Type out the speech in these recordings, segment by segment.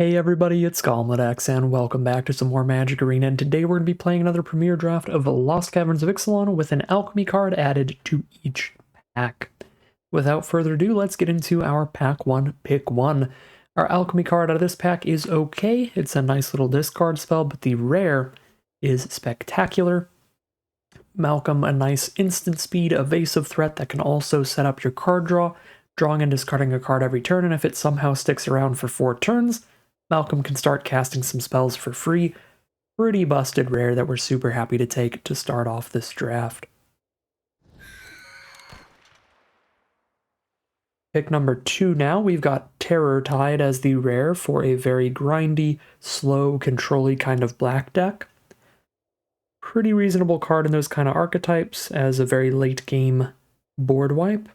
Hey everybody, it's X, and welcome back to some more Magic Arena, and today we're going to be playing another premiere draft of Lost Caverns of Ixalan with an Alchemy card added to each pack. Without further ado, let's get into our Pack 1, Pick 1. Our Alchemy card out of this pack is okay. It's a nice little discard spell, but the rare is spectacular. Malcolm, a nice instant speed evasive threat that can also set up your card draw, drawing and discarding a card every turn, and if it somehow sticks around for 4 turns, Malcolm can start casting some spells for free. Pretty busted rare that we're super happy to take to start off this draft. Pick number 2 now, we've got Terror Tide as the rare for a very grindy, slow, control-y kind of black deck. Pretty reasonable card in those kind of archetypes as a very late game board wipe.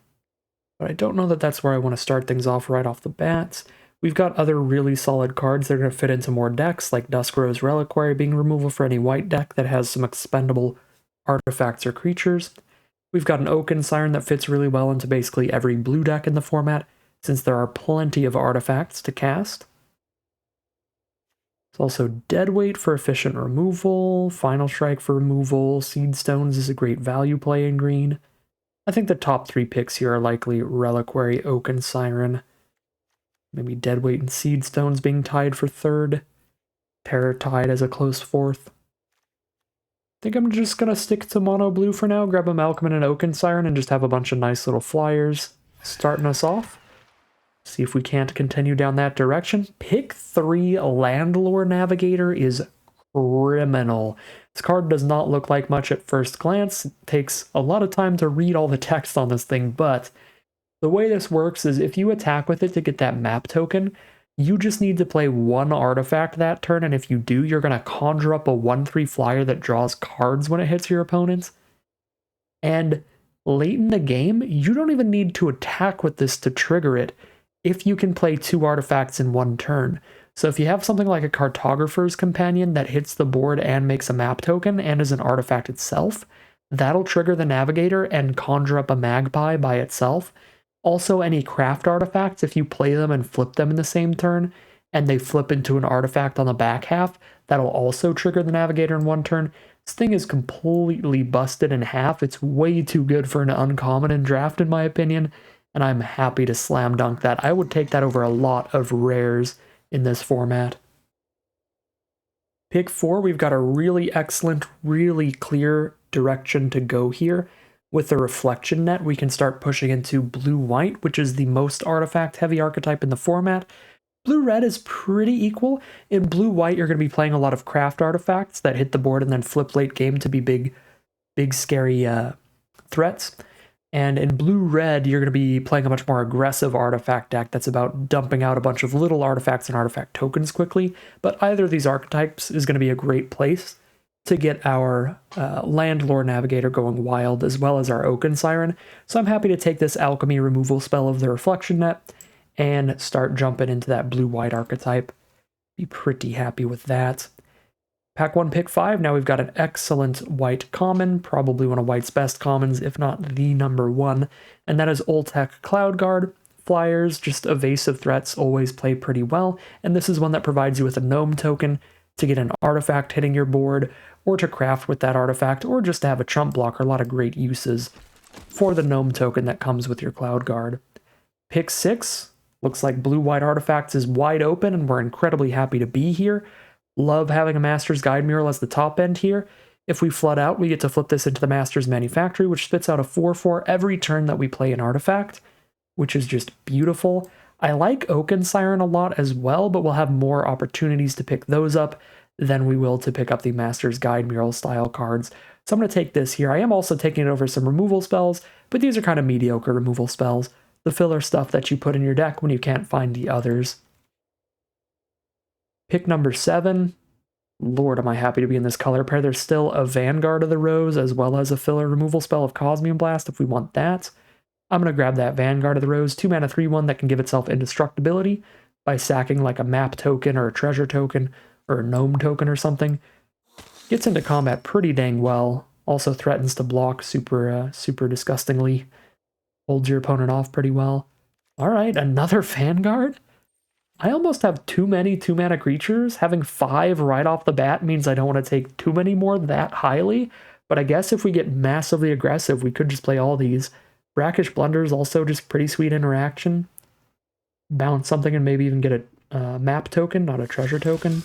But I don't know that that's where I want to start things off right off the bat. We've got other really solid cards that are going to fit into more decks, like Duskrose Reliquary being removal for any white deck that has some expendable artifacts or creatures. We've got an Oaken Siren that fits really well into basically every blue deck in the format, since there are plenty of artifacts to cast. It's also Deadweight for efficient removal, Final Strike for removal, Seed Stones is a great value play in green. I think the top 3 picks here are likely Reliquary, Oaken Siren, maybe Deadweight and Seed Stones being tied for 3rd. Terror Tide as a close 4th. I think I'm just going to stick to mono blue for now, grab a Malcolm and an Oaken Siren, and just have a bunch of nice little flyers starting us off. See if we can't continue down that direction. Pick 3 Landlore Navigator is criminal. This card does not look like much at first glance. It takes a lot of time to read all the text on this thing, but the way this works is if you attack with it to get that map token, you just need to play 1 artifact that turn, and if you do, you're going to conjure up a 1/3 flyer that draws cards when it hits your opponents. And late in the game, you don't even need to attack with this to trigger it if you can play 2 artifacts in 1 turn. So if you have something like a Cartographer's Companion that hits the board and makes a map token and is an artifact itself, that'll trigger the Navigator and conjure up a Magpie by itself. Also, any craft artifacts, if you play them and flip them in the same turn, and they flip into an artifact on the back half, that'll also trigger the Navigator in 1 turn. This thing is completely busted in half. It's way too good for an uncommon in draft, in my opinion, and I'm happy to slam dunk that. I would take that over a lot of rares in this format. Pick 4, we've got a really excellent, really clear direction to go here. With the Reflection Net, we can start pushing into blue-white, which is the most artifact-heavy archetype in the format. Blue-red is pretty equal. In blue-white, you're going to be playing a lot of craft artifacts that hit the board and then flip late game to be big scary threats. And in blue-red, you're going to be playing a much more aggressive artifact deck that's about dumping out a bunch of little artifacts and artifact tokens quickly. But either of these archetypes is going to be a great place to get our Landlore Navigator going wild, as well as our Oaken Siren. So I'm happy to take this Alchemy removal spell of the Reflection Net and start jumping into that blue-white archetype. Be pretty happy with that. Pack 1, Pick 5, now we've got an excellent white common, probably one of white's best commons, if not the number 1, and that is Oltec Cloud Guard. Flyers, just evasive threats, always play pretty well, and this is one that provides you with a gnome token to get an artifact hitting your board, or to craft with that artifact, or just to have a trump blocker. A lot of great uses for the gnome token that comes with your Cloud Guard. Pick 6, looks like blue-white artifacts is wide open, and we're incredibly happy to be here. Love having a Master's Guide Mural as the top end here. If we flood out, we get to flip this into the Master's Manufactory, which spits out a 4/4 every turn that we play an artifact, which is just beautiful. I like Oaken Siren a lot as well, but we'll have more opportunities to pick those up than we will to pick up the Master's Guide Mural style cards. So I'm going to take this here. I am also taking it over some removal spells, but these are kind of mediocre removal spells. The filler stuff that you put in your deck when you can't find the others. Pick number 7. Lord, am I happy to be in this color pair. There's still a Vanguard of the Rose, as well as a filler removal spell of Cosmium Blast if we want that. I'm going to grab that Vanguard of the Rose, 2-mana 3/1 that can give itself indestructibility by sacking like a map token or a treasure token or a gnome token or something. Gets into combat pretty dang well. Also threatens to block super disgustingly. Holds your opponent off pretty well. All right, another Vanguard? I almost have too many 2-mana creatures. Having 5 right off the bat means I don't want to take too many more that highly, but I guess if we get massively aggressive, we could just play all these. Brackish Blunder is also just pretty sweet interaction. Bounce something and maybe even get a map token, not a treasure token.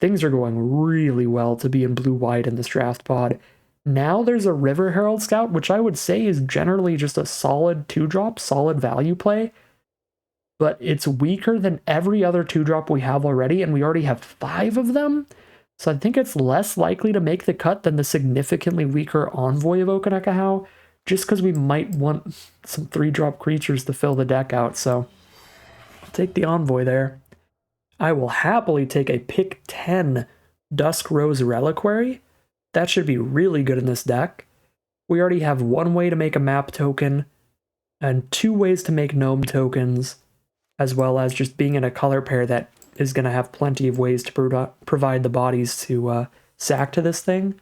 Things are going really well to be in blue-white in this draft pod. Now there's a River Herald Scout, which I would say is generally just a solid 2-drop, solid value play. But it's weaker than every other 2-drop we have already, and we already have 5 of them. So I think it's less likely to make the cut than the significantly weaker Envoy of Okanekahau, just because we might want some 3-drop creatures to fill the deck out. So I'll take the Envoy there. I will happily take a pick 10 Dusk Rose Reliquary. That should be really good in this deck. We already have 1 way to make a map token, and 2 ways to make gnome tokens, as well as just being in a color pair that is going to have plenty of ways to provide the bodies to sack to this thing.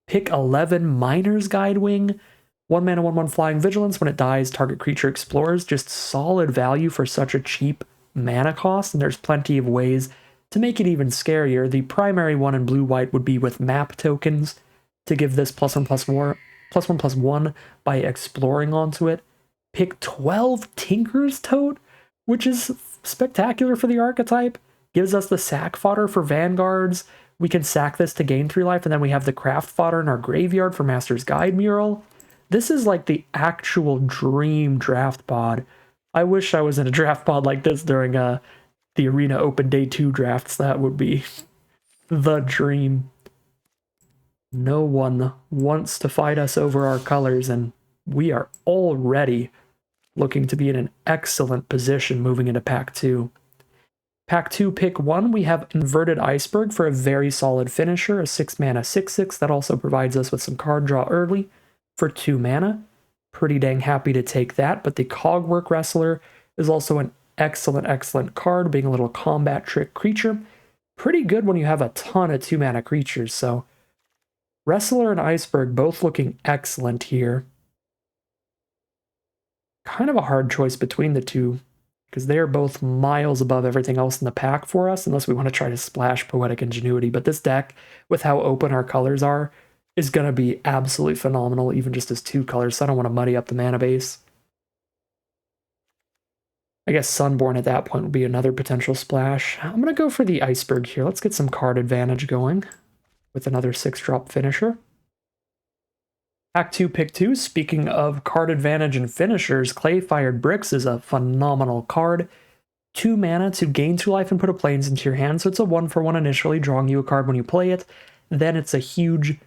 Pick 11 Miner's Guidewing, 1 mana, 1/1 Flying Vigilance. When it dies, target creature explores. Just solid value for such a cheap mana cost, and there's plenty of ways to make it even scarier. The primary one in blue-white would be with map tokens to give this +1/+1 by exploring onto it. Pick 12 Tinker's Tote, which is spectacular for the archetype. Gives us the sack fodder for vanguards. We can sack this to gain 3 life, and then we have the craft fodder in our graveyard for Master's Guide Mural. This is like the actual dream draft pod. I wish I was in a draft pod like this during the Arena Open Day 2 drafts. That would be the dream. No one wants to fight us over our colors, and we are already looking to be in an excellent position moving into Pack 2. Pack 2, pick 1, we have Inverted Iceberg for a very solid finisher, a 6 mana 6/6 that also provides us with some card draw early for 2 mana. Pretty dang happy to take that, but the Cogwork Wrestler is also an excellent card, being a little combat trick creature. Pretty good when you have a ton of 2 mana creatures, so Wrestler and Iceberg both looking excellent here. Kind of a hard choice between the two, because they are both miles above everything else in the pack for us, unless we want to try to splash Poetic Ingenuity. But this deck, with how open our colors are, is going to be absolutely phenomenal, even just as 2 colors, so I don't want to muddy up the mana base. I guess Sunborn at that point would be another potential splash. I'm going to go for the Iceberg here. Let's get some card advantage going with another 6-drop finisher. Pack 2, pick 2. Speaking of card advantage and finishers, Clay-Fired Bricks is a phenomenal card. 2 mana to gain 2 life and put a plains into your hand, so it's a 1-for-1 initially, drawing you a card when you play it. Then it's a huge,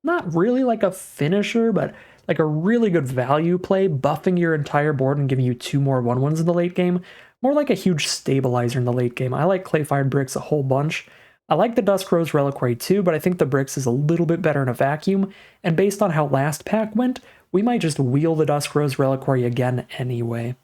not really like a finisher, but like a really good value play, buffing your entire board and giving you 2 more 1/1s in the late game. More like a huge stabilizer in the late game. I like Clay-Fired Bricks a whole bunch. I like the Dusk Rose Reliquary too, but I think the Bricks is a little bit better in a vacuum, and based on how last pack went, we might just wheel the Dusk Rose Reliquary again anyway.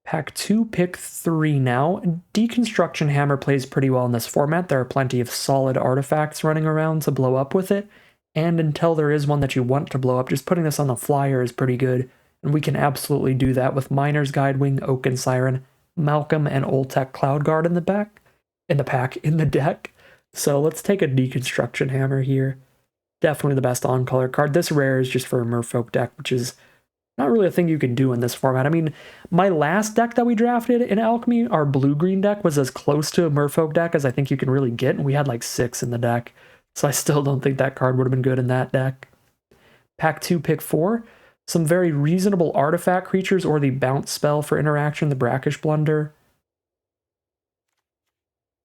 Pack 2, pick 3 now. Deconstruction Hammer plays pretty well in this format. There are plenty of solid artifacts running around to blow up with it, and until there is one that you want to blow up, just putting this on the flyer is pretty good. And we can absolutely do that with Miner's Guidewing, Oaken Siren, Malcolm, and Old Tech Cloud Guard in the deck. So let's take a Deconstruction Hammer here. Definitely the best on-color card. This rare is just for a Merfolk deck, which is not really a thing you can do in this format. I mean, my last deck that we drafted in Alchemy, our blue-green deck, was as close to a Merfolk deck as I think you can really get, and we had like 6 in the deck. So I still don't think that card would have been good in that deck. Pack 2, pick 4. Some very reasonable artifact creatures or the bounce spell for interaction, the Brackish Blunder.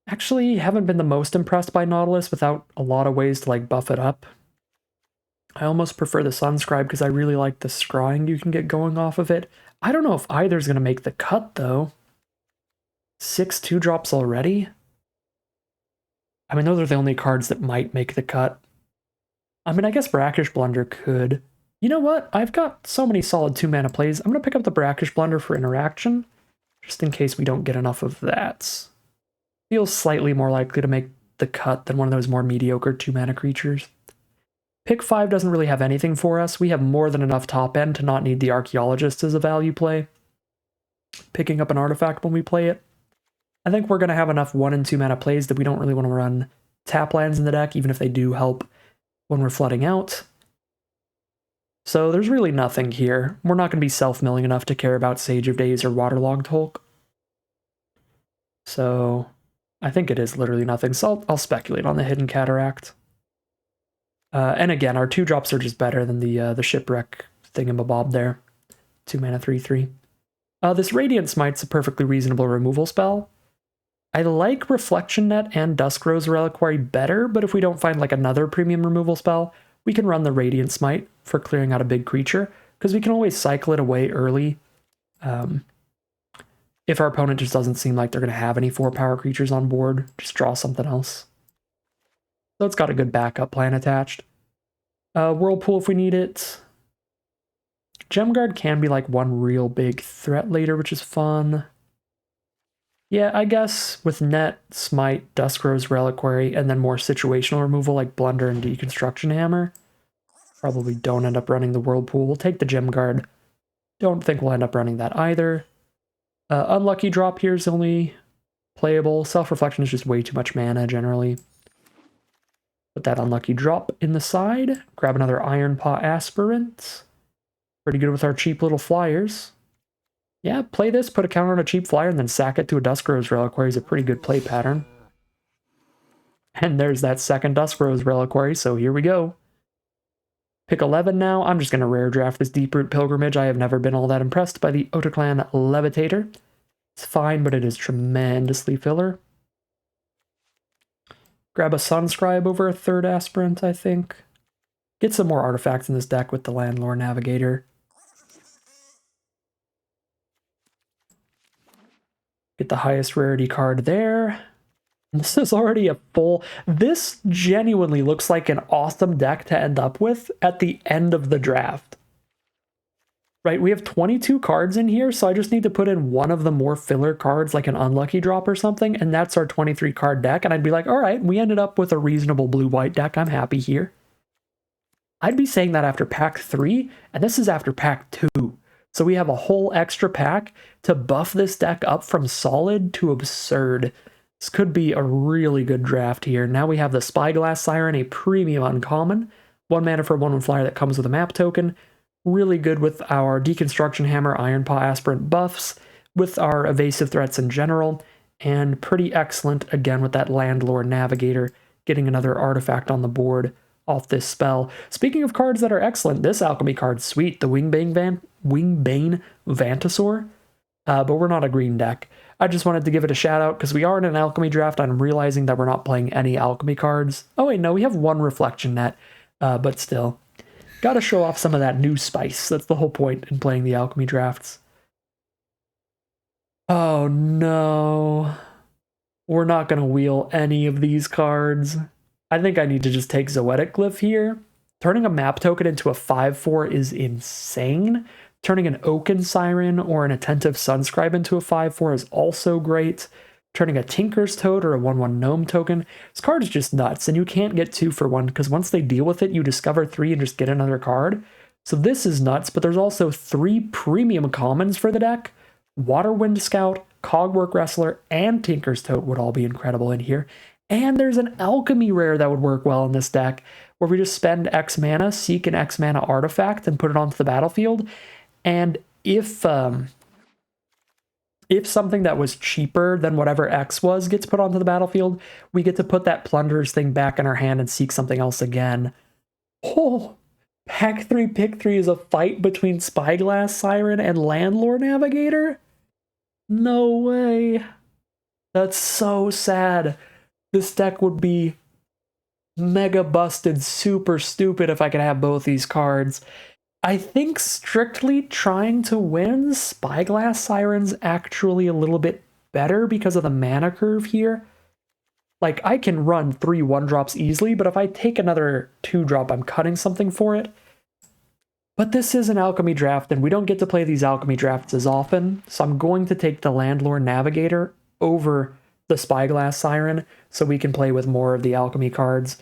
Actually, haven't been the most impressed by Nautilus without a lot of ways to like buff it up. I almost prefer the Sunscribe because I really like the scrying you can get going off of it. I don't know if either's going to make the cut though. 6 2-drops already? I mean, those are the only cards that might make the cut. I mean, I guess Brackish Blunder could. You know what? I've got so many solid 2-mana plays. I'm going to pick up the Brackish Blunder for interaction, just in case we don't get enough of that. Feels slightly more likely to make the cut than one of those more mediocre 2-mana creatures. Pick 5 doesn't really have anything for us. We have more than enough top end to not need the Archaeologist as a value play. Picking up an artifact when we play it. I think we're going to have enough 1 and 2 mana plays that we don't really want to run tap lands in the deck, even if they do help when we're flooding out. So there's really nothing here. We're not going to be self-milling enough to care about Sage of Days or Waterlogged Hulk. So I think it is literally nothing. So I'll speculate on the Hidden Cataract. And again, our 2-drops are just better than the Shipwreck thingamabob there. 2 mana 3/3. This Radiant Smite's a perfectly reasonable removal spell. I like Reflection Net and Duskrose Reliquary better, but if we don't find like another premium removal spell, we can run the Radiant Smite for clearing out a big creature, because we can always cycle it away early. If our opponent just doesn't seem like they're going to have any 4-power creatures on board, just draw something else. So it's got a good backup plan attached. Whirlpool if we need it. Gemguard can be like one real big threat later, which is fun. Yeah, I guess with Net, Smite, Duskrose Reliquary, and then more situational removal like Blunder and Deconstruction Hammer. Probably don't end up running the Whirlpool. We'll take the Gemguard. Don't think we'll end up running that either. Unlucky Drop here is only playable. Self-Reflection is just way too much mana generally. Put that Unlucky Drop in the side. Grab another Iron Paw Aspirant. Pretty good with our cheap little flyers. Yeah, play this, put a counter on a cheap flyer, and then sack it to a Duskrose Reliquary is a pretty good play pattern. And there's that second Duskrose Reliquary, so here we go. Pick 11 now. I'm just going to rare draft this Deeproot Pilgrimage. I have never been all that impressed by the Otaclan Levitator. It's fine, but it is tremendously filler. Grab a Sunscribe over a 3rd Aspirant, I think. Get some more artifacts in this deck with the Landlore Navigator. Get the highest rarity card there. This is already a full... This genuinely looks like an awesome deck to end up with at the end of the draft. Right, we have 22 cards in here, so I just need to put in one of the more filler cards, like an Unlucky Drop or something, and that's our 23 card deck, and I'd be like, all right, we ended up with a reasonable blue-white deck, I'm happy here. I'd be saying that after pack 3, and this is after pack 2. So we have a whole extra pack to buff this deck up from solid to absurd. This could be a really good draft here. Now we have the Spyglass Siren, a premium uncommon. 1 mana for 1/1 flyer that comes with a map token. Really good with our Deconstruction Hammer, Iron Paw Aspirant buffs, with our evasive threats in general, and pretty excellent again with that Landlore Navigator, getting another artifact on the board off this spell. Speaking of cards that are excellent, this alchemy card's sweet, the Wingbane Vantasaur, but we're not a green deck. I just wanted to give it a shout out because we are in an alchemy draft. I'm realizing that we're not playing any alchemy cards. Oh wait, no, we have 1 Reflection Net, but still. Gotta show off some of that new spice. That's the whole point in playing the alchemy drafts. Oh no. We're not gonna wheel any of these cards. I think I need to just take Zoetic Glyph here. Turning a map token into a 5/4 is insane. Turning an Oaken Siren or an Attentive Sunscribe into a 5/4 is also great. Turning a Tinker's Toad or a 1/1 Gnome token. This card is just nuts, and you can't get 2 for 1, because once they deal with it, you discover 3 and just get another card. So this is nuts, but there's also 3 premium commons for the deck. Waterwind Scout, Cogwork Wrestler, and Tinker's Toad would all be incredible in here. And there's an Alchemy rare that would work well in this deck, where we just spend X mana, seek an X mana artifact, and put it onto the battlefield. And if something that was cheaper than whatever X was gets put onto the battlefield, we get to put that Plunderers thing back in our hand and seek something else again. Oh, pack 3, pick 3 is a fight between Spyglass Siren and Landlore Navigator? No way. That's so sad. This deck would be mega busted, super stupid if I could have both these cards. I think strictly trying to win, Spyglass Siren's actually a little bit better because of the mana curve here. Like, I can run 3 1-drops easily, but if I take another 2-drop, I'm cutting something for it. But this is an alchemy draft, and we don't get to play these alchemy drafts as often, so I'm going to take the Landlore Navigator over the Spyglass Siren, so we can play with more of the alchemy cards.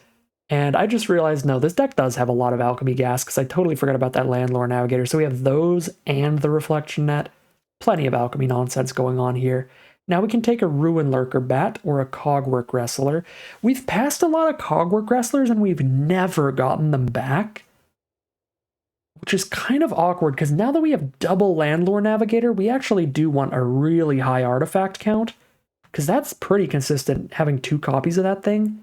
And I just realized, no, this deck does have a lot of Alchemy gas, because I totally forgot about that Landlore Navigator. So we have those and the Reflection Net. Plenty of Alchemy nonsense going on here. Now we can take a Ruin Lurker Bat or a Cogwork Wrestler. We've passed a lot of Cogwork Wrestlers and we've never gotten them back, which is kind of awkward, because now that we have double Landlore Navigator, we actually do want a really high artifact count, because that's pretty consistent, having 2 copies of that thing.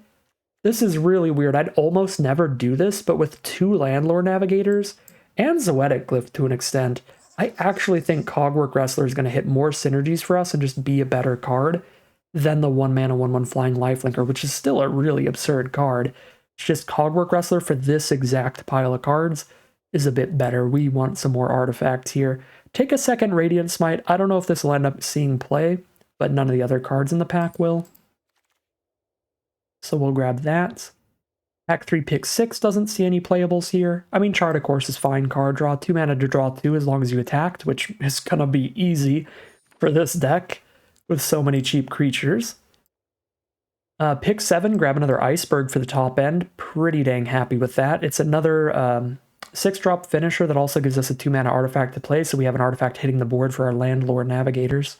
This is really weird. I'd almost never do this, but with 2 Landlore Navigators and Zoetic Glyph to an extent, I actually think Cogwork Wrestler is going to hit more synergies for us and just be a better card than the 1-mana 1/1 Flying Lifelinker, which is still a really absurd card. It's just Cogwork Wrestler for this exact pile of cards is a bit better. We want some more artifacts here. Take a second Radiant Smite. I don't know if this will end up seeing play, but none of the other cards in the pack will. So we'll grab that. Pack 3, pick 6 doesn't see any playables here. I mean, Chart, of course, is fine card draw. 2 mana to draw 2 as long as you attacked, which is going to be easy for this deck with so many cheap creatures. Pick 7, grab another Iceberg for the top end. Pretty dang happy with that. It's another 6-drop finisher that also gives us a 2-mana artifact to play, so we have an artifact hitting the board for our Landlore Navigators.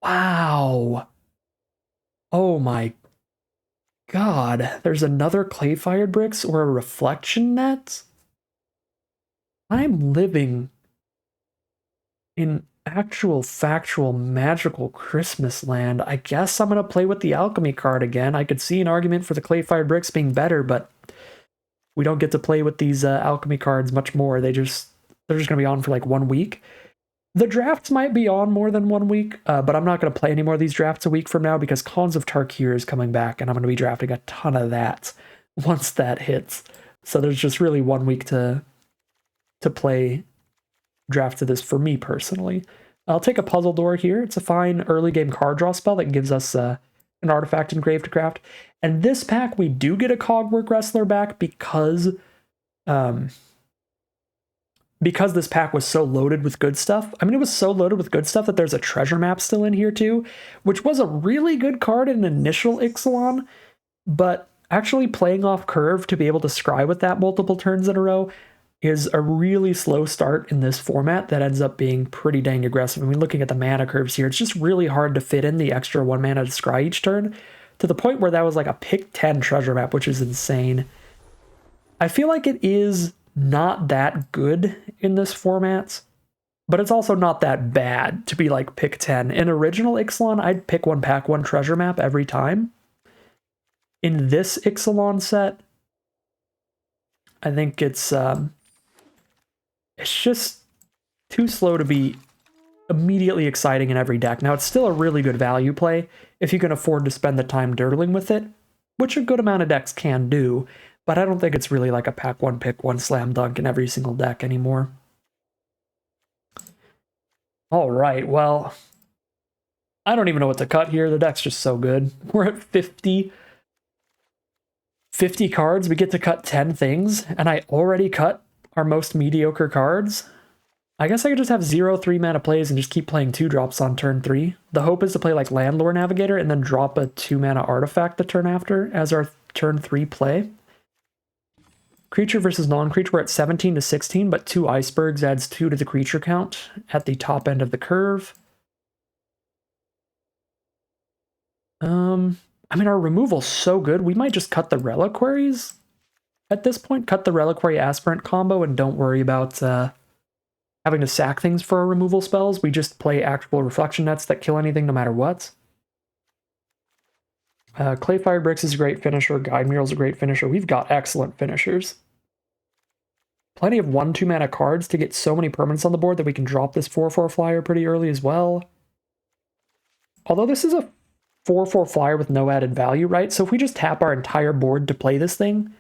Wow! Oh my god, there's another Clayfired Bricks or a Reflection Net? I'm living in actual, factual, magical Christmas land. I guess I'm going to play with the Alchemy card again. I could see an argument for the Clayfired Bricks being better, but we don't get to play with these Alchemy cards much more. They're just going to be on for like 1 week. The drafts might be on more than 1 week, but I'm not going to play any more of these drafts a week from now because Khans of Tarkir is coming back, and I'm going to be drafting a ton of that once that hits. So there's just really 1 week to play drafts of this for me personally. I'll take a Puzzle Door here. It's a fine early game card draw spell that gives us an artifact engraved to craft. And this pack, we do get a Cogwork Wrestler back because this pack was so loaded with good stuff. I mean, it was so loaded with good stuff that there's a treasure map still in here too, which was a really good card in initial Ixalan, but actually playing off curve to be able to scry with that multiple turns in a row is a really slow start in this format that ends up being pretty dang aggressive. I mean, looking at the mana curves here, it's just really hard to fit in the extra 1 mana to scry each turn, to the point where that was like a pick 10 treasure map, which is insane. I feel like it is not that good in this format, but it's also not that bad to be like pick 10. In original Ixalan, I'd pick 1 pack 1 treasure map every time. In this Ixalan set, I think it's just too slow to be immediately exciting in every deck. Now, it's still a really good value play if you can afford to spend the time dirtling with it, which a good amount of decks can do, but I don't think it's really like a pack 1, pick 1 slam dunk in every single deck anymore. All right, well, I don't even know what to cut here. The deck's just so good. We're at 50 cards. We get to cut 10 things, and I already cut our most mediocre cards. I guess I could just have 0 3-mana plays and just keep playing 2-drops on turn 3. The hope is to play like Landlore Navigator and then drop a 2-mana artifact the turn after as our turn 3 play. Creature versus non-creature, we're at 17 to 16, but 2 icebergs adds 2 to the creature count at the top end of the curve. I mean, our removal's so good, we might just cut the Reliquaries at this point. Cut the Reliquary Aspirant combo and don't worry about having to sack things for our removal spells. We just play actual Reflection Nets that kill anything no matter what. Clayfired Bricks is a great finisher. Guide Mural's a great finisher. We've got excellent finishers. Plenty of 1/2 mana cards to get so many permanents on the board that we can drop this 4/4 flyer pretty early as well. Although this is a 4/4 flyer with no added value, right? So if we just tap our entire board to play this thing,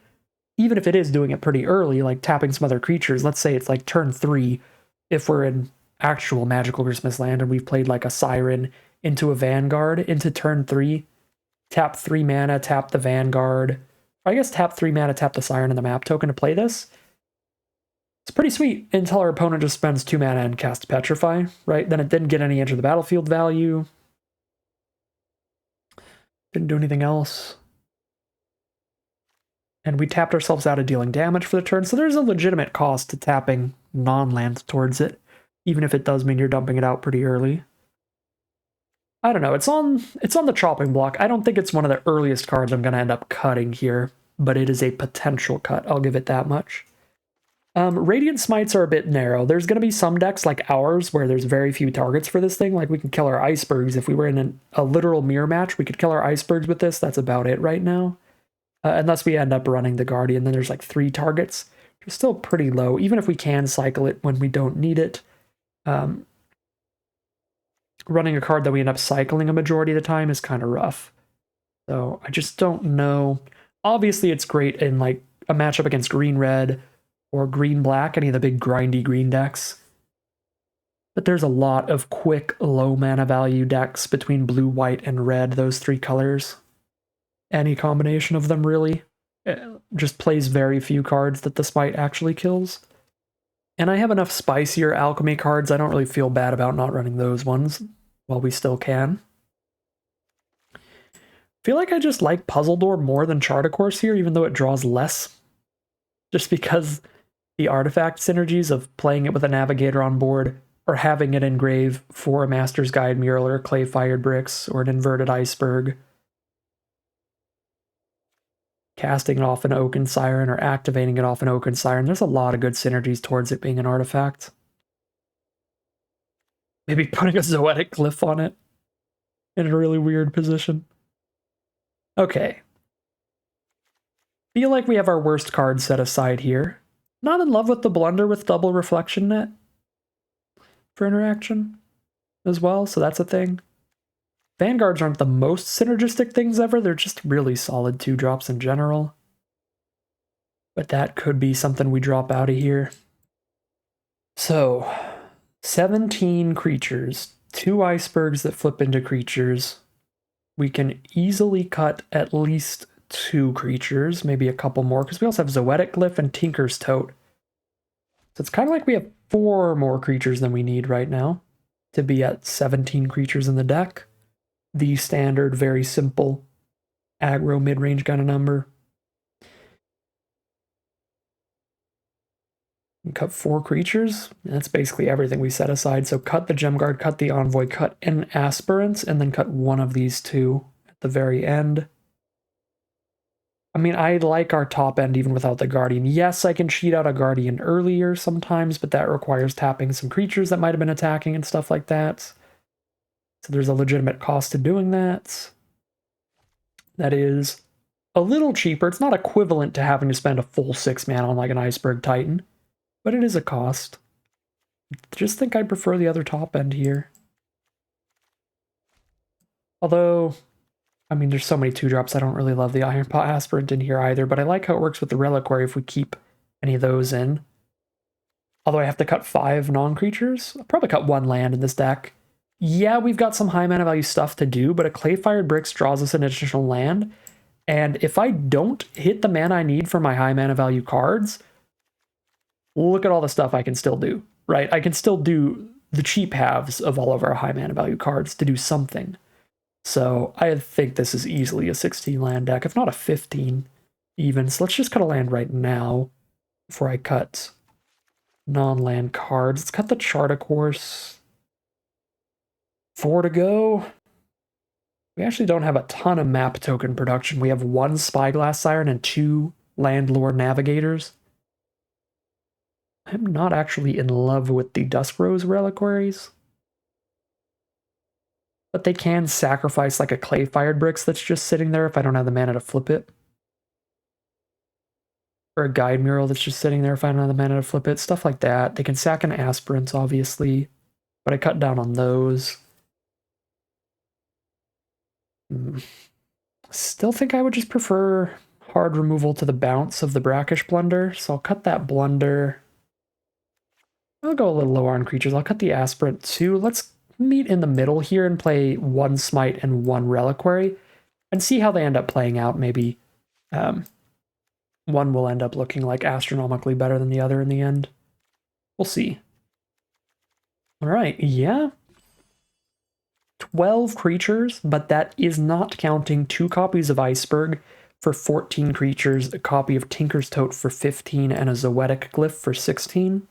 even if it is doing it pretty early, like tapping some other creatures, let's say it's like turn 3, if we're in actual Magical Christmas Land and we've played like a Siren into a Vanguard into turn 3, tap 3 mana, tap the Vanguard, or I guess tap 3 mana, tap the Siren and the map token to play this. It's pretty sweet until our opponent just spends 2 mana and casts Petrify, right? Then it didn't get any enter the battlefield value. Didn't do anything else. And we tapped ourselves out of dealing damage for the turn, so there's a legitimate cost to tapping non-land towards it, even if it does mean you're dumping it out pretty early. I don't know, it's on the chopping block. I don't think it's one of the earliest cards I'm going to end up cutting here, but it is a potential cut, I'll give it that much. Radiant Smites are a bit narrow. There's going to be some decks like ours where there's very few targets for this thing. Like we can kill our icebergs. If we were in a literal mirror match, we could kill our icebergs with this. That's about it right now. Unless we end up running the Guardian, then there's like 3 targets. It's still pretty low, even if we can cycle it when we don't need it. Running a card that we end up cycling a majority of the time is kind of rough. So I just don't know. Obviously, it's great in like a matchup against green-red, or green-black, any of the big grindy green decks. But there's a lot of quick, low mana value decks between blue, white, and red, those 3 colors. Any combination of them, really. It just plays very few cards that the Smite actually kills. And I have enough spicier alchemy cards, I don't really feel bad about not running those ones, while we still can. I feel like I just like Puzzle Door more than Chart a Course here, even though it draws less. Just because the artifact synergies of playing it with a navigator on board, or having it engrave for a Master's Guide mural or clay-fired bricks, or an inverted iceberg. Casting it off an Oaken Siren, or activating it off an Oaken Siren. There's a lot of good synergies towards it being an artifact. Maybe putting a Zoetic Glyph on it in a really weird position. Okay. Feel like we have our worst card set aside here. Not in love with the Blunder with double Reflection Net for interaction as well, so that's a thing. Vanguards aren't the most synergistic things ever, they're just really solid 2-drops in general. But that could be something we drop out of here. So, 17 creatures, 2 icebergs that flip into creatures. We can easily cut at least 2 creatures, maybe a couple more, because we also have Zoetic Glyph and Tinker's Tote. So it's kind of like we have 4 more creatures than we need right now to be at 17 creatures in the deck. The standard, very simple aggro mid-range kind of number. And cut 4 creatures. That's basically everything we set aside. So cut the Gem Guard, cut the Envoy, cut an Aspirant, and then cut one of these 2 at the very end. I mean, I like our top end even without the Guardian. Yes, I can cheat out a Guardian earlier sometimes, but that requires tapping some creatures that might have been attacking and stuff like that. So there's a legitimate cost to doing that. That is a little cheaper. It's not equivalent to having to spend a full 6 mana on like an Iceberg Titan, but it is a cost. I just think I prefer the other top end here. Although, I mean, there's so many 2-drops, I don't really love the Iron Paw Aspirant in here either, but I like how it works with the Reliquary if we keep any of those in. Although I have to cut 5 non-creatures. I'll probably cut 1 land in this deck. Yeah, we've got some high mana value stuff to do, but a Clay-Fired Bricks draws us an additional land, and if I don't hit the mana I need for my high mana value cards, look at all the stuff I can still do, right? I can still do the cheap halves of all of our high mana value cards to do something. So I think this is easily a 16 land deck, if not a 15 even. So let's just cut a land right now before I cut non-land cards. Let's cut the Chart a Course. 4 to go. We actually don't have a ton of map token production. We have 1 Spyglass Siren and 2 Landlord Navigators. I'm not actually in love with the Dusk Rose Reliquaries. But they can sacrifice like a Clay-Fired Bricks that's just sitting there if I don't have the mana to flip it. Or a Guide Mural that's just sitting there if I don't have the mana to flip it. Stuff like that. They can sack an Aspirant, obviously. But I cut down on those. Still think I would just prefer hard removal to the bounce of the Brackish Blunder. So I'll cut that Blunder. I'll go a little lower on creatures. I'll cut the Aspirant too. Let's meet in the middle here and play 1 Smite and 1 Reliquary and see how they end up playing out. Maybe one will end up looking like astronomically better than the other in the end. We'll see. All right, yeah. 12 creatures, but that is not counting 2 copies of Iceberg, for 14 creatures, a copy of Tinker's Tote for 15, and a Zoetic Glyph for 16.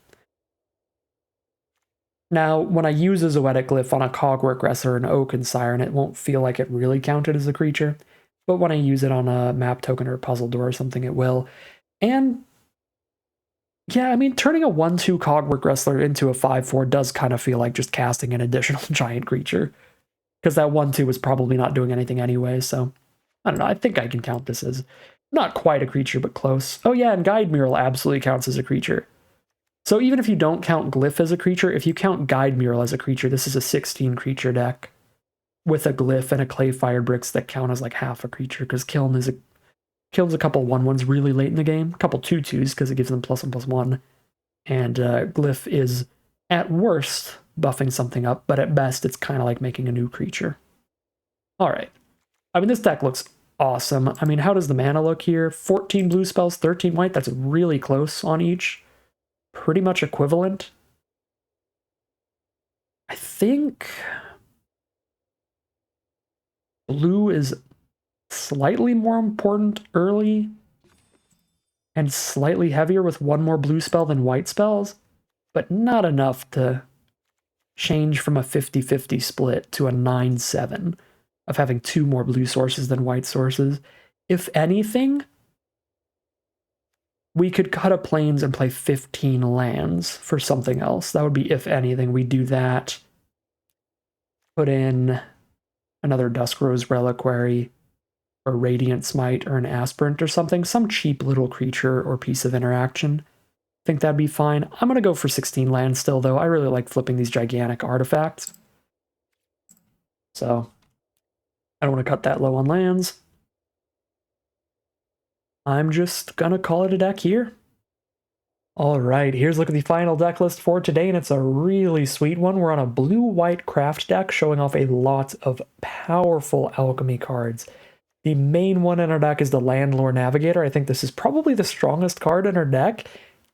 Now, when I use a Zoetic Glyph on a Cogwork Wrestler or an Oaken Siren, it won't feel like it really counted as a creature, but when I use it on a map token or a puzzle door or something, it will. And yeah, I mean, turning a 1/2 Cogwork Wrestler into a 5/4 does kind of feel like just casting an additional giant creature, because that 1/2 was probably not doing anything anyway, so I don't know, I think I can count this as not quite a creature, but close. Oh yeah, and Guide Mural absolutely counts as a creature. So even if you don't count Glyph as a creature, if you count Guide Mural as a creature, this is a 16 creature deck with a Glyph and a Clay-Fired Bricks that count as like half a creature, because kills a couple 1/1s really late in the game, a couple 2/2s because it gives them +1/+1, and Glyph is at worst buffing something up, but at best it's kind of like making a new creature. All right. I mean, this deck looks awesome. I mean, how does the mana look here? 14 blue spells, 13 white. That's really close on each. Pretty much equivalent. I think blue is slightly more important early and slightly heavier with one more blue spell than white spells, but not enough to change from a 50-50 split to a 9-7 of having two more blue sources than white sources. If anything, we could cut a plains and play 15 lands for something else. That would be, if anything, we do that. Put in another Duskrose Reliquary, or Radiant Smite, or an Aspirant or something. Some cheap little creature or piece of interaction. I think that'd be fine. I'm going to go for 16 lands still, though. I really like flipping these gigantic artifacts. So, I don't want to cut that low on lands. I'm just gonna call it a deck here. Alright, here's a look at the final deck list for today, and it's a really sweet one. We're on a blue-white craft deck showing off a lot of powerful alchemy cards. The main one in our deck is the Landlore Navigator. I think this is probably the strongest card in our deck,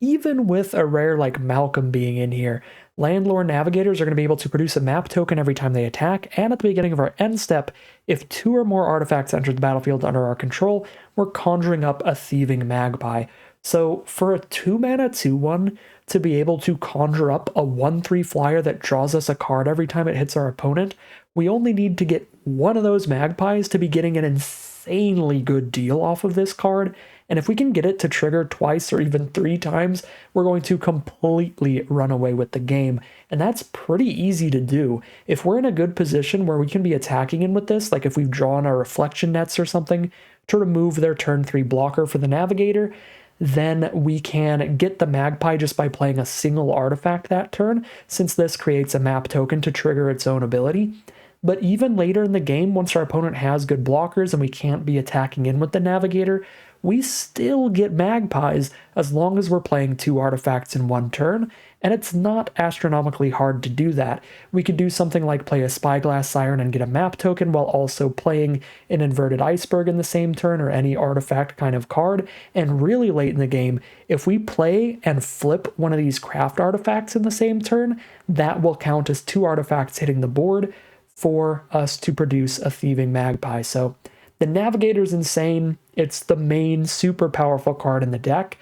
even with a rare like Malcolm being in here. Landlore Navigators are going to be able to produce a map token every time they attack, and at the beginning of our end step, if 2 or more artifacts enter the battlefield under our control, we're conjuring up a Thieving Magpie. So for a 2-mana 2/1 to be able to conjure up a 1/3 flyer that draws us a card every time it hits our opponent, we only need to get one of those magpies to be getting an insanely good deal off of this card. And if we can get it to trigger twice or even 3 times, we're going to completely run away with the game. And that's pretty easy to do. If we're in a good position where we can be attacking in with this, like if we've drawn our reflection nets or something to remove their turn 3 blocker for the Navigator, then we can get the Magpie just by playing a single artifact that turn, since this creates a map token to trigger its own ability. But even later in the game, once our opponent has good blockers and we can't be attacking in with the Navigator, we still get magpies as long as we're playing 2 artifacts in 1 turn, and it's not astronomically hard to do that. We could do something like play a Spyglass Siren and get a map token while also playing an Inverted Iceberg in the same turn or any artifact kind of card, and really late in the game, if we play and flip one of these craft artifacts in the same turn, that will count as 2 artifacts hitting the board for us to produce a Thieving Magpie. So the Navigator's insane. It's the main super powerful card in the deck,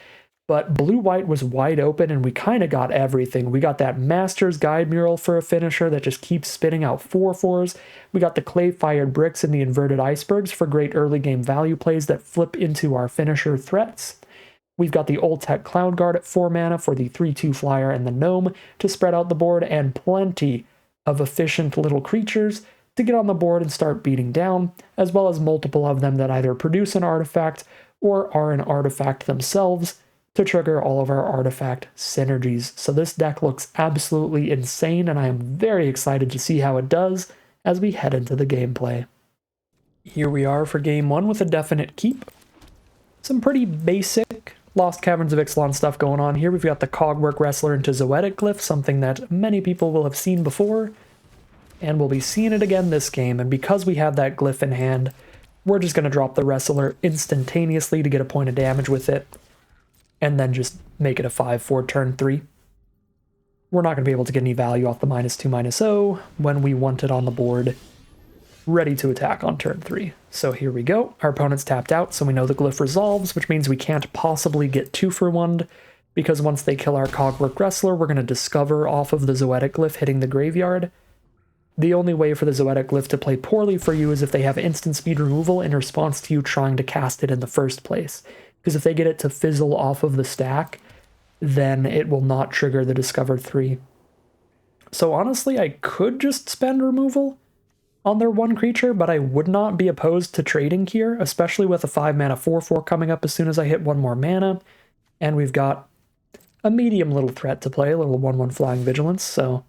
but blue-white was wide open and we kind of got everything. We got that Master's Guide Mural for a finisher that just keeps spitting out 4/4s. We got the Clay-Fired Bricks and the Inverted Icebergs for great early game value plays that flip into our finisher threats. We've got the Oltec Cloud Guard at 4 mana for the 3/2 flyer and the Gnome to spread out the board, and plenty of efficient little creatures to get on the board and start beating down, as well as multiple of them that either produce an artifact or are an artifact themselves to trigger all of our artifact synergies. So this deck looks absolutely insane, and I am very excited to see how it does as we head into the gameplay. Here we are for game 1 with a definite keep. Some pretty basic Lost Caverns of Ixalan stuff going on here. We've got the Cogwork Wrestler into Zoetic Glyph, something that many people will have seen before, and we'll be seeing it again this game. And because we have that glyph in hand, we're just going to drop the Wrestler instantaneously to get a point of damage with it, and then just make it a 5/4 turn 3. We're not going to be able to get any value off the -2/-0 when we want it on the board. ready to attack on turn 3. So here we go. Our opponent's tapped out, so we know the glyph resolves, which means we can't possibly get 2-for-1, because once they kill our Cogwork Wrestler, we're going to discover off of the Zoetic glyph hitting the graveyard. The only way for the Zoetic glyph to play poorly for you is if they have instant speed removal in response to you trying to cast it in the first place. Because if they get it to fizzle off of the stack, then it will not trigger the Discover 3. So honestly, I could just spend removal on their one creature, but I would not be opposed to trading here, especially with a 5-mana 4/4 coming up as soon as I hit 1 more mana. And we've got a medium little threat to play, a little 1/1 Flying Vigilance, so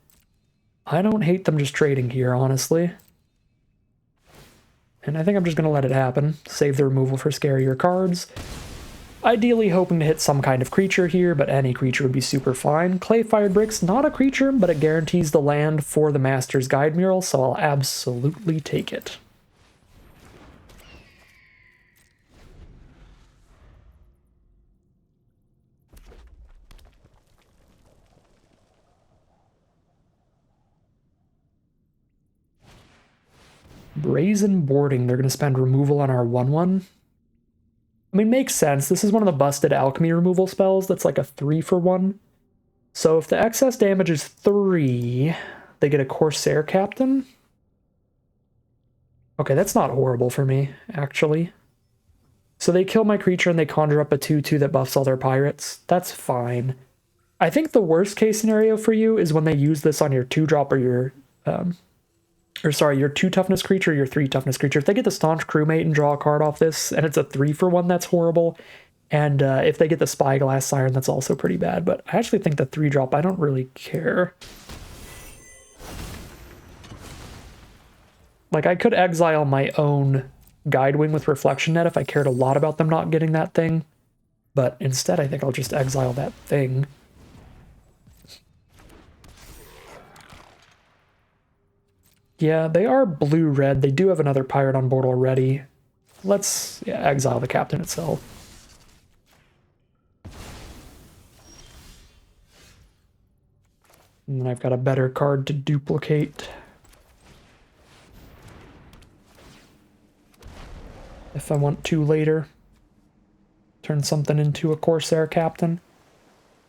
I don't hate them just trading here, honestly. And I think I'm just going to let it happen. Save the removal for scarier cards. Ideally hoping to hit some kind of creature here, but any creature would be super fine. Clay-Fired Brick's not a creature, but it guarantees the land for the Master's Guide Mural, so I'll absolutely take it. Brazen Boarding, they're going to spend removal on our 1/1. I mean, makes sense. This is one of the busted alchemy removal spells that's like a 3-for-1. So if the excess damage is 3, they get a Corsair Captain. Okay, that's not horrible for me, actually. So they kill my creature and they conjure up a 2/2 that buffs all their pirates. That's fine. I think the worst case scenario for you is when they use this on your 2-drop or your your 2 toughness creature, your 3 toughness creature. If they get the Staunch Crewmate and draw a card off this, and it's a 3-for-1, that's horrible. And if they get the Spyglass Siren, that's also pretty bad. But I actually think the 3-drop, I don't really care. Like, I could exile my own Guidewing with Reflection Net if I cared a lot about them not getting that thing. But instead, I think I'll just exile that thing. Yeah, they are blue-red. They do have another pirate on board already. Let's exile the captain itself. And then I've got a better card to duplicate. If I want to later. Turn something into a Corsair Captain.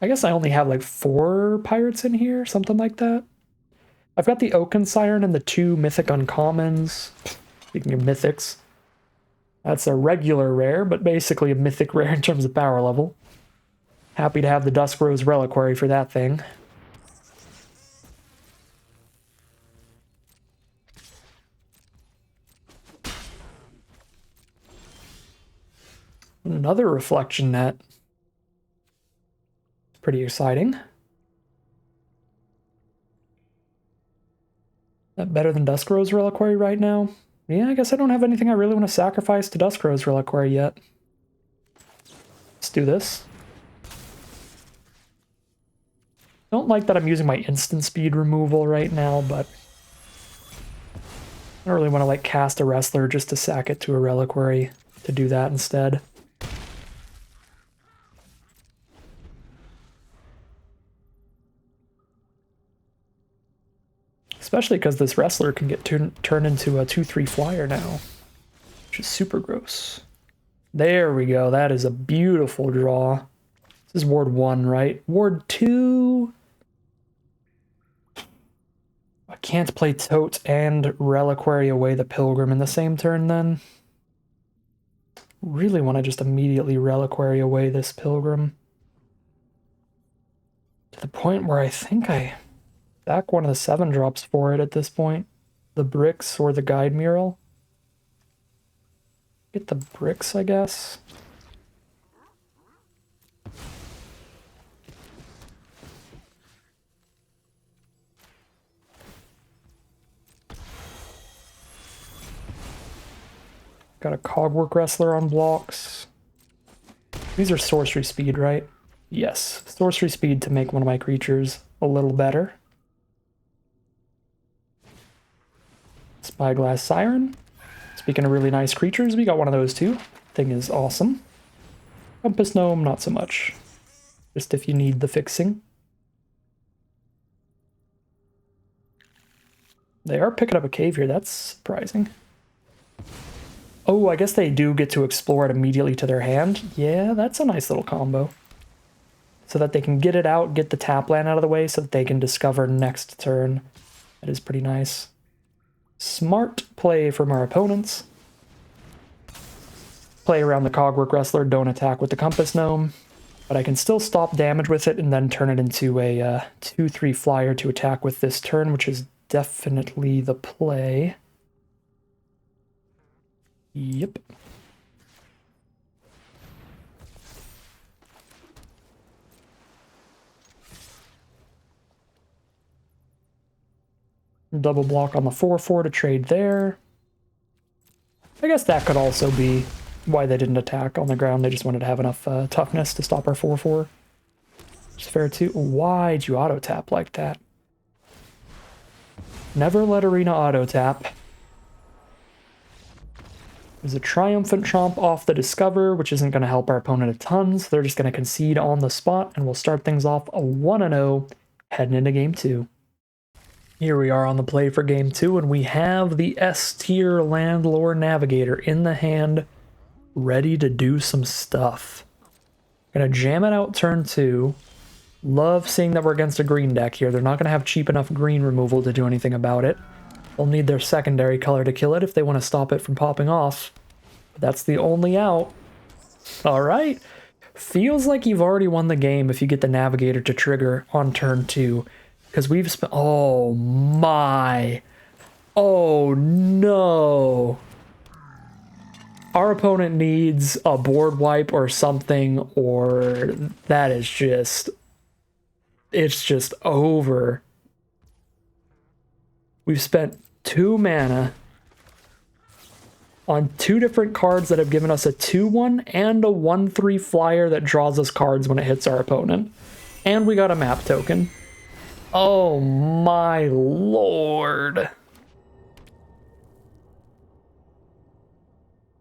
I guess I only have like 4 pirates in here, something like that. I've got the Oaken Siren and the 2 Mythic Uncommons. Speaking of Mythics. That's a regular rare, but basically a Mythic rare in terms of power level. Happy to have the Dusk Rose Reliquary for that thing. Another Reflection Net. Pretty exciting. That better than Dusk Rose Reliquary right now? Yeah, I guess I don't have anything I really want to sacrifice to Dusk Rose Reliquary yet. Let's do this. Don't like that I'm using my instant speed removal right now, but I don't really want to like cast a Wrestler just to sack it to a Reliquary to do that instead. Especially because this Wrestler can get turned into a 2/3 flyer now, which is super gross. There we go. That is a beautiful draw. This is Ward 1, right? Ward 2. I can't play Tote and Reliquary away the Pilgrim in the same turn then. Really want to just immediately Reliquary away this Pilgrim. To the point where I think I back one of the 7-drops for it at this point. The Bricks or the Guide Mural. Get the Bricks, I guess. Got a Cogwork Wrestler on blocks. These are sorcery speed, right? Yes, sorcery speed to make one of my creatures a little better. Spyglass Siren. Speaking of really nice creatures, we got one of those too. Thing is awesome. Compass Gnome, not so much. Just if you need the fixing. They are picking up a cave here. That's surprising. Oh, I guess they do get to explore it immediately to their hand. Yeah, that's a nice little combo. So that they can get it out, get the tap land out of the way so that they can discover next turn. That is pretty nice. Smart play from our opponents. Play around the Cogwork Wrestler, don't attack with the Compass Gnome. But I can still stop damage with it and then turn it into a 2/3 flyer to attack with this turn, which is definitely the play. Yep. Double block on the 4/4 to trade there. I guess that could also be why they didn't attack on the ground. They just wanted to have enough toughness to stop our 4/4. It's fair too. Why'd you auto tap like that? Never let Arena auto tap. There's a Triumphant Chomp off the Discover, which isn't going to help our opponent a ton, so they're just going to concede on the spot, and we'll start things off a 1-0 heading into game 2. Here we are on the play for game 2, and we have the S-tier Landlore Navigator in the hand, ready to do some stuff. Gonna jam it out turn 2. Love seeing that we're against a green deck here. They're not gonna have cheap enough green removal to do anything about it. They'll need their secondary color to kill it if they want to stop it from popping off. But that's the only out. Alright. Feels like you've already won the game if you get the Navigator to trigger on turn 2. Because we've spent... Oh my... Oh no... Our opponent needs a board wipe or something, or that is just... It's just over. We've spent 2 mana on 2 different cards that have given us a 2/1 and a 1/3 flyer that draws us cards when it hits our opponent. And we got a map token. Oh my lord.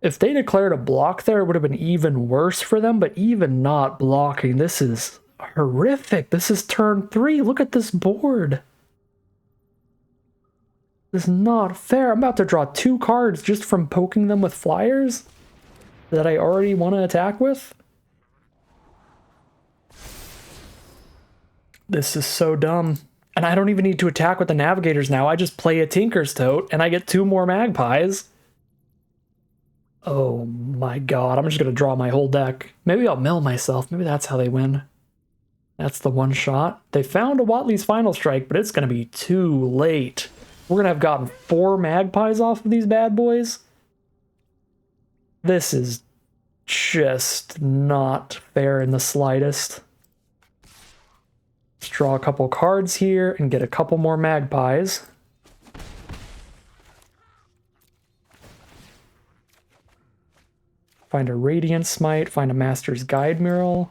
If they declared a block there, it would have been even worse for them, but even not blocking, this is horrific. This is turn 3. Look at this board. This is not fair. I'm about to draw 2 cards just from poking them with flyers that I already want to attack with. This is so dumb. And I don't even need to attack with the Navigators now. I just play a Tinker's Tote and I get 2 more Magpies. Oh my god, I'm just going to draw my whole deck. Maybe I'll mill myself. Maybe that's how they win. That's the one shot. They found a Watley's Final Strike, but it's going to be too late. We're going to have gotten 4 Magpies off of these bad boys. This is just not fair in the slightest. Let's draw a couple cards here and get a couple more Magpies. Find a Radiant Smite, find a Master's Guide Mural.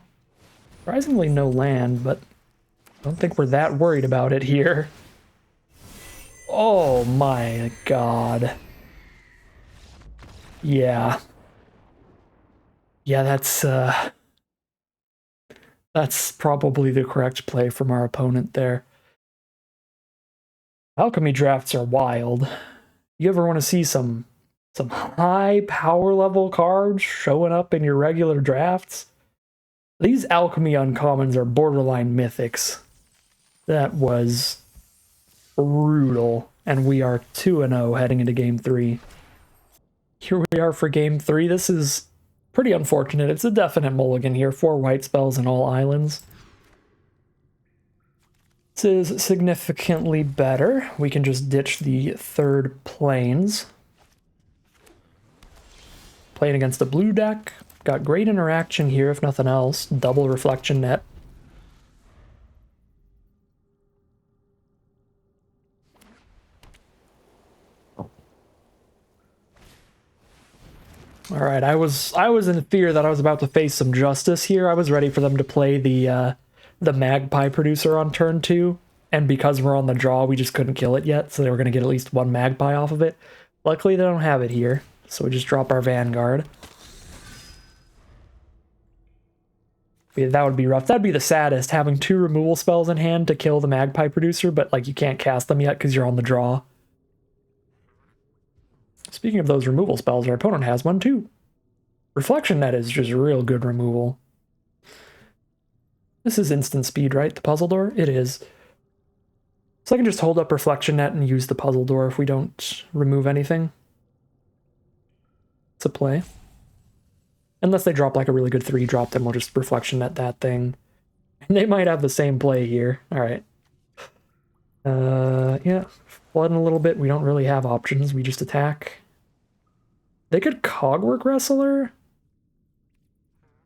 Surprisingly no land, but I don't think we're that worried about it here. Oh my god. Yeah. Yeah, that's probably the correct play from our opponent there. Alchemy drafts are wild. You ever want to see some high power level cards showing up in your regular drafts? These Alchemy uncommons are borderline mythics. That was brutal. And we are 2-0 heading into game 3. Here we are for game 3. This is pretty unfortunate. It's a definite mulligan here. 4 white spells in all islands. This is significantly better. We can just ditch the 3rd planes. Playing against the blue deck. Got great interaction here, if nothing else. Double reflection net. Alright, I was in fear that I was about to face some justice here. I was ready for them to play the Magpie producer on turn 2. And because we're on the draw, we just couldn't kill it yet. So they were going to get at least 1 Magpie off of it. Luckily, they don't have it here. So we just drop our Vanguard. Yeah, that would be rough. That'd be the saddest, having 2 removal spells in hand to kill the Magpie producer, but like you can't cast them yet because you're on the draw. Speaking of those removal spells, our opponent has one too. Reflection Net is just real good removal. This is instant speed, right? The puzzle door? It is. So I can just hold up Reflection Net and use the puzzle door if we don't remove anything. It's a play. Unless they drop like a really good 3-drop, then we'll just Reflection Net that thing. And they might have the same play here. Alright. Yeah. Flooding a little bit. We don't really have options. We just attack. They could Cogwork Wrestler?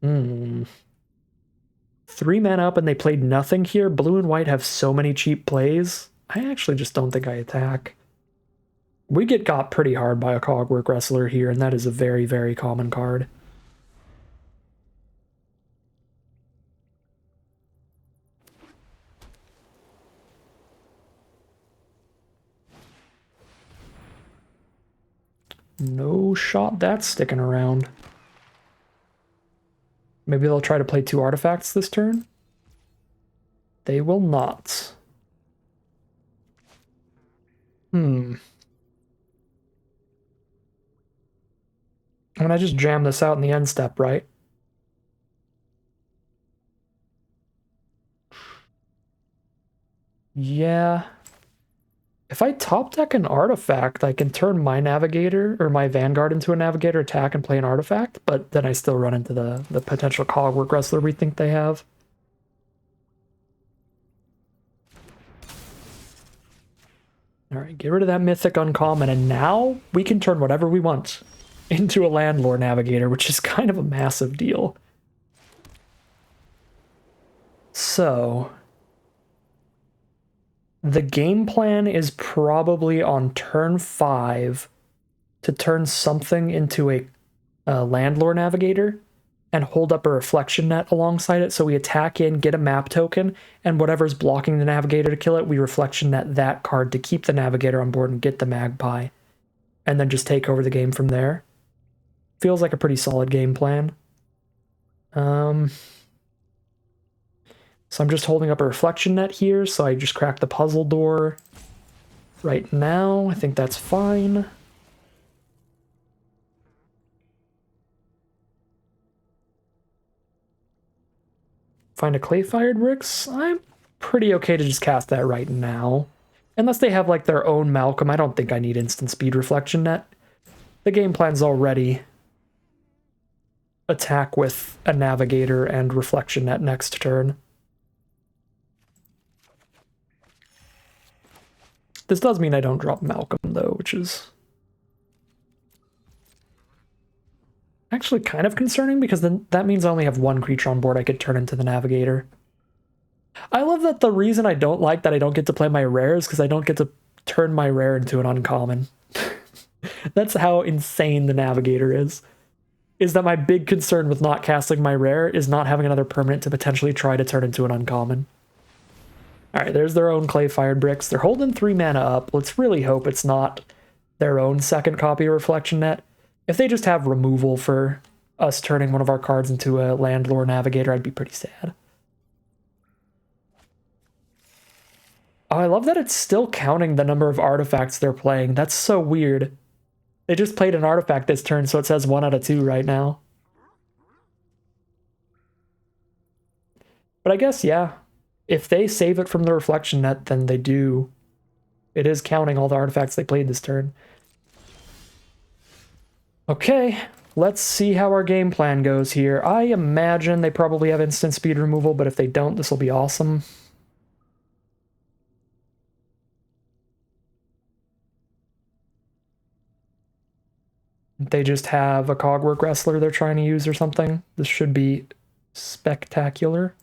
3 mana up and they played nothing here. Blue and white have so many cheap plays. I actually just don't think I attack. We get got pretty hard by a Cogwork Wrestler here, and that is a very, very common card. No shot that's sticking around. Maybe they'll try to play 2 artifacts this turn? They will not. I'm gonna just jam this out in the end step, right? Yeah. If I top deck an artifact, I can turn my navigator or my vanguard into a navigator, attack, and play an artifact, but then I still run into the potential Cogwork Wrestler we think they have. Alright, get rid of that mythic uncommon, and now we can turn whatever we want into a Landlore Navigator, which is kind of a massive deal. So the game plan is probably on turn 5 to turn something into a Landlore Navigator and hold up a Reflection Net alongside it. So we attack in, get a map token, and whatever's blocking the Navigator to kill it, we Reflection Net that card to keep the Navigator on board and get the Magpie. And then just take over the game from there. Feels like a pretty solid game plan. So I'm just holding up a Reflection Net here, so I just crack the puzzle door right now. I think that's fine. Find a Clay-Fired Bricks? I'm pretty okay to just cast that right now. Unless they have like their own Malcolm, I don't think I need instant speed Reflection Net. The game plan's already attack with a Navigator and Reflection Net next turn. This does mean I don't drop Malcolm, though, which is actually kind of concerning, because then that means I only have 1 creature on board I could turn into the Navigator. I love that the reason I don't like that I don't get to play my rare is because I don't get to turn my rare into an uncommon. That's how insane the Navigator is that my big concern with not casting my rare is not having another permanent to potentially try to turn into an uncommon. Alright, there's their own Clay-Fired Bricks. They're holding 3 mana up. Let's really hope it's not their own second copy of Reflection Net. If they just have removal for us turning one of our cards into a Landlore Navigator, I'd be pretty sad. Oh, I love that it's still counting the number of artifacts they're playing. That's so weird. They just played an artifact this turn, so it says 1 out of 2 right now. But I guess, yeah. If they save it from the Reflection Net, then they do. It is counting all the artifacts they played this turn. Okay, let's see how our game plan goes here. I imagine they probably have instant speed removal, but if they don't, this will be awesome. They just have a Cogwork Wrestler they're trying to use or something. This should be spectacular.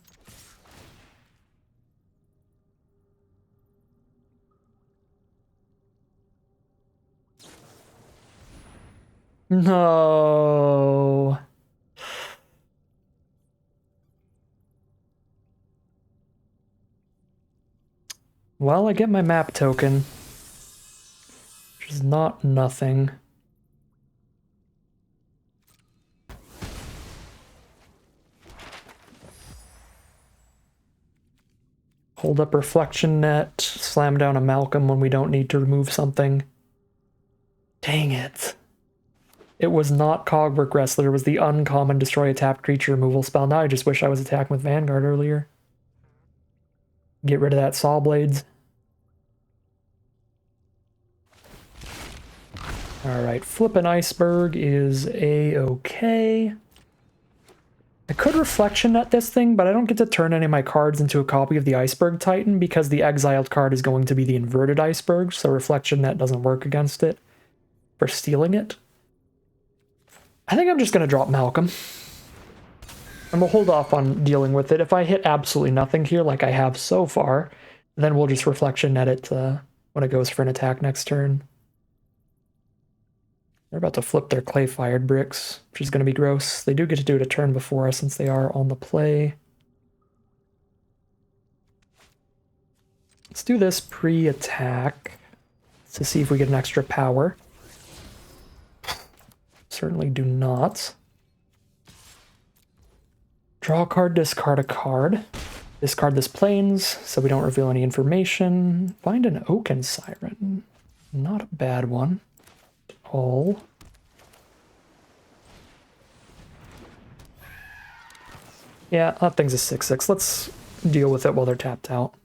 No. Well, I get my map token, which is not nothing. Hold up Reflection Net, slam down a Malcolm when we don't need to remove something. Dang it. It was not Cogwork Wrestler, it was the uncommon destroy a tapped creature removal spell. Now I just wish I was attacking with Vanguard earlier. Get rid of that Saw Blades. Alright, Flippin' Iceberg is a-okay. I could Reflection Net this thing, but I don't get to turn any of my cards into a copy of the Iceberg Titan because the exiled card is going to be the inverted Iceberg, so Reflection Net doesn't work against it for stealing it. I think I'm just going to drop Malcolm. And we'll hold off on dealing with it. If I hit absolutely nothing here, like I have so far, then we'll just Reflection Net it when it goes for an attack next turn. They're about to flip their clay-fired bricks, which is going to be gross. They do get to do it a turn before us since they are on the play. Let's do this pre-attack to see if we get an extra power. Certainly do not. Draw a card, discard a card. Discard this plains, so we don't reveal any information. Find an Oaken Siren. Not a bad one. All. Yeah, that thing's a 6/6. Let's deal with it while they're tapped out.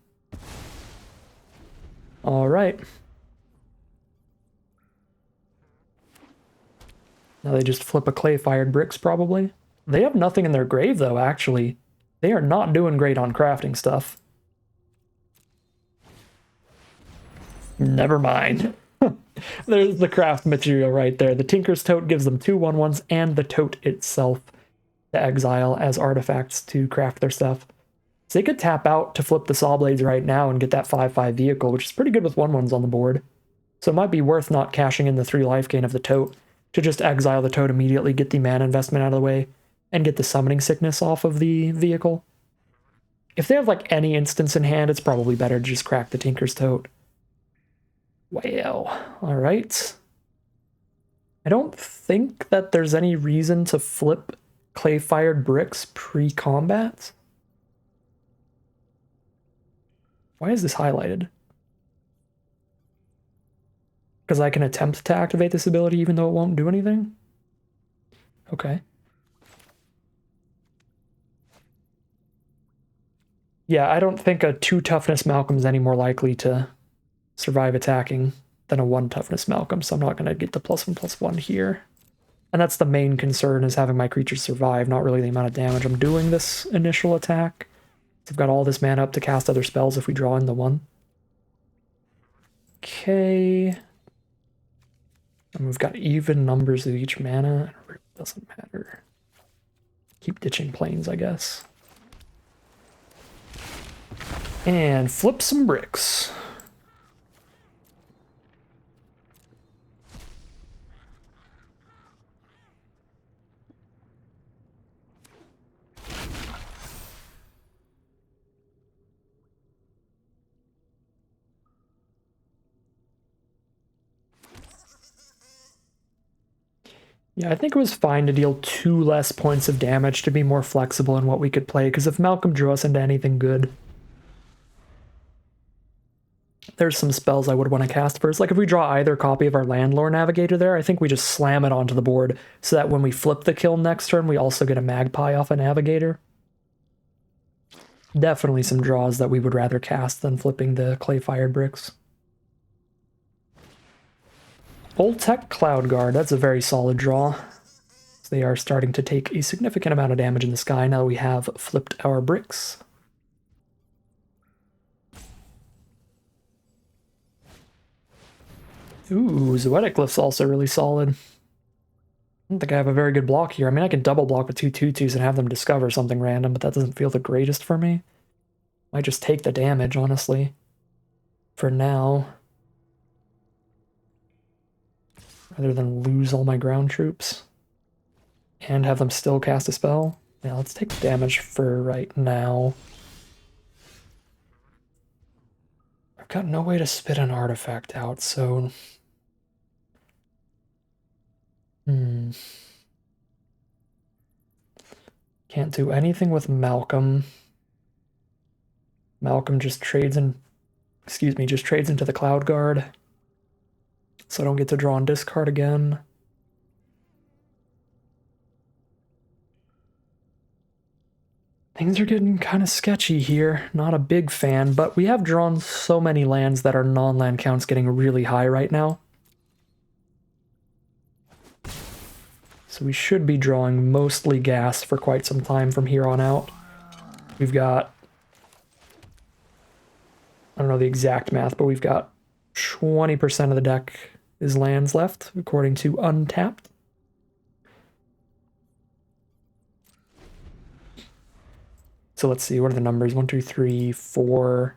Alright. Now they just flip a clay-fired bricks, probably. They have nothing in their grave, though, actually. They are not doing great on crafting stuff. Never mind. There's the craft material right there. The Tinker's Tote gives them 2 1/1s and the tote itself to exile as artifacts to craft their stuff. So they could tap out to flip the Saw Blades right now and get that 5/5 vehicle, which is pretty good with 1/1s on the board. So it might be worth not cashing in the 3 life gain of the tote to just exile the tote immediately, get the mana investment out of the way, and get the Summoning Sickness off of the vehicle. If they have like any instance in hand, it's probably better to just crack the Tinker's Tote. Well, alright. I don't think that there's any reason to flip clay-fired bricks pre-combat. Why is this highlighted? Because I can attempt to activate this ability even though it won't do anything? Okay. Yeah, I don't think a 2 toughness Malcolm's any more likely to survive attacking than a 1 toughness Malcolm, so I'm not going to get the +1/+1 here. And that's the main concern, is having my creatures survive, not really the amount of damage I'm doing this initial attack. So I've got all this mana up to cast other spells if we draw in the 1. Okay. And we've got even numbers of each mana. It doesn't matter. Keep ditching planes, I guess. And flip some bricks. Yeah, I think it was fine to deal 2 less points of damage to be more flexible in what we could play, because if Malcolm drew us into anything good, there's some spells I would want to cast first. Like if we draw either copy of our Landlore Navigator there, I think we just slam it onto the board so that when we flip the kill next turn, we also get a Magpie off a Navigator. Definitely some draws that we would rather cast than flipping the clay-fired bricks. Voltec Cloud Guard, that's a very solid draw. They are starting to take a significant amount of damage in the sky now that we have flipped our bricks. Ooh, Zoetic Glyph's also really solid. I don't think I have a very good block here. I mean, I can double block with 2 2/2s and have them discover something random, but that doesn't feel the greatest for me. Might just take the damage, honestly, for now, rather than lose all my ground troops and have them still cast a spell. Yeah, let's take the damage for right now. I've got no way to spit an artifact out, so... Can't do anything with Malcolm. Malcolm just trades in... Excuse me, just trades into the Cloud Guard. so I don't get to draw and discard again. Things are getting kind of sketchy here. Not a big fan, but we have drawn so many lands that our non-land count's getting really high right now. So we should be drawing mostly gas for quite some time from here on out. We've got, I don't know the exact math, but we've got 20% of the deck is lands left, according to Untapped. So let's see, what are the numbers? 1, 2, 3, 4.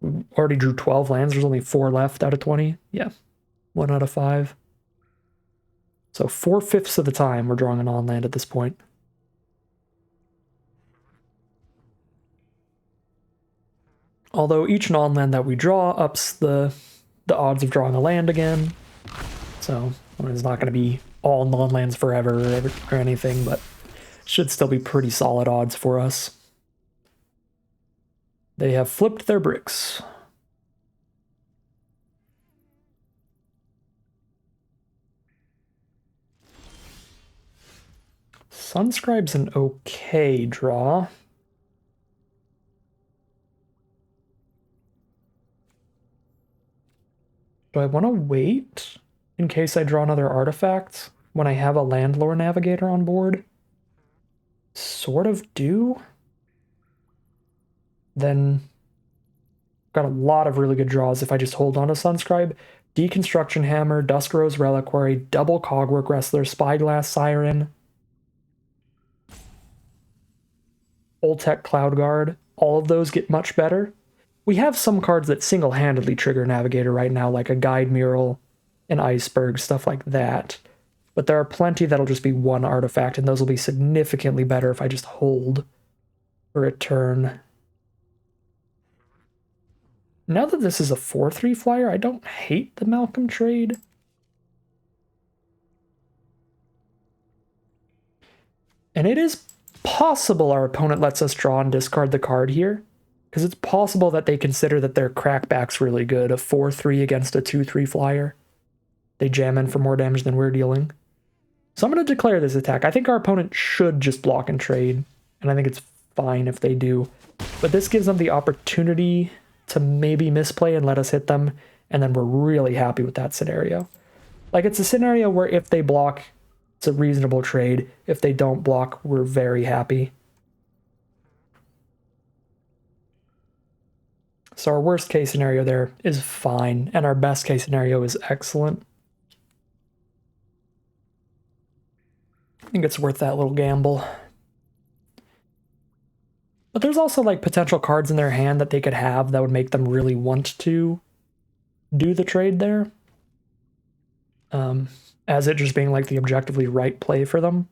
We already drew 12 lands. There's only 4 left out of 20. Yeah, 1 out of 5. So 4/5 of the time we're drawing a non-land at this point. Although each non-land that we draw ups the odds of drawing a land again. So I mean, it's not going to be all non-lands forever or anything, but should still be pretty solid odds for us. They have flipped their bricks. Sunscribe's an okay draw. Do I want to wait in case I draw another artifact when I have a Landlore Navigator on board? Sort of do. Then got a lot of really good draws if I just hold on to Sunscribe. Deconstruction Hammer, Duskrose Reliquary, double Cogwork Wrestler, Spyglass Siren, Oltec Cloud Guard. All of those get much better. We have some cards that single-handedly trigger Navigator right now, like a Guide Mural, an Iceberg, stuff like that. But there are plenty that'll just be one artifact, and those will be significantly better if I just hold for a turn. Now that this is a 4/3 flyer, I don't hate the Malcolm trade. And it is possible our opponent lets us draw and discard the card here, because it's possible that they consider that their crackback's really good, a 4/3 against a 2/3 flyer. They jam in for more damage than we're dealing. So I'm going to declare this attack. I think our opponent should just block and trade, and I think it's fine if they do. But this gives them the opportunity to maybe misplay and let us hit them, and then we're really happy with that scenario. Like, it's a scenario where if they block, it's a reasonable trade. If they don't block, we're very happy. So our worst case scenario there is fine, and our best case scenario is excellent. I think it's worth that little gamble. But there's also like potential cards in their hand that they could have that would make them really want to do the trade there. As it just being like the objectively right play for them.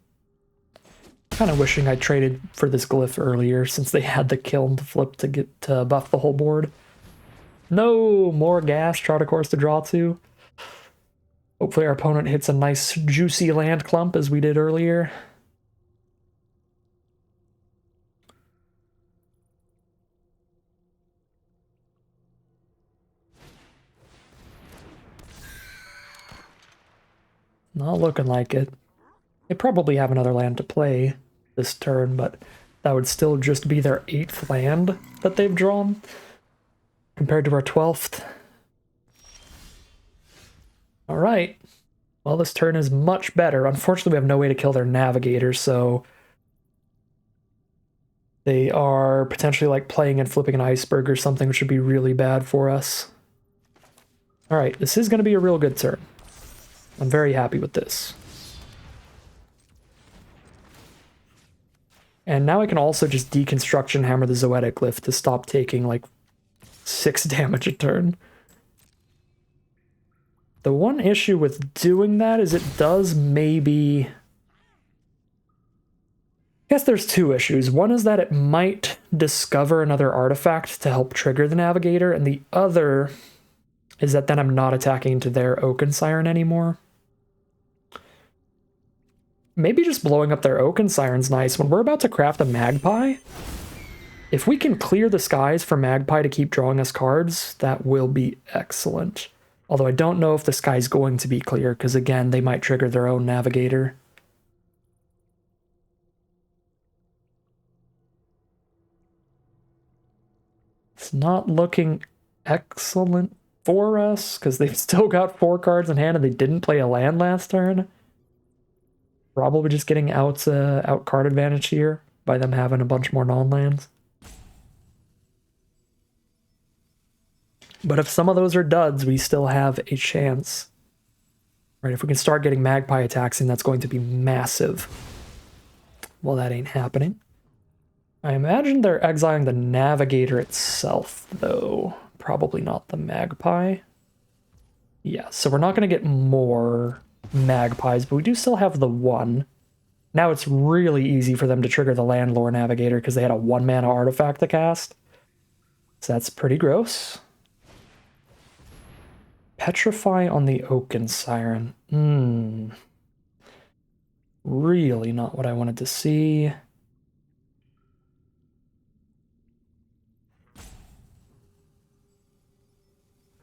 Kind of wishing I traded for this glyph earlier since they had the kiln to flip to get to buff the whole board. No more gas, Trout of course to draw to. Hopefully our opponent hits a nice juicy land clump as we did earlier. Not looking like it. They probably have another land to play this turn, but that would still just be their 8th land that they've drawn compared to our 12th. All right. Well, this turn is much better. Unfortunately, we have no way to kill their navigator, so they are potentially like playing and flipping an iceberg or something, which would be really bad for us. All right, this is going to be a real good turn. I'm very happy with this. And now I can also just deconstruction hammer the Zoetic Glyph to stop taking like 6 damage a turn. The one issue with doing that is it does maybe... I guess there's 2 issues. One is that it might discover another artifact to help trigger the Navigator, and the other is that then I'm not attacking into their Oaken Siren anymore. Maybe just blowing up their Oaken Siren's nice. When we're about to craft a Magpie, If we can clear the skies for Magpie to keep drawing us cards, that will be excellent. Although I don't know if the sky's going to be clear, because again, they might trigger their own navigator. It's not looking excellent for us, because they've still got 4 cards in hand and they didn't play a land last turn. Probably just getting out card advantage here by them having a bunch more non-lands. But if some of those are duds, we still have a chance. Right, if we can start getting Magpie attacks in, that's going to be massive. Well, that ain't happening. I imagine they're exiling the Navigator itself, though. Probably not the Magpie. Yeah, so we're not going to get more Magpies, but we do still have the 1. Now it's really easy for them to trigger the Landlore Navigator because they had a 1-mana artifact to cast. So that's pretty gross. Petrify on the Oaken Siren. Really not what I wanted to see.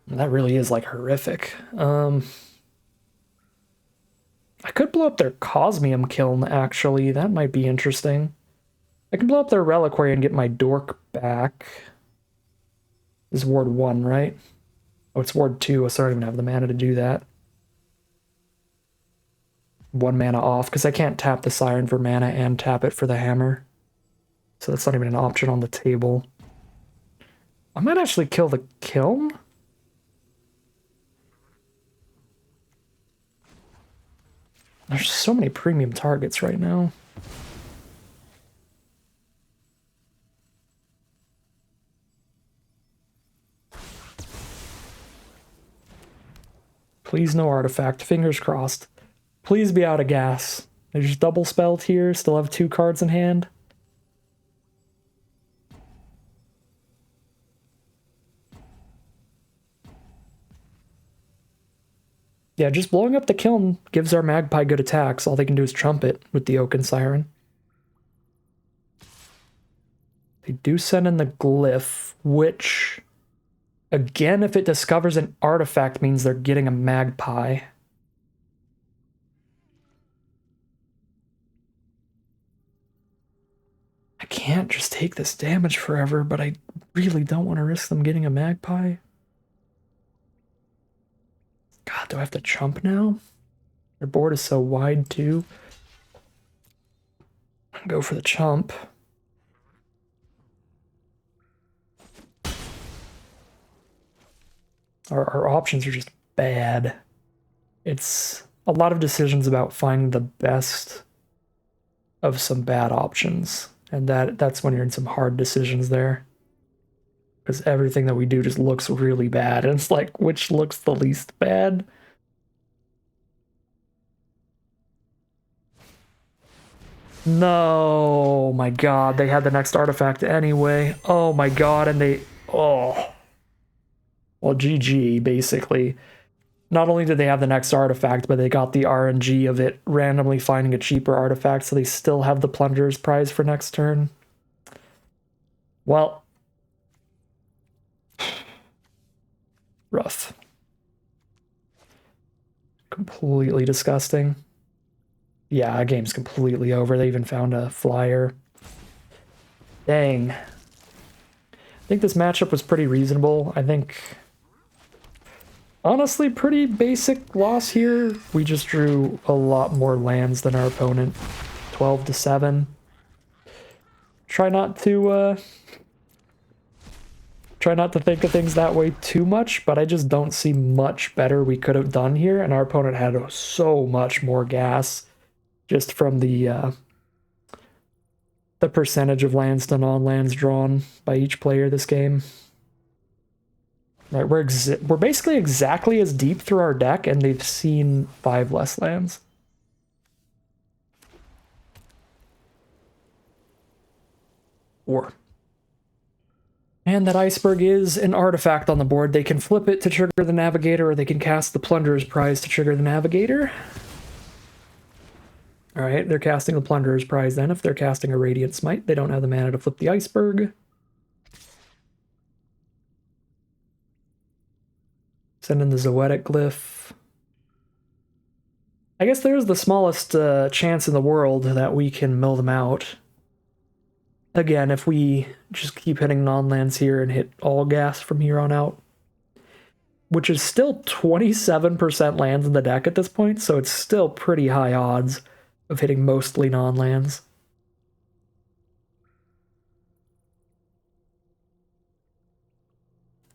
That really is, like, horrific. I could blow up their Cosmium Kiln, actually. That might be interesting. I can blow up their Reliquary and get my Dork back. This is Ward 1, right? Oh, it's Ward 2, so I don't even have the mana to do that. 1 mana off, because I can't tap the Siren for mana and tap it for the Hammer. So that's not even an option on the table. I might actually kill the Kiln. There's so many premium targets right now. Please no artifact. Fingers crossed. Please be out of gas. They just double spelled here. Still have 2 cards in hand. Yeah, just blowing up the Kiln gives our Magpie good attacks. All they can do is trump it with the Oaken Siren. They do send in the Glyph, which, again, if it discovers an artifact, means they're getting a Magpie. I can't just take this damage forever, but I really don't want to risk them getting a Magpie. God, do I have to chump now? Their board is so wide, too. Go for the chump. Our options are just bad. It's a lot of decisions about finding the best of some bad options. And that's when you're in some hard decisions there. Because everything that we do just looks really bad. And it's like, which looks the least bad? No, my god, they had the next artifact anyway. Oh my god, and they... Oh. Well, GG, basically. Not only did they have the next artifact, but they got the RNG of it randomly finding a cheaper artifact, so they still have the Plunderer's Prize for next turn. Well... rough. Completely disgusting. Yeah, our game's completely over. They even found a flyer. Dang. I think this matchup was pretty reasonable. I think... honestly, pretty basic loss here. We just drew a lot more lands than our opponent. 12-7. Try not to think of things that way too much, but I just don't see much better we could have done here, and our opponent had so much more gas just from the percentage of lands to non-lands drawn by each player this game. Right, we're basically exactly as deep through our deck, and they've seen 5 less lands. And that Iceberg is an artifact on the board. They can flip it to trigger the Navigator, or they can cast the Plunderer's Prize to trigger the Navigator. Alright, they're casting the Plunderer's Prize then. If they're casting a Radiant Smite, they don't have the mana to flip the Iceberg. Send in the Zoetic Glyph. I guess there's the smallest chance in the world that we can mill them out. Again, if we just keep hitting non-lands here and hit all gas from here on out. Which is still 27% lands in the deck at this point, so it's still pretty high odds of hitting mostly non-lands.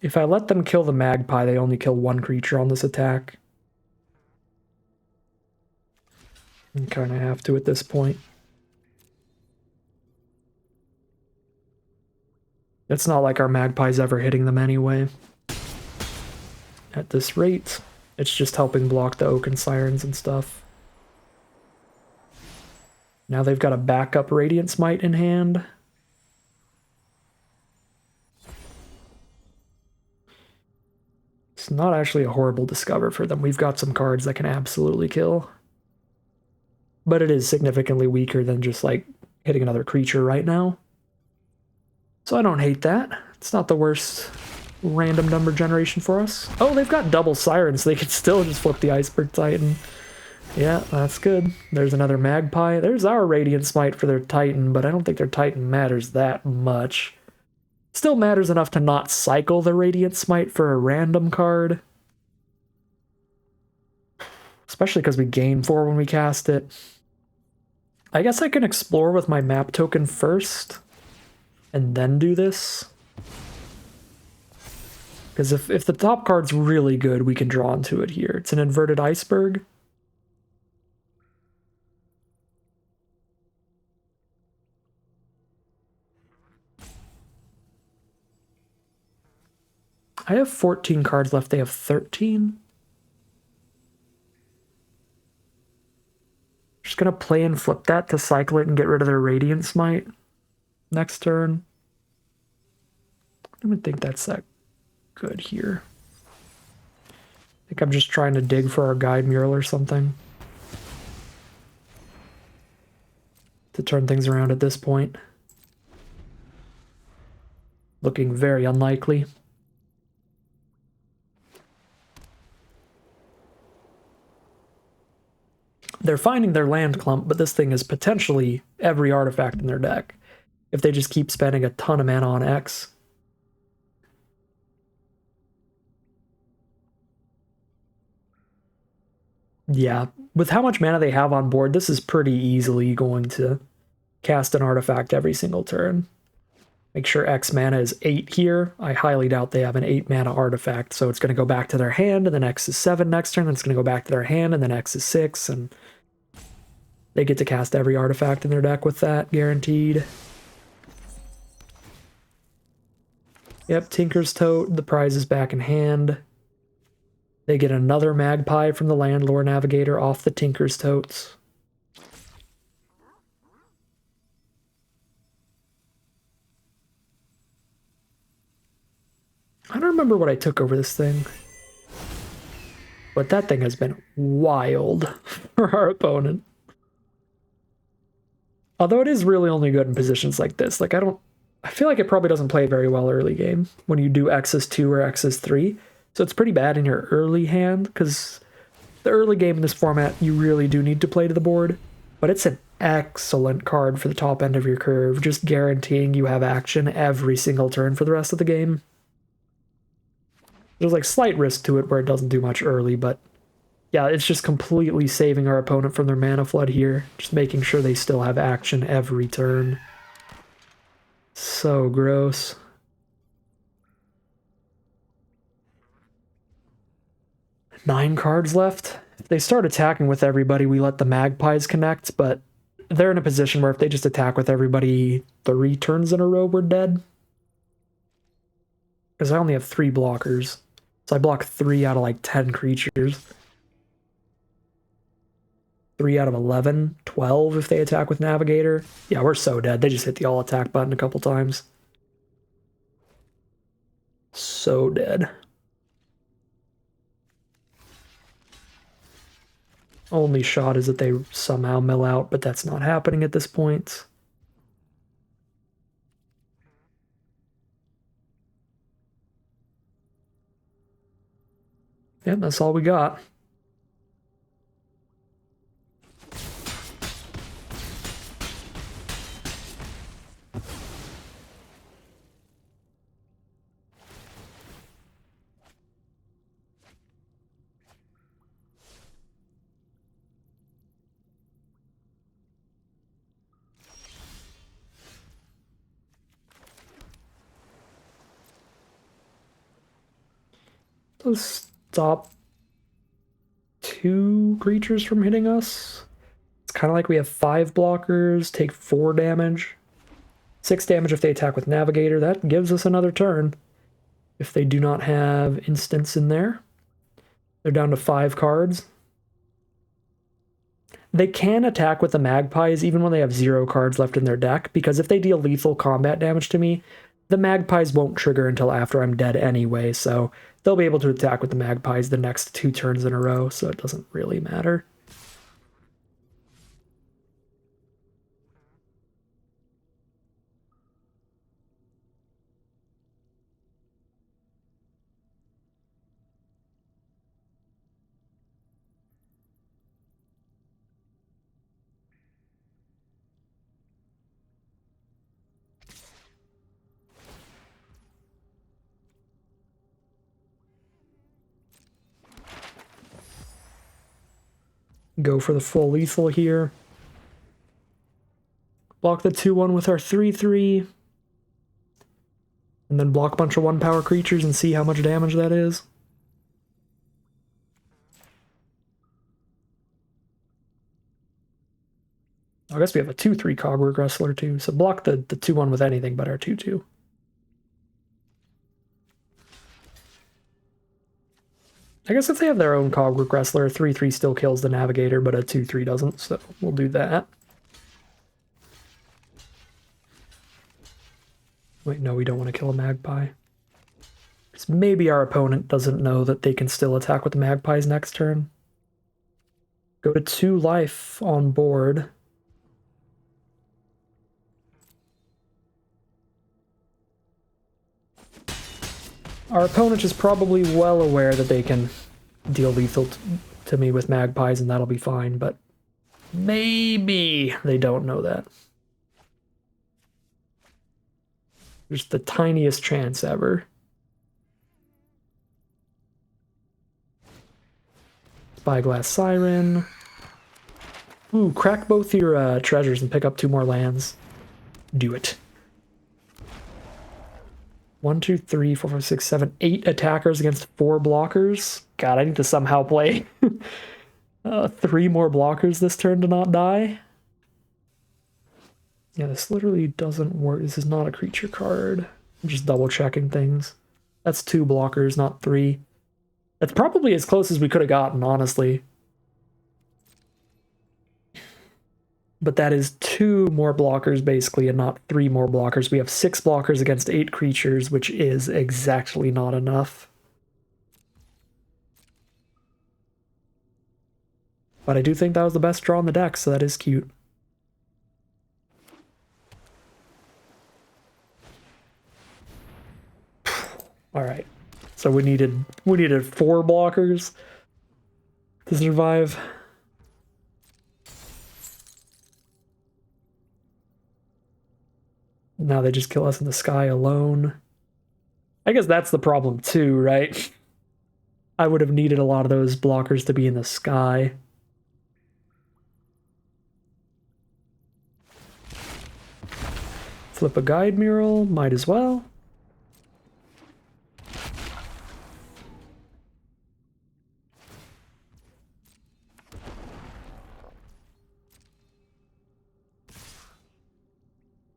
If I let them kill the Magpie, they only kill one creature on this attack. I kind of have to at this point. It's not like our Magpie's ever hitting them anyway. At this rate, it's just helping block the Oaken Sirens and stuff. Now they've got a backup Radiant Smite in hand. It's not actually a horrible discover for them. We've got some cards that can absolutely kill. But it is significantly weaker than just like hitting another creature right now. So I don't hate that. It's not the worst random number generation for us. Oh, they've got double Sirens, so they could still just flip the Iceberg Titan. Yeah, that's good. There's another Magpie. There's our Radiant Smite for their Titan, but I don't think their Titan matters that much. Still matters enough to not cycle the Radiant Smite for a random card. Especially because we gain 4 when we cast it. I guess I can explore with my map token first, and then do this. Because if the top card's really good, we can draw into it here. It's an inverted iceberg. I have 14 cards left. They have 13. Just gonna play and flip that to cycle it and get rid of their Radiant Smite next turn. I don't even think that's that good here. I think I'm just trying to dig for our guide mural or something to turn things around at this point. Looking very unlikely. They're finding their land clump, but this thing is potentially every artifact in their deck if they just keep spending a ton of mana on X. Yeah, with how much mana they have on board, this is pretty easily going to cast an artifact every single turn. Make sure X mana is 8 here. I highly doubt they have an 8 mana artifact, so it's going to go back to their hand, and then X is 7 next turn, then it's going to go back to their hand, and then X is 6, and they get to cast every artifact in their deck with that, guaranteed. Yep, Tinker's Tote, the prize is back in hand. They get another Magpie from the Landlore Navigator off the Tinker's Totes. I don't remember what I took over this thing. But that thing has been wild for our opponent. Although it is really only good in positions like this. Like, I feel like it probably doesn't play very well early game when you do X's 2 or X's 3. So it's pretty bad in your early hand, because the early game in this format, you really do need to play to the board. But it's an excellent card for the top end of your curve, just guaranteeing you have action every single turn for the rest of the game. There's like slight risk to it where it doesn't do much early, but yeah, it's just completely saving our opponent from their mana flood here. Just making sure they still have action every turn. So gross. Nine cards left. If they start attacking with everybody, we let the Magpies connect, but they're in a position where if they just attack with everybody 3 turns in a row, we're dead. Because I only have 3 blockers. So I block 3 out of like 10 creatures. 3 out of 11, 12 if they attack with Navigator. Yeah, we're so dead. They just hit the all attack button a couple times. So dead. Only shot is that they somehow mill out, but that's not happening at this point. Yeah, that's all we got. Let's stop 2 creatures from hitting us. It's kind of like we have 5 blockers, take 4 damage. 6 damage if they attack with Navigator. That gives us another turn. If they do not have Instants in there. They're down to 5 cards. They can attack with the Magpies even when they have 0 cards left in their deck, because if they deal lethal combat damage to me, the Magpies won't trigger until after I'm dead anyway, so they'll be able to attack with the Magpies the next 2 turns in a row, so it doesn't really matter. Go for the full lethal here. Block the 2/1 with our 3/3. And then block a bunch of 1-power creatures and see how much damage that is. I guess we have a 2/3 Cogwork Wrestler too, so block the 2/1 with anything but our 2/2. I guess if they have their own Cogwork Wrestler, 3/3 still kills the Navigator, but a 2/3 doesn't, so we'll do that. Wait, no, we don't want to kill a Magpie. Because maybe our opponent doesn't know that they can still attack with the Magpies next turn. Go to 2 life on board. Our opponent is probably well aware that they can deal lethal to me with Magpies, and that'll be fine, but maybe they don't know that. There's the tiniest chance ever. Spyglass Siren. Ooh, crack both your treasures and pick up 2 more lands. Do it. 1, 2, 3, 4, 5, 6, 7, 8 attackers against 4 blockers. God, I need to somehow play 3 more blockers this turn to not die. Yeah, this literally doesn't work. This is not a creature card. I'm just double checking things. That's 2 blockers, not 3. That's probably as close as we could have gotten, honestly. But that is 2 more blockers, basically, and not 3 more blockers. We have 6 blockers against 8 creatures, which is exactly not enough. But I do think that was the best draw on the deck, so that is cute. All right, so we needed 4 blockers to survive. Now they just kill us in the sky alone. I guess that's the problem too, right? I would have needed a lot of those blockers to be in the sky. Flip a guide mural, might as well.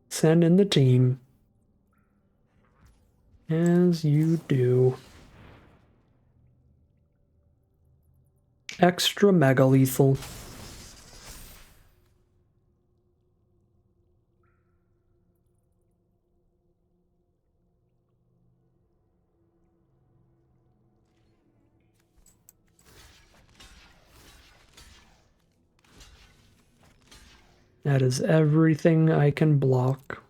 Send in the team. As you do. Extra mega lethal. That is everything I can block.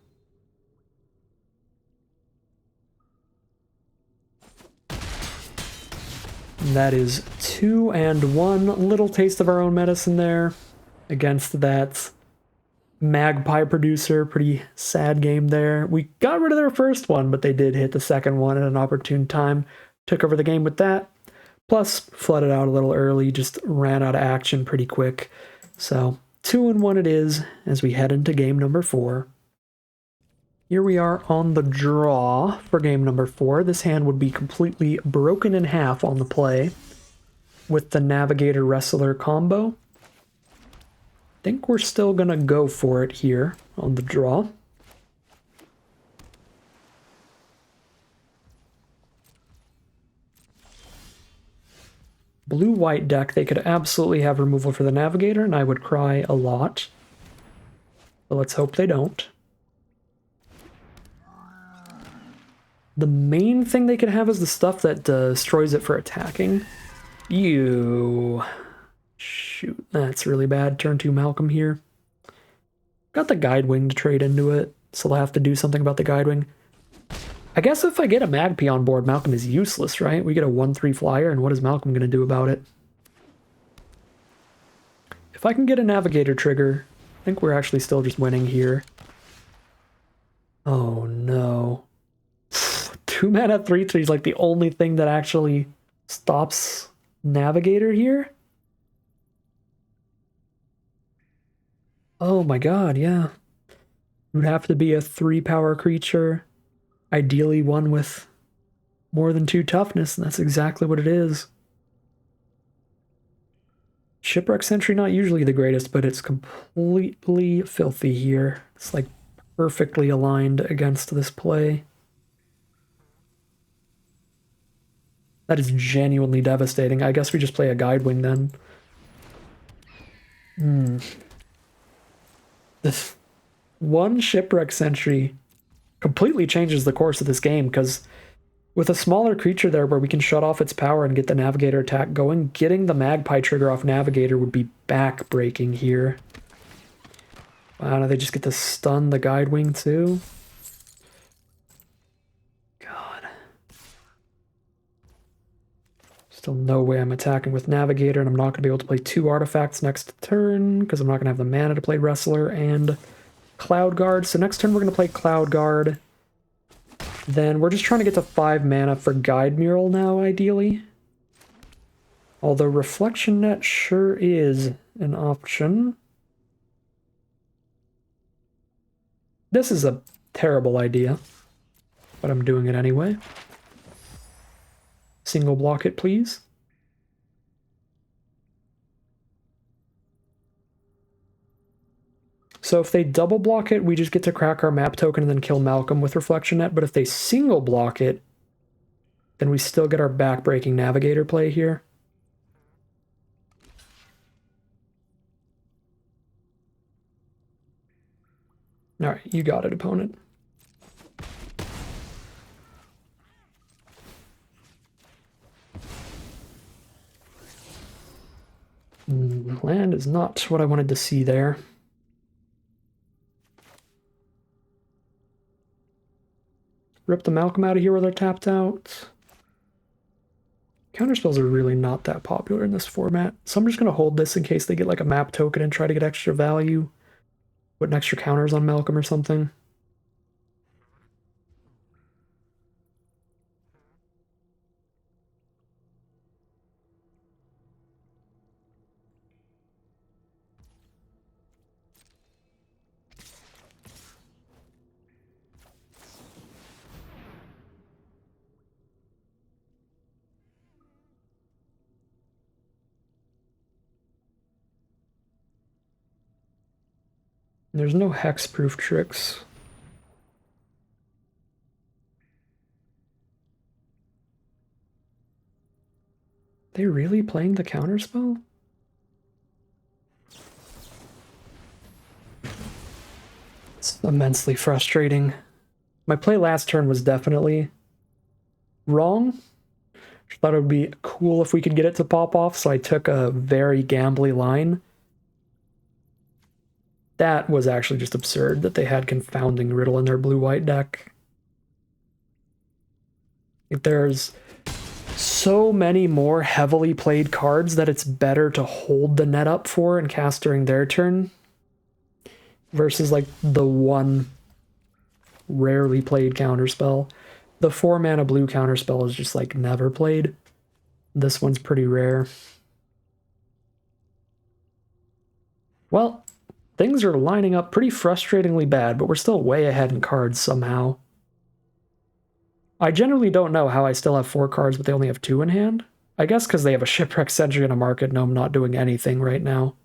That is 2 and 1. Little taste of our own medicine there against that magpie producer. Pretty sad game there. We got rid of their first one, but they did hit the second one at an opportune time. Took over the game with that. Plus, flooded out a little early, just ran out of action pretty quick. So, 2 and 1 it is as we head into game number 4. Here we are on the draw for game number 4. This hand would be completely broken in half on the play with the Navigator Wrestler combo. I think we're still going to go for it here on the draw. Blue-white deck, they could absolutely have removal for the Navigator, and I would cry a lot. But let's hope they don't. The main thing they could have is the stuff that destroys it for attacking. Ew. Shoot, that's really bad. Turn 2 Malcolm here. Got the Guidewing to trade into it, so they'll have to do something about the Guidewing. I guess if I get a Magpie on board, Malcolm is useless, right? We get a 1/3 flyer, and what is Malcolm going to do about it? If I can get a Navigator trigger, I think we're actually still just winning here. Oh no. 2 mana 3/3 is like the only thing that actually stops Navigator here? Oh my god, yeah. It would have to be a 3-power creature. Ideally one with more than 2 toughness, and that's exactly what it is. Shipwreck Sentry, not usually the greatest, but it's completely filthy here. It's like perfectly aligned against this play. That is genuinely devastating. I guess we just play a Guidewing then. This one Shipwreck Sentry completely changes the course of this game, because with a smaller creature there where we can shut off its power and get the Navigator attack going, getting the Magpie trigger off Navigator would be back-breaking here. Wow, now they just get to stun the Guidewing too? God. Still no way I'm attacking with Navigator, and I'm not going to be able to play 2 artifacts next turn, because I'm not going to have the mana to play Wrestler and Cloud Guard. So next turn we're going to play Cloud Guard. Then we're just trying to get to 5 mana for Guide Mural now, ideally. Although Reflection Net sure is an option. This is a terrible idea, but I'm doing it anyway. Single block it, please. So if they double block it, we just get to crack our map token and then kill Malcolm with Reflection Net. But if they single block it, then we still get our back-breaking Navigator play here. Alright, you got it, opponent. Land is not what I wanted to see there. Rip the Malcolm out of here while they're tapped out. Counterspells are really not that popular in this format, so I'm just going to hold this in case they get like a map token and try to get extra value. Put an extra counters on Malcolm or something. There's no hexproof tricks. They really playing the counterspell? It's immensely frustrating. My play last turn was definitely wrong. I thought it would be cool if we could get it to pop off, so I took a very gambly line. That was actually just absurd that they had Confounding Riddle in their blue-white deck. There's so many more heavily played cards that it's better to hold the net up for and cast during their turn versus like the one rarely played counterspell. The 4 mana blue counterspell is just like never played. This one's pretty rare. Well, things are lining up pretty frustratingly bad, but we're still way ahead in cards somehow. I generally don't know how I still have 4 cards, but they only have 2 in hand. I guess because they have a Shipwreck Sentry and a Market Gnome not doing anything right now.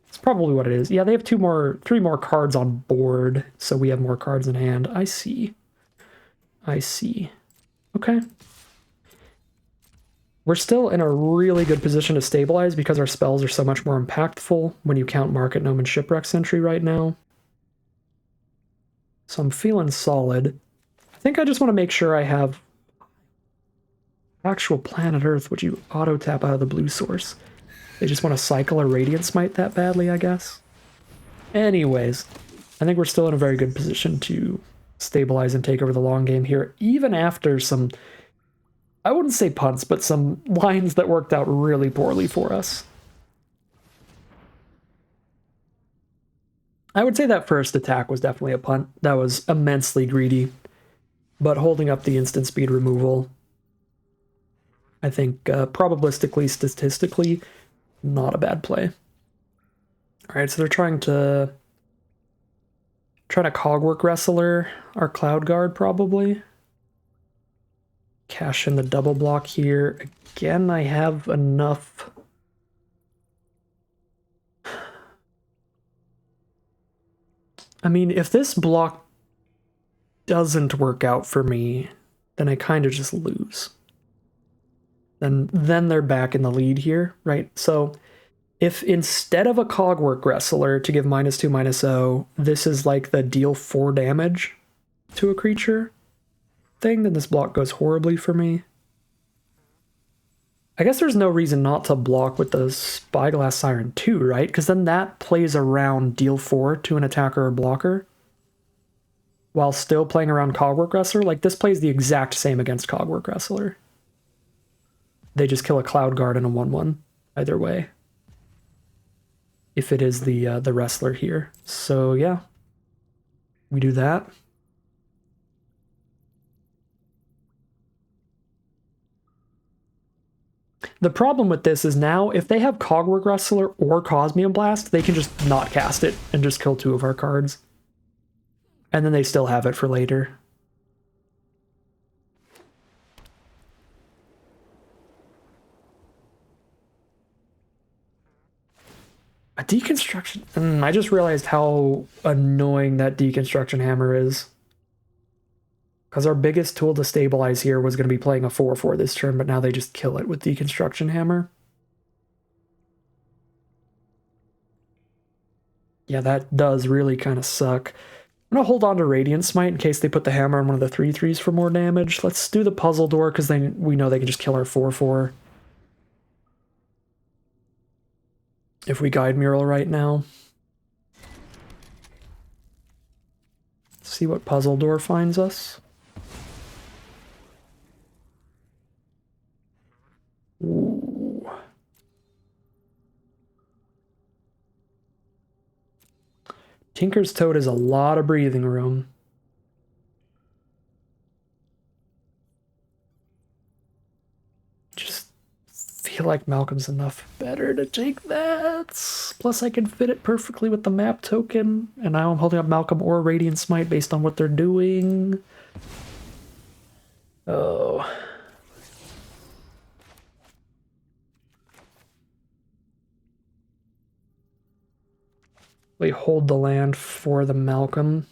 It's probably what it is. Yeah, they have 3 more cards on board, so we have more cards in hand. I see. I see. Okay. We're still in a really good position to stabilize because our spells are so much more impactful when you count Market Gnome and Shipwreck Sentry right now. So I'm feeling solid. I think I just want to make sure I have actual Planet Earth, which you auto-tap out of the blue source. They just want to cycle a Radiant Smite that badly, I guess. Anyways, I think we're still in a very good position to stabilize and take over the long game here, even after some, I wouldn't say punts, but some lines that worked out really poorly for us. I would say that first attack was definitely a punt. That was immensely greedy. But holding up the instant speed removal, I think probabilistically, statistically, not a bad play. Alright, so they're trying to Cogwork Wrestler our Cloud Guard, probably. Cash in the double block here. Again, I have enough. I mean, if this block doesn't work out for me, then I kind of just lose. Then they're back in the lead here, right? So if instead of a Cogwork Wrestler to give -2/-0, this is like the deal 4 damage to a creature thing, then this block goes horribly for me. I guess there's no reason not to block with the Spyglass Siren too, right? Because then that plays around deal 4 to an attacker or blocker while still playing around Cogwork Wrestler. Like, this plays the exact same against Cogwork Wrestler. They just kill a Cloud Guard and a 1/1 either way, if it is the Wrestler here. So yeah, we do that. The problem with this is now, if they have Cogwork Wrestler or Cosmium Blast, they can just not cast it and just kill 2 of our cards. And then they still have it for later. A deconstruction. I just realized how annoying that deconstruction hammer is. Because our biggest tool to stabilize here was going to be playing a 4/4 this turn, but now they just kill it with deconstruction hammer. Yeah, that does really kind of suck. I'm going to hold on to Radiant Smite in case they put the hammer on one of the 3/3s for more damage. Let's do the Puzzle Door because we know they can just kill our 4/4. If we Guide Mural right now. Let's see what Puzzle Door finds us. Ooh. Tinker's Toad is a lot of breathing room. Just feel like Malcolm's enough better to take that. Plus I can fit it perfectly with the map token, and now I'm holding up Malcolm or Radiant Smite based on what they're doing. Oh. We hold the land for the Malcolm.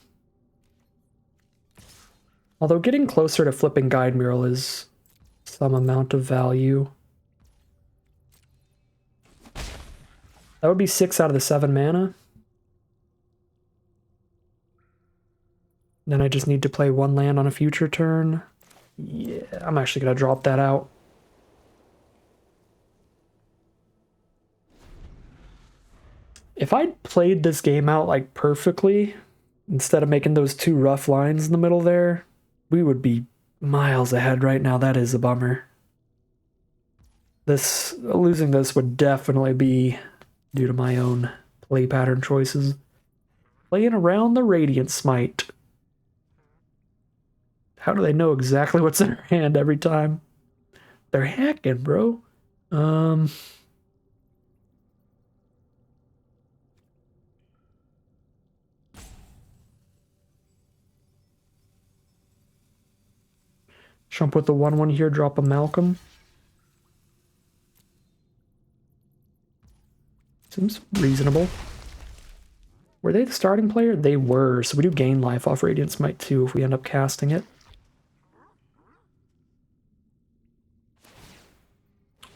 Although getting closer to flipping Guide Mural is some amount of value. That would be 6 out of the 7 mana. Then I just need to play 1 land on a future turn. Yeah, I'm actually going to drop that out. If I'd played this game out like perfectly, instead of making those 2 rough lines in the middle there, we would be miles ahead right now. That is a bummer. Losing this would definitely be due to my own play pattern choices. Playing around the Radiant Smite. How do they know exactly what's in their hand every time? They're hacking, bro. Jump with the 1/1 here, drop a Malcolm. Seems reasonable. Were they the starting player? They were, so we do gain life off Radiant Smite too if we end up casting it.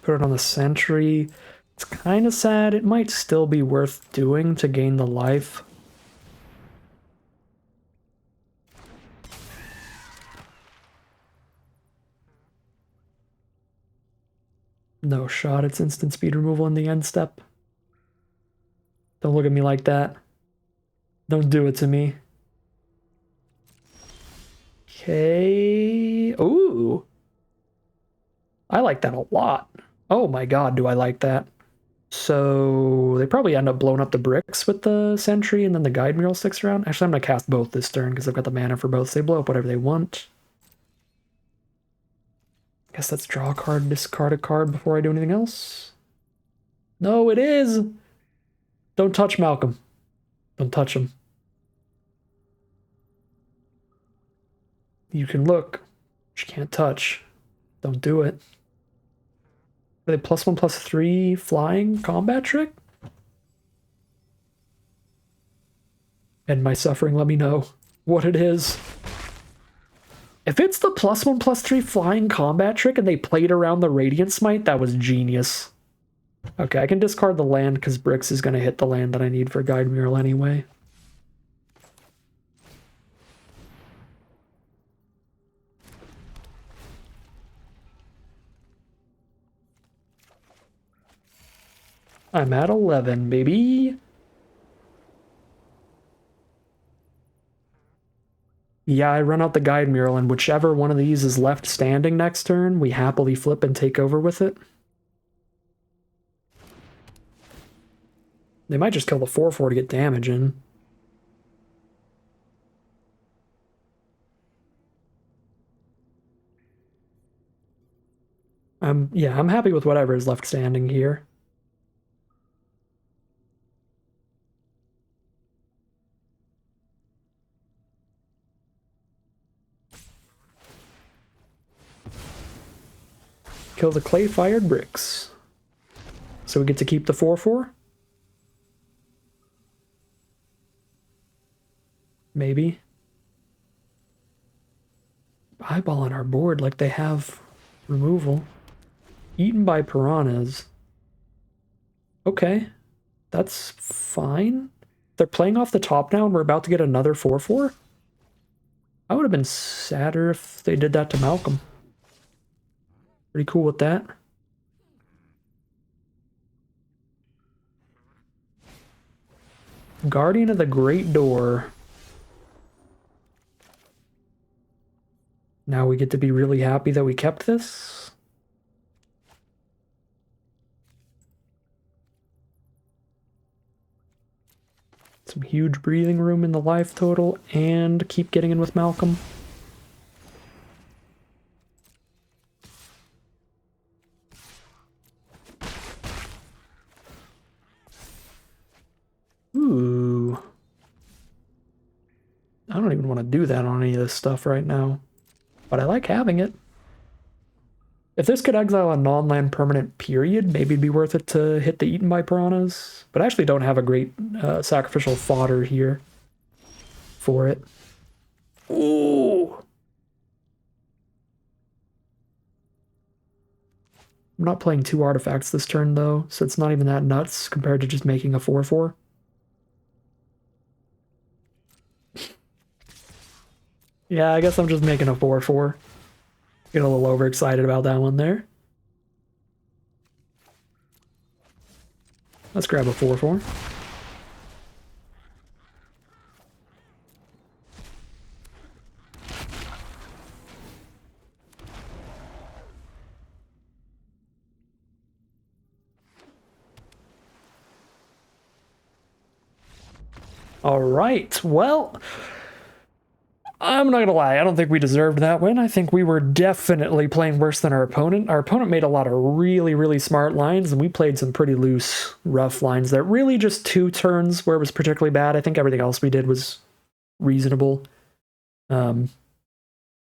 Put it on the Sentry. It's kind of sad. It might still be worth doing to gain the life. No shot, it's instant speed removal in the end step. Don't look at me like that. Don't do it to me. Okay. Ooh. I like that a lot. Oh my god, do I like that. So they probably end up blowing up the bricks with the Sentry and then the Guide Mural sticks around. Actually, I'm going to cast both this turn because I've got the mana for both. So they blow up whatever they want. Guess that's draw a card, discard a card before I do anything else. No, it is! Don't touch Malcolm. Don't touch him. You can look, but you can't touch. Don't do it. Are they +1/+3 flying combat trick? And my suffering, let me know what it is. If it's the +1/+3 flying combat trick and they played around the Radiant Smite, that was genius. Okay, I can discard the land because Bricks is going to hit the land that I need for Guide Mural anyway. I'm at 11, baby. Yeah, I run out the Guide Mural, and whichever one of these is left standing next turn, we happily flip and take over with it. They might just kill the 4/4 to get damage in. Yeah, I'm happy with whatever is left standing here. Kill the clay-fired bricks. So we get to keep the 4/4? Maybe. Eyeballing our board like they have removal. Eaten by piranhas. Okay. That's fine. They're playing off the top now and we're about to get another 4/4? I would have been sadder if they did that to Malcolm. Pretty cool with that. Guardian of the Great Door. Now we get to be really happy that we kept this. Some huge breathing room in the life total and keep getting in with Malcolm. Ooh. I don't even want to do that on any of this stuff right now, but I like having it. If this could exile a non-land permanent period, maybe it'd be worth it to hit the Eaten by Piranhas, but I actually don't have a great sacrificial fodder here for it. Ooh! I'm not playing 2 artifacts this turn, though, so it's not even that nuts compared to just making a 4/4. Yeah, I guess I'm just making a 4/4. Get a little overexcited about that one there. Let's grab a 4/4. All right, well, I'm not gonna lie, I don't think we deserved that win. I think we were definitely playing worse than our opponent. Our opponent made a lot of really, really smart lines, and we played some pretty loose, rough lines there. Really just 2 turns where it was particularly bad. I think everything else we did was reasonable. Yeah,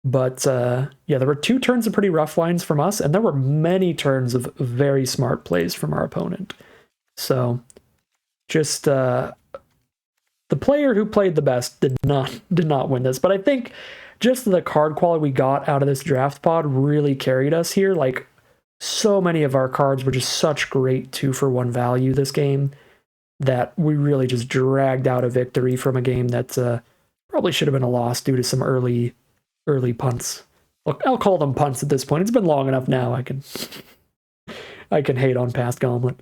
there were 2 turns of pretty rough lines from us, and there were many turns of very smart plays from our opponent. So, just the player who played the best did not win this, but I think just the card quality we got out of this draft pod really carried us here. Like, so many of our cards were just such great 2-for-1 value this game that we really just dragged out a victory from a game that probably should have been a loss due to some early punts. Look, I'll call them punts at this point. It's been long enough now. I can hate on past Gauntlet.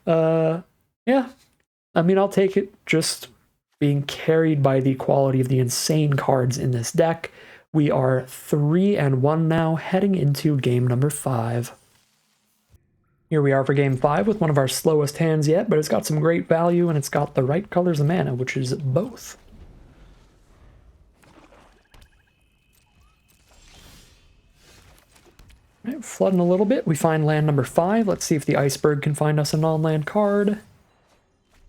Yeah, I mean, I'll take it. Just being carried by the quality of the insane cards in this deck. We are 3-1 now, heading into game number 5. Here we are for game 5 with one of our slowest hands yet, but it's got some great value and it's got the right colors of mana, which is both. Right, flooding a little bit. We find land number 5. Let's see if the iceberg can find us a non-land card.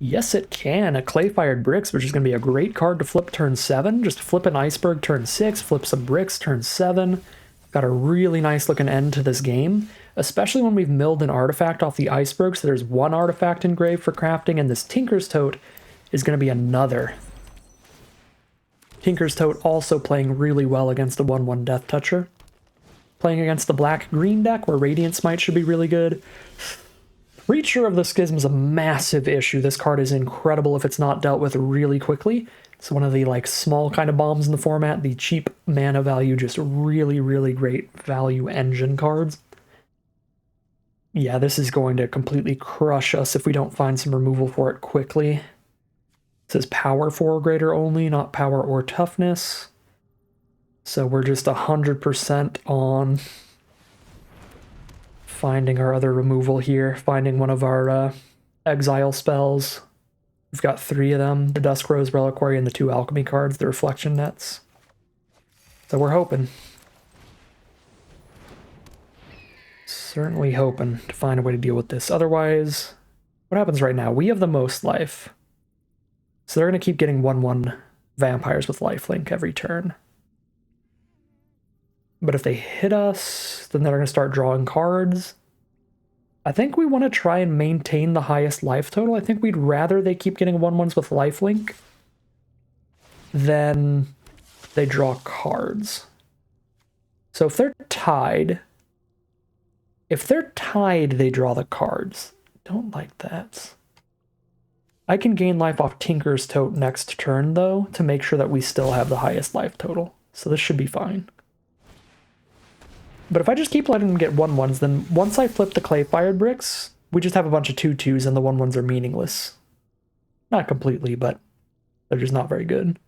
Yes, it can. A Clay-Fired Bricks, which is going to be a great card to flip turn 7. Just flip an iceberg turn 6, flip some bricks turn 7. Got a really nice looking end to this game, especially when we've milled an artifact off the iceberg, so there's 1 artifact engraved for crafting, and this Tinker's Tote is going to be another. Tinker's Tote also playing really well against a 1/1 Death Toucher. Playing against the black-green deck, where Radiant Smite should be really good. Preacher of the Schism is a massive issue. This card is incredible if it's not dealt with really quickly. It's one of the small kind of bombs in the format. The cheap mana value, just really, really great value engine cards. Yeah, this is going to completely crush us if we don't find some removal for it quickly. It says power 4 or greater only, not power or toughness. So we're just 100% on finding our other removal here, finding one of our exile spells. We've got 3 of them, the Dusk Rose Reliquary and the 2 Alchemy cards, the Reflection Nets. So we're hoping. Certainly hoping to find a way to deal with this. Otherwise, what happens right now? We have the most life. So they're going to keep getting 1/1 vampires with lifelink every turn. But if they hit us, then they're going to start drawing cards. I think we want to try and maintain the highest life total. I think we'd rather they keep getting 1/1s with lifelink than they draw cards. So if they're tied, they draw the cards. Don't like that. I can gain life off Tinker's Tote next turn, though, to make sure that we still have the highest life total. So this should be fine. But if I just keep letting them get 1/1s, then once I flip the Clay-Fired Bricks, we just have a bunch of 2/2s and the 1/1s are meaningless. Not completely, but they're just not very good.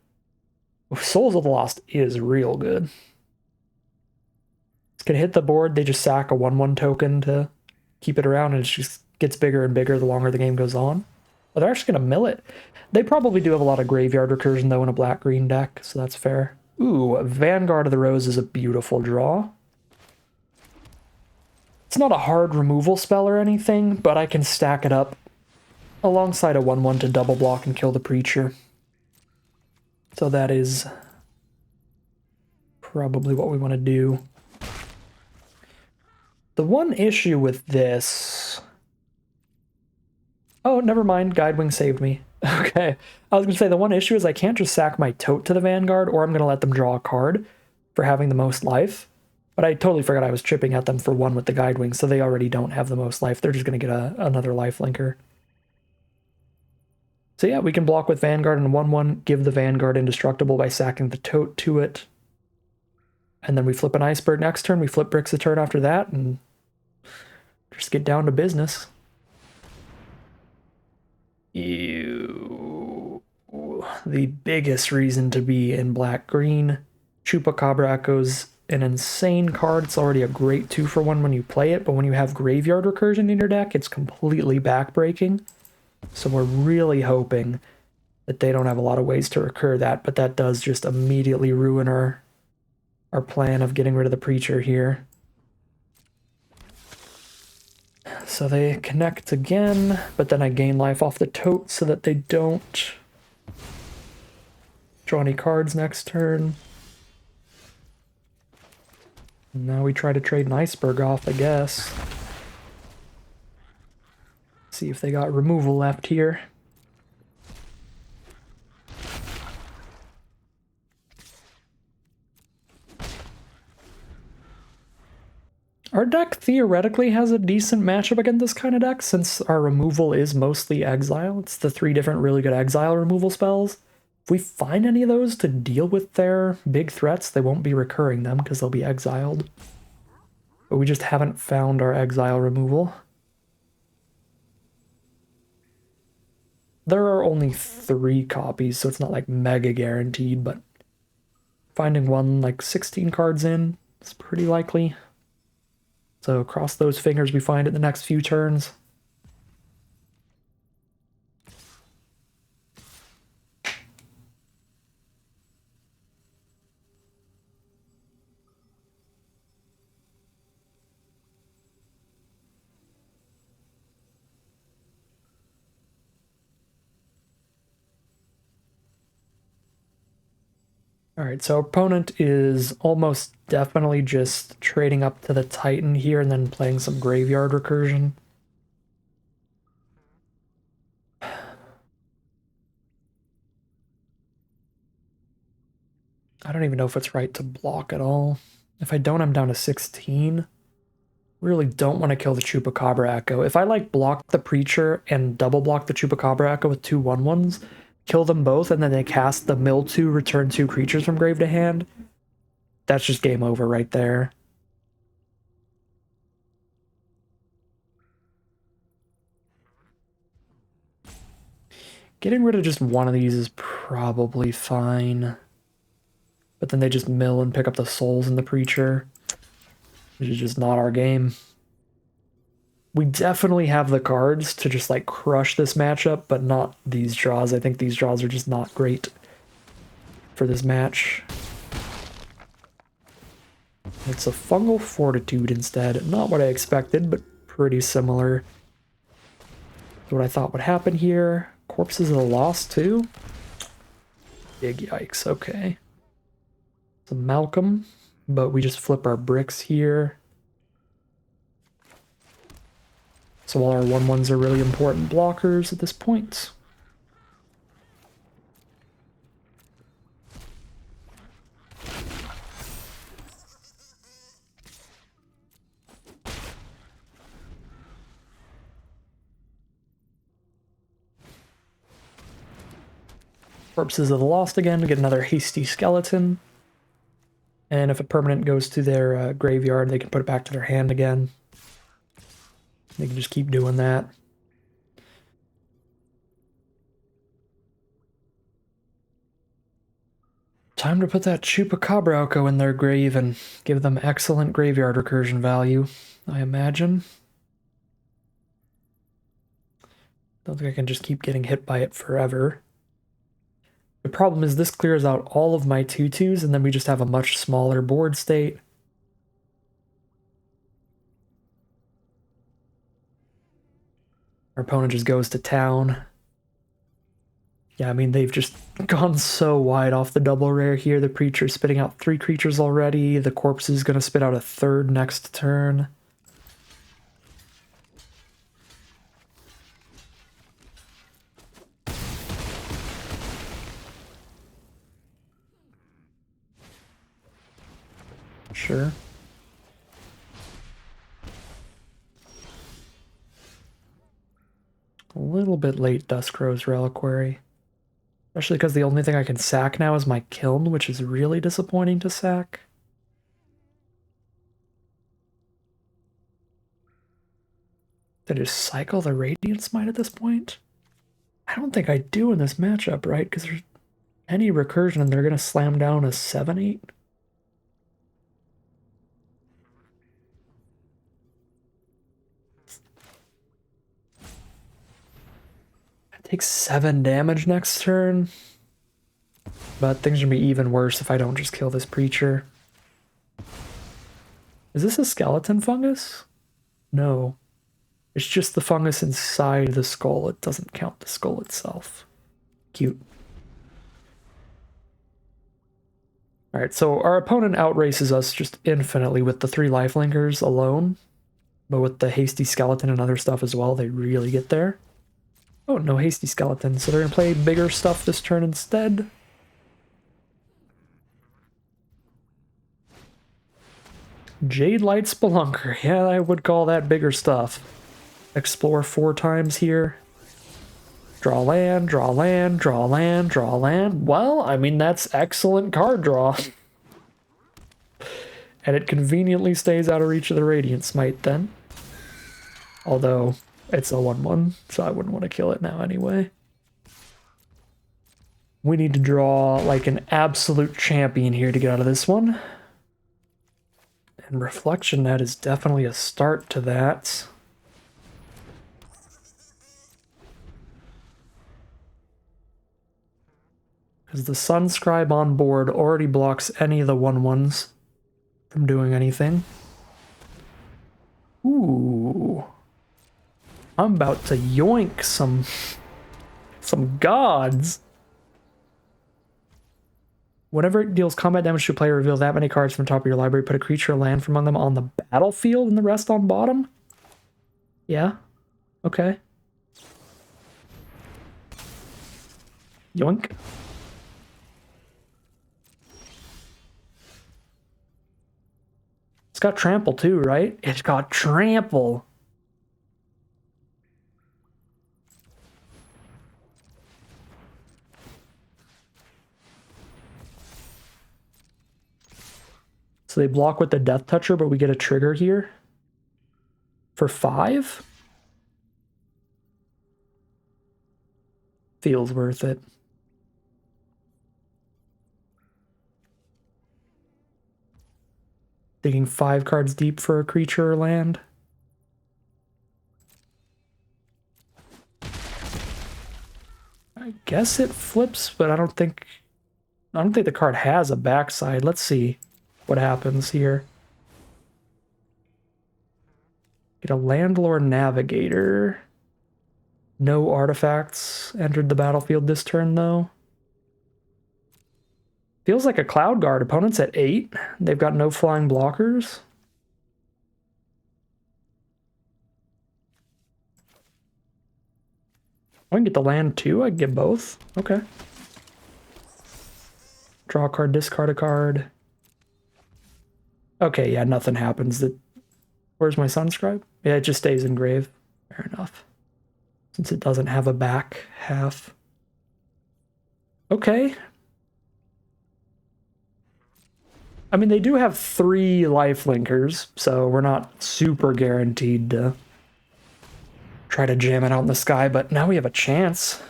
Souls of the Lost is real good. It's gonna hit the board, they just sack a 1/1 token to keep it around, and it just gets bigger and bigger the longer the game goes on. But they're actually gonna mill it. They probably do have a lot of graveyard recursion, though, in a black-green deck, so that's fair. Ooh, Vanguard of the Rose is a beautiful draw. It's not a hard removal spell or anything, but I can stack it up alongside a 1/1 to double block and kill the Preacher. So that is probably what we want to do. The one issue with this... Oh, never mind. Guidewing saved me. Okay. I was going to say, the one issue is I can't just sack my Tote to the Vanguard, or I'm going to let them draw a card for having the most life. But I totally forgot I was chipping at them for 1 with the Guidewing, so they already don't have the most life. They're just going to get another lifelinker. So yeah, we can block with Vanguard and 1/1, give the Vanguard indestructible by sacking the Tote to it. And then we flip an Iceberg next turn, we flip Bricks a turn after that, and just get down to business. Ew. The biggest reason to be in black-green. Chupacabra Echo's an insane card. It's already a great 2-for-1 when you play it, but when you have Graveyard Recursion in your deck, it's completely backbreaking. So we're really hoping that they don't have a lot of ways to recur that, but that does just immediately ruin our plan of getting rid of the Preacher here. So they connect again, but then I gain life off the tote so that they don't draw any cards next turn. Now we try to trade an Iceberg off, I guess. See if they got removal left here. Our deck theoretically has a decent matchup against this kind of deck, since our removal is mostly exile. It's the 3 different really good exile removal spells. If we find any of those to deal with their big threats, they won't be recurring them because they'll be exiled. But we just haven't found our exile removal. There are only 3 copies, so it's not like mega guaranteed, but finding one like 16 cards in is pretty likely. So cross those fingers we find it the next few turns. Alright, so opponent is almost definitely just trading up to the Titan here and then playing some graveyard recursion. I don't even know if it's right to block at all. If I don't, I'm down to 16. Really don't want to kill the Chupacabra Echo. If I like block the Preacher and double block the Chupacabra Echo with 2 1/1s, kill them both, and then they cast the mill 2, return 2 creatures from grave to hand, that's just game over right there. Getting rid of just one of these is probably fine. But then they just mill and pick up the souls in the Preacher, which is just not our game. We definitely have the cards to just like crush this matchup, but not these draws. I think these draws are just not great for this match. It's a Fungal Fortitude instead. Not what I expected, but pretty similar to what I thought would happen here. Corpses of the Lost too? Big yikes, okay. It's a Malcolm, but we just flip our bricks here. So all our 1/1s are really important blockers at this point. Corpses of the Lost again to get another hasty skeleton. And if a permanent goes to their graveyard, they can put it back to their hand again. They can just keep doing that. Time to put that Chupacabra Echo in their grave and give them excellent graveyard recursion value, I imagine. Don't think I can just keep getting hit by it forever. The problem is this clears out all of my 2/2s, and then we just have a much smaller board state. Our opponent just goes to town. Yeah, I mean, they've just gone so wide off the double rare here. The Preacher's spitting out 3 creatures already. The Corpse is going to spit out a 3rd next turn. Sure. A little bit late Duskrow's Reliquary. Especially because the only thing I can sack now is my Kiln, which is really disappointing to sack. Did I just cycle the Radiant Smite at this point? I don't think I do in this matchup, right? Because there's any recursion and they're going to slam down a 7/8. Takes 7 damage next turn. But things are gonna be even worse if I don't just kill this preacher. Is this a skeleton fungus? No. It's just the fungus inside the skull. It doesn't count the skull itself. Cute. Alright, so our opponent outraces us just infinitely with the 3 lifelinkers alone. But with the hasty skeleton and other stuff as well, they really get there. Oh, no hasty skeleton, so they're gonna play bigger stuff this turn instead. Jade Light Spelunker. Yeah, I would call that bigger stuff. Explore 4 times here. Draw land, draw land, draw land, draw land. Well, I mean, that's excellent card draw. And it conveniently stays out of reach of the Radiant Smite then. Although, it's a 1/1, so I wouldn't want to kill it now anyway. We need to draw like an absolute champion here to get out of this one. And Reflection Net is definitely a start to that. Because the Sunscribe on board already blocks any of the 1/1s from doing anything. Ooh. I'm about to yoink some gods. Whenever it deals combat damage to a player, reveal that many cards from the top of your library. Put a creature or land from among them on the battlefield and the rest on bottom? Yeah. Okay. Yoink. It's got trample too, right? It's got trample. So they block with the Death Toucher, but we get a trigger here for 5? Feels worth it. Digging 5 cards deep for a creature or land. I guess it flips, but I don't think the card has a backside. Let's see what happens here. Get a Landlord Navigator. No artifacts entered the battlefield this turn, though. Feels like a Cloud Guard. Opponent's at 8. They've got no flying blockers. I can get the land too. I can get both. Okay. Draw a card, discard a card. Okay, yeah, nothing happens. Where's my Sunscribe? Yeah, it just stays in grave. Fair enough. Since it doesn't have a back half. Okay. I mean, they do have 3 lifelinkers, so we're not super guaranteed to try to jam it out in the sky, but now we have a chance.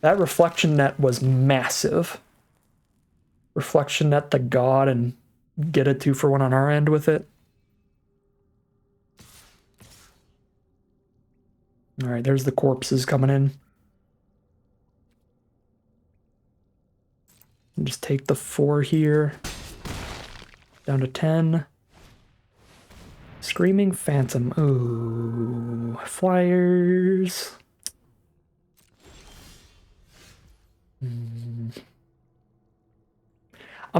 That Reflection Net was massive. Reflection Net the god and get a 2-for-1 on our end with it. Alright, there's the corpses coming in. And just take the 4 here. Down to 10. Screaming Phantom. Ooh. Flyers. I'm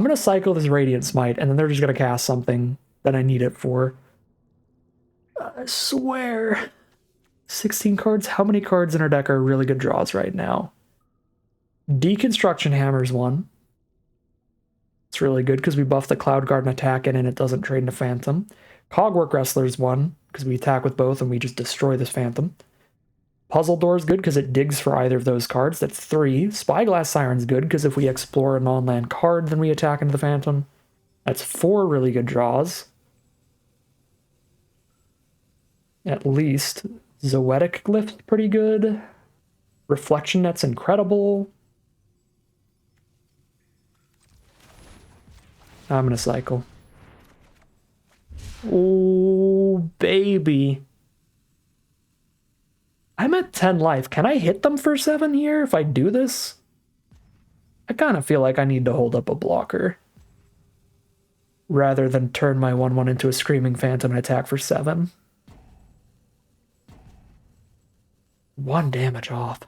going to cycle this Radiant Smite, and then they're just going to cast something that I need it for. I swear. 16 cards? How many cards in our deck are really good draws right now? Deconstruction Hammer's one. It's really good because we buff the Cloud Guard and attack it, and it doesn't trade into Phantom. Cogwork Wrestler's one because we attack with both and we just destroy this Phantom. Puzzle Door's good because it digs for either of those cards. That's 3. Spyglass Siren's good because if we explore a non-land card, then we attack into the Phantom. That's 4 really good draws. At least. Zoetic Glyph's pretty good. Reflection Net's incredible. I'm gonna cycle. Oh, baby. I'm at 10 life. Can I hit them for 7 here if I do this? I kind of feel like I need to hold up a blocker rather than turn my 1/1 into a Screaming Phantom and attack for 7. 1 damage off.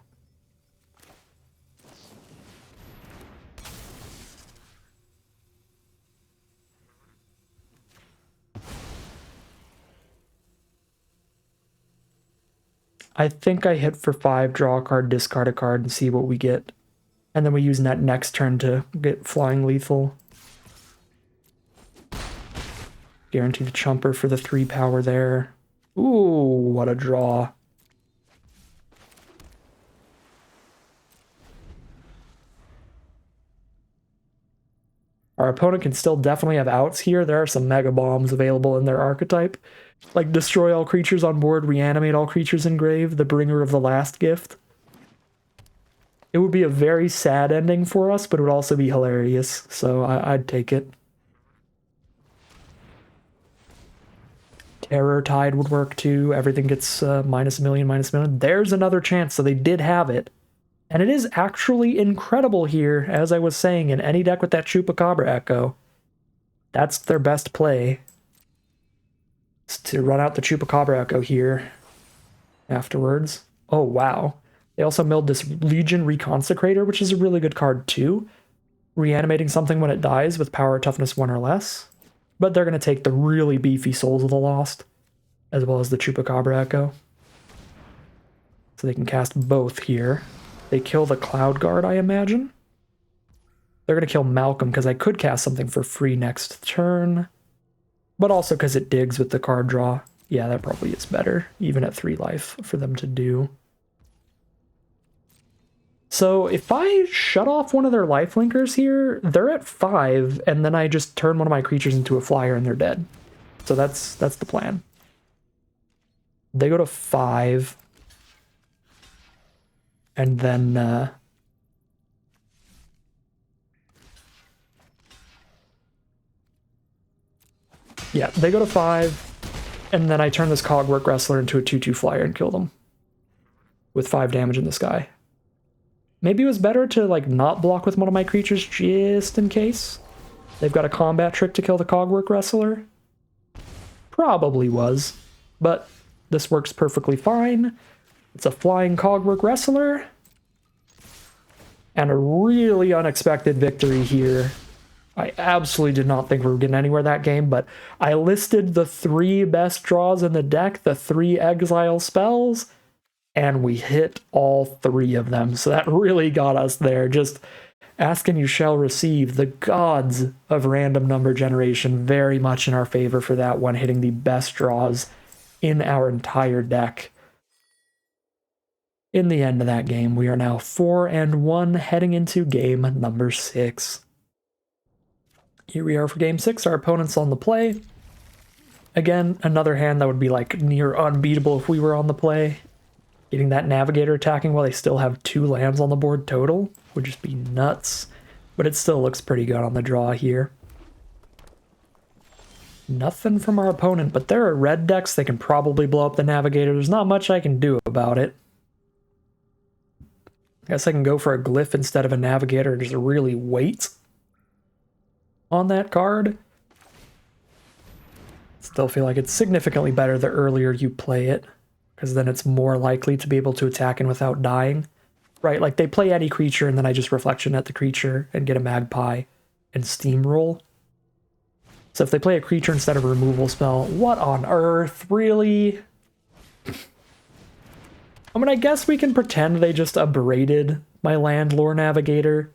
I think I hit for 5, draw a card, discard a card, and see what we get. And then we use that next turn to get flying lethal. Guarantee the chumper for the 3 power there. Ooh, what a draw. Our opponent can still definitely have outs here. There are some mega bombs available in their archetype. Like destroy all creatures on board, reanimate all creatures in grave, the bringer of the last gift. It would be a very sad ending for us, but it would also be hilarious, so I'd take it. Terror Tide would work too. Everything gets minus a million, minus a million. There's another chance, so they did have it. And it is actually incredible here, as I was saying, in any deck with that Chupacabra Echo. That's their best play. Is to run out the Chupacabra Echo here afterwards. Oh, wow. They also milled this Legion Reconsecrator, which is a really good card too. Reanimating something when it dies with power toughness 1 or less. But they're going to take the really beefy Souls of the Lost, as well as the Chupacabra Echo. So they can cast both here. They kill the Cloud Guard, I imagine. They're going to kill Malcolm, because I could cast something for free next turn. But also because it digs with the card draw. Yeah, that probably is better, even at 3 life, for them to do. So if I shut off one of their lifelinkers here, they're at 5, and then I just turn one of my creatures into a flyer and they're dead. So that's the plan. They go to 5. And then yeah, they go to 5, and then I turn this Cogwork Wrestler into a 2/2 flyer and kill them with 5 damage in the sky. Maybe it was better to like not block with one of my creatures just in case. They've got a combat trick to kill the Cogwork Wrestler. Probably was, but this works perfectly fine. It's a flying Cogwork Wrestler. And a really unexpected victory here. I absolutely did not think we were getting anywhere that game, but I listed the 3 best draws in the deck, the 3 exile spells, and we hit all 3 of them. So that really got us there. Just ask and you shall receive. The gods of random number generation very much in our favor for that one, hitting the best draws in our entire deck. In the end of that game, we are now 4-1 heading into game number 6. Here we are for game 6. Our opponent's on the play. Again, another hand that would be like near unbeatable if we were on the play. Getting that Navigator attacking while they still have 2 lands on the board total would just be nuts. But it still looks pretty good on the draw here. Nothing from our opponent, but there are red decks. They can probably blow up the Navigator. There's not much I can do about it. I guess I can go for a Glyph instead of a Navigator and just really wait on that card. Still feel like it's significantly better the earlier you play it, because then it's more likely to be able to attack in without dying. Right, like they play any creature and then I just reflection at the creature and get a Magpie and steamroll. So if they play a creature instead of a removal spell, what on earth? Really? I mean, I guess we can pretend they just abraded my Landlore Navigator.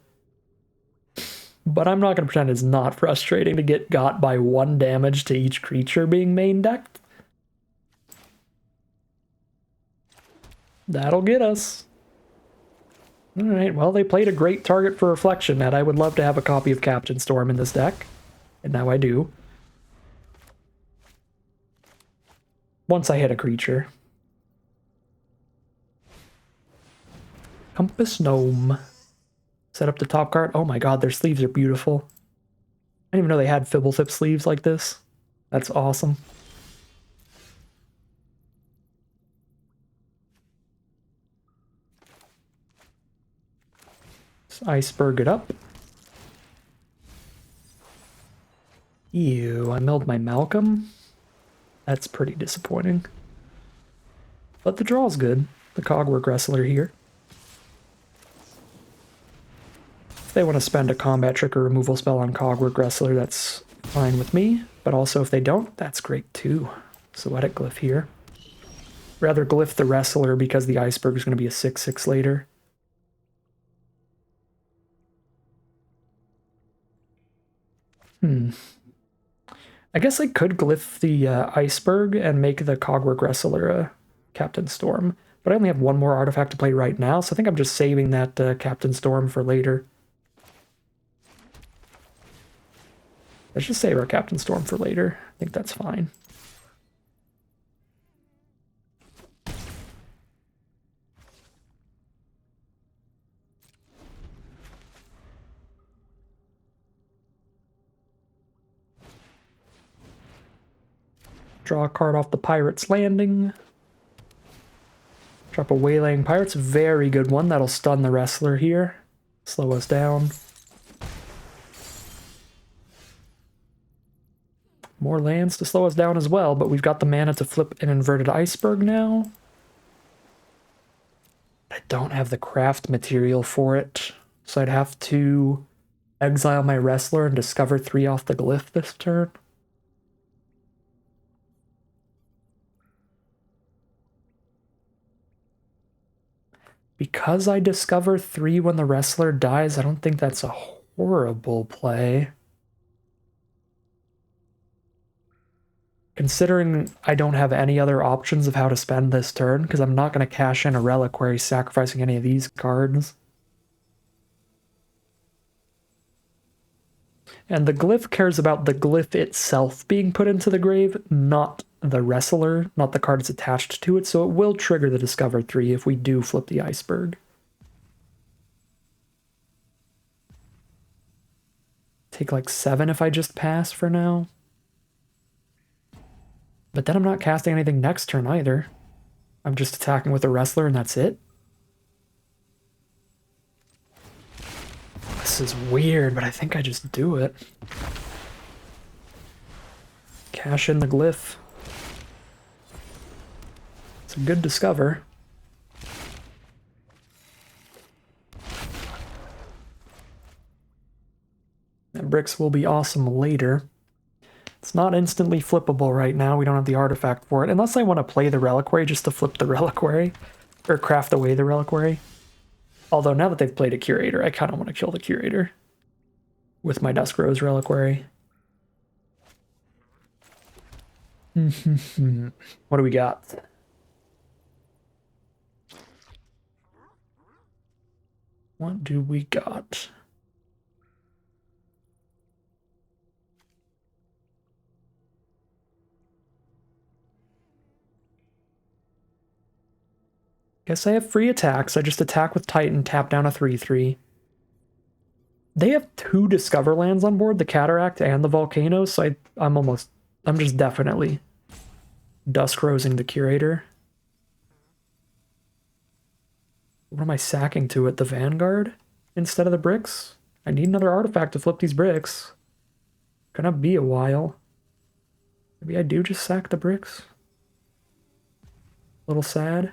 But I'm not going to pretend it's not frustrating to get got by 1 damage to each creature being main decked. That'll get us. Alright, well, they played a great target for reflection net. I would love to have a copy of Captain Storm in this deck. And now I do. Once I hit a creature. Compass Gnome. Set up the top card. Oh my god, their sleeves are beautiful. I didn't even know they had Fibblethip sleeves like this. That's awesome. iceberg it up. Ew, I milled my Malcolm. That's pretty disappointing. But the draw's good. The Cogwork Wrestler here. If they want to spend a combat trick or removal spell on Cogwork Wrestler, that's fine with me. But also if they don't, that's great too. Poetic Glyph here. Rather glyph the Wrestler because the iceberg is going to be a 6/6 later. I guess I could glyph the iceberg and make the Cogwork Wrestler a Captain Storm. But I only have one more artifact to play right now, so I think I'm just saving that Captain Storm for later. Let's just save our Captain Storm for later. I think that's fine. Draw a card off the Pirate's Landing. Drop a Waylaying Pirate's a very good one. That'll stun the Wrestler here. Slow us down. More lands to slow us down as well, but we've got the mana to flip an inverted iceberg now. I don't have the craft material for it, so I'd have to exile my Wrestler and discover 3 off the glyph this turn. Because I discover 3 when the Wrestler dies, I don't think that's a horrible play. Considering I don't have any other options of how to spend this turn, because I'm not going to cash in a Reliquary sacrificing any of these cards. And the glyph cares about the glyph itself being put into the grave, not the Wrestler, not the card it's attached to it, so it will trigger the Discover 3 if we do flip the iceberg. Take like 7 if I just pass for now. But then I'm not casting anything next turn either. I'm just attacking with the Wrestler and that's it. This is weird, but I think I just do it. Cash in the glyph. It's a good discover. And bricks will be awesome later. It's not instantly flippable right now. We don't have the artifact for it. Unless I want to play the Reliquary just to flip the Reliquary. Or craft away the Reliquary. Although now that they've played a Curator, I kind of want to kill the Curator. With my Dusk Rose Reliquary. What do we got? What do we got? Guess I have free attacks. I just attack with Titan, tap down a 3/3. They have 2 Discover lands on board, the Cataract and the Volcano, so I'm just definitely Dusk Rosing the Curator. What am I sacking to it? The Vanguard instead of the bricks? I need another artifact to flip these bricks. Gonna be a while. Maybe I do just sack the bricks. A little sad.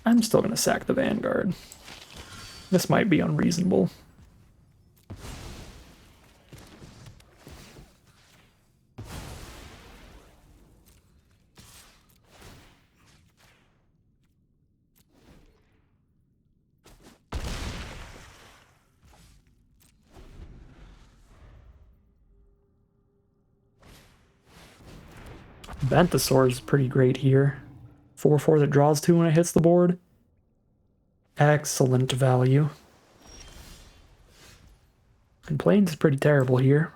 I'm still gonna sack the Vanguard. This might be unreasonable. Ventasaur is pretty great here. 4/4 that draws 2 when it hits the board. Excellent value. And Plains is pretty terrible here.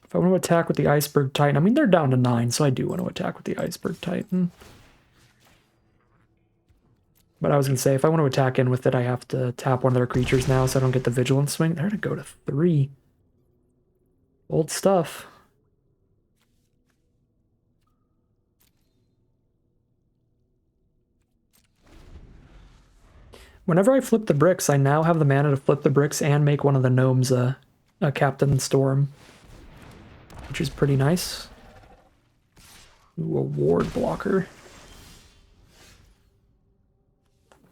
If I want to attack with the Iceberg Titan, I mean, they're down to 9, so I do want to attack with the Iceberg Titan. But I was going to say, if I want to attack in with it, I have to tap one of their creatures now so I don't get the Vigilance swing. They're going to go to 3. Old stuff. Whenever I flip the bricks, I now have the mana to flip the bricks and make one of the gnomes a Captain Storm, which is pretty nice. Ooh, a ward blocker.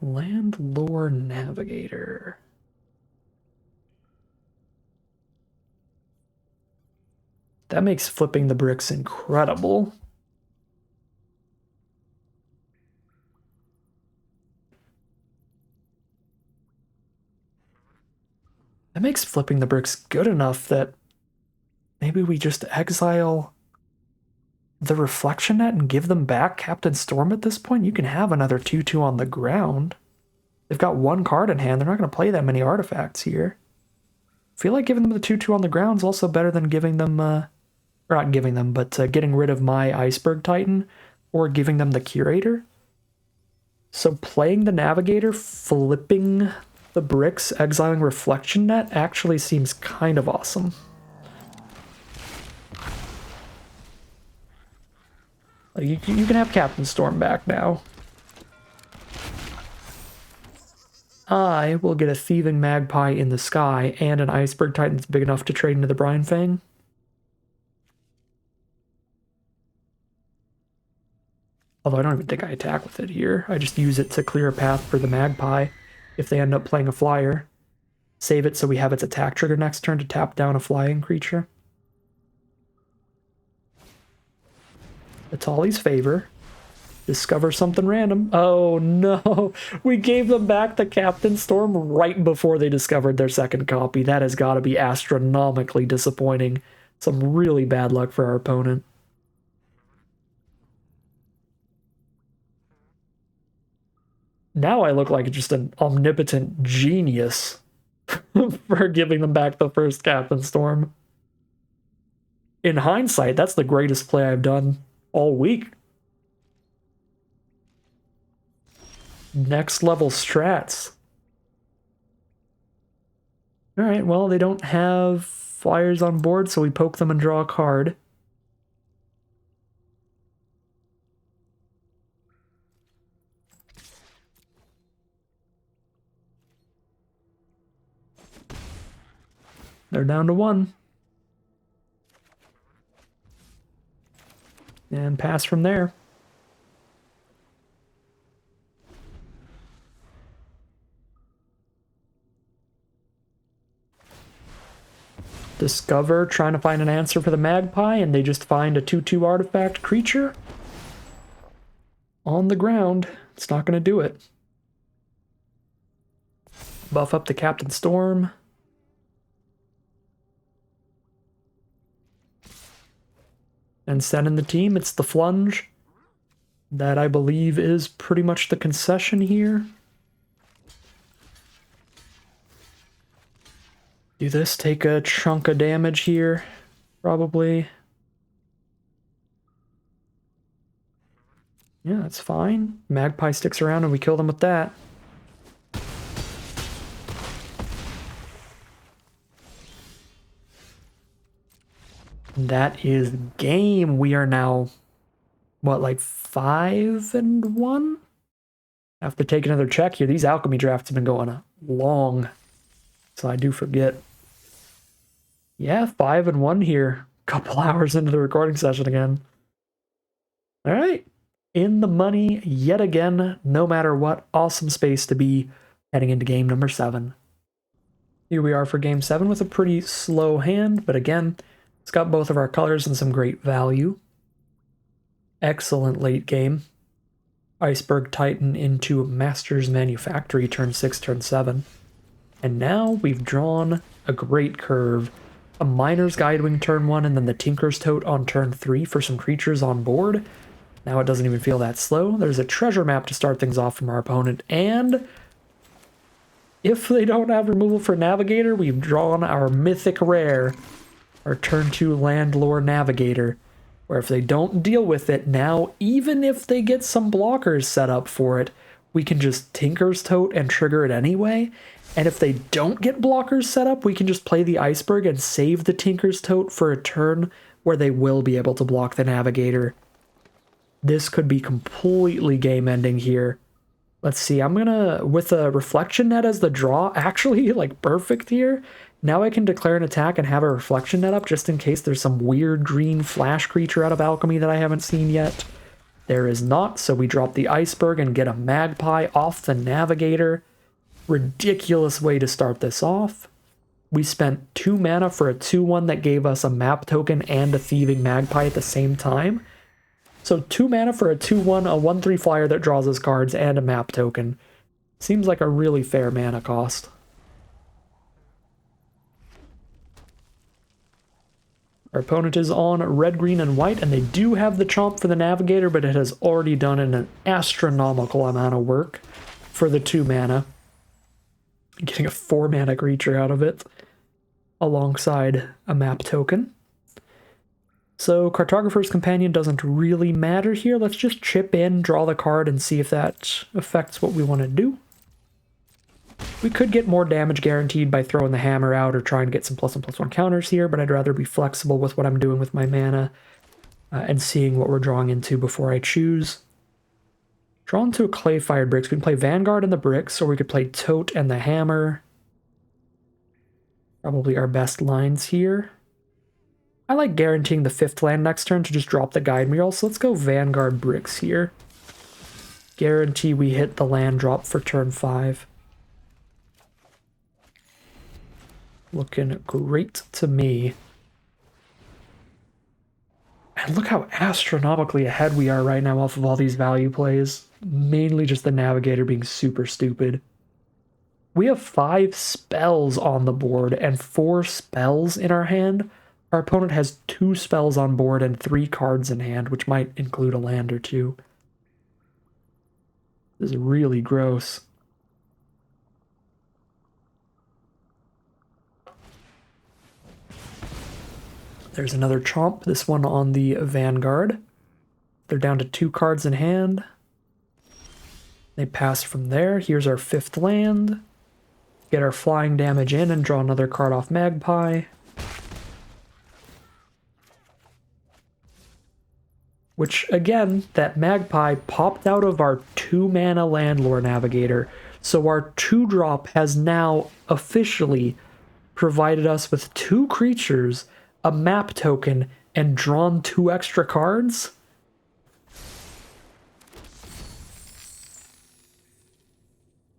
Landlore Navigator. That makes flipping the bricks incredible. That makes flipping the bricks good enough that maybe we just exile the Reflection Net and give them back Captain Storm at this point. You can have another 2/2 on the ground. They've got one card in hand. They're not going to play that many artifacts here. I feel like giving them the 2/2 on the ground is also better than giving them, or not giving them, but getting rid of my Iceberg Titan or giving them the Curator. So playing the Navigator, flipping the bricks, exiling Reflection Net actually seems kind of awesome. You can have Captain Storm back now. I will get a Thieving Magpie in the sky and an Iceberg Titan that's big enough to trade into the Brine Fang. Although I don't even think I attack with it here. I just use it to clear a path for the Magpie if they end up playing a flyer. Save it so we have its attack trigger next turn to tap down a flying creature. Atali's Favor. Discover something random. Oh no, we gave them back the Captain Storm right before they discovered their second copy. That has got to be astronomically disappointing. Some really bad luck for our opponent. Now I look like just an omnipotent genius for giving them back the first Captain Storm. In hindsight, that's the greatest play I've done all week. Next level strats. Alright, well, they don't have flyers on board, so we poke them and draw a card. They're down to 1. And pass from there. Discover, trying to find an answer for the Magpie, and they just find a 2/2 artifact creature on the ground. It's not going to do it. Buff up the Captain Storm. And send in the team. It's the Flunge. That I believe is pretty much the concession here. Do this, take a chunk of damage here, probably. Yeah, that's fine. Magpie sticks around and we kill them with that. That is game. We are now, what, like 5-1? I have to take another check here. These alchemy drafts have been going long, so I do forget. Yeah, 5-1 here. Couple hours into the recording session again. All right. In the money yet again, no matter what. Awesome space to be heading into game number 7. Here we are for game 7 with a pretty slow hand, but again, it's got both of our colors and some great value. Excellent late game. Iceberg Titan into Master's Manufactory turn 6, turn 7. And now we've drawn a great curve. A Miner's Guidewing turn 1, and then the Tinker's Tote on turn 3 for some creatures on board. Now it doesn't even feel that slow. There's a treasure map to start things off from our opponent, and if they don't have removal for Navigator, we've drawn our mythic rare, our turn 2 Landlore Navigator, where if they don't deal with it, now even if they get some blockers set up for it, we can just Tinker's Tote and trigger it anyway. And if they don't get blockers set up, we can just play the Iceberg and save the Tinker's Tote for a turn where they will be able to block the Navigator. This could be completely game-ending here. Let's see, I'm gonna, with a reflection net as the draw, actually, like, perfect here. Now I can declare an attack and have a reflection net up just in case there's some weird green flash creature out of Alchemy that I haven't seen yet. There is not, so we drop the iceberg and get a magpie off the navigator. Ridiculous way to start this off. We spent 2 mana for a 2/1 that gave us a map token and a thieving magpie at the same time. So 2 mana for a 2/1, a 1/3 flyer that draws us cards, and a map token. Seems like a really fair mana cost. Our opponent is on red, green, and white, and they do have the chomp for the navigator, but it has already done an astronomical amount of work for the 2 mana. Getting a 4 mana creature out of it, alongside a map token. So Cartographer's Companion doesn't really matter here. Let's just chip in, draw the card, and see if that affects what we want to do. We could get more damage guaranteed by throwing the hammer out or trying to get some +1/+1 counters here, but I'd rather be flexible with what I'm doing with my mana and seeing what we're drawing into before I choose. Draw into a clay-fired bricks. We can play Vanguard and the bricks, or we could play Tote and the hammer. Probably our best lines here. I like guaranteeing the 5th land next turn to just drop the guide mural, so let's go Vanguard bricks here. Guarantee we hit the land drop for turn 5. Looking great to me. And look how astronomically ahead we are right now off of all these value plays. Mainly just the navigator being super stupid. We have 5 spells on the board and 4 spells in our hand. Our opponent has 2 spells on board and 3 cards in hand, which might include a land or 2. This is really gross. There's another chomp, this one on the Vanguard. They're down to 2 cards in hand. They pass from there. Here's our 5th land. Get our flying damage in and draw another card off Magpie. Which, again, that Magpie popped out of our 2 mana Landlore Navigator. So our 2-drop has now officially provided us with 2 creatures, a map token, and drawn 2 extra cards?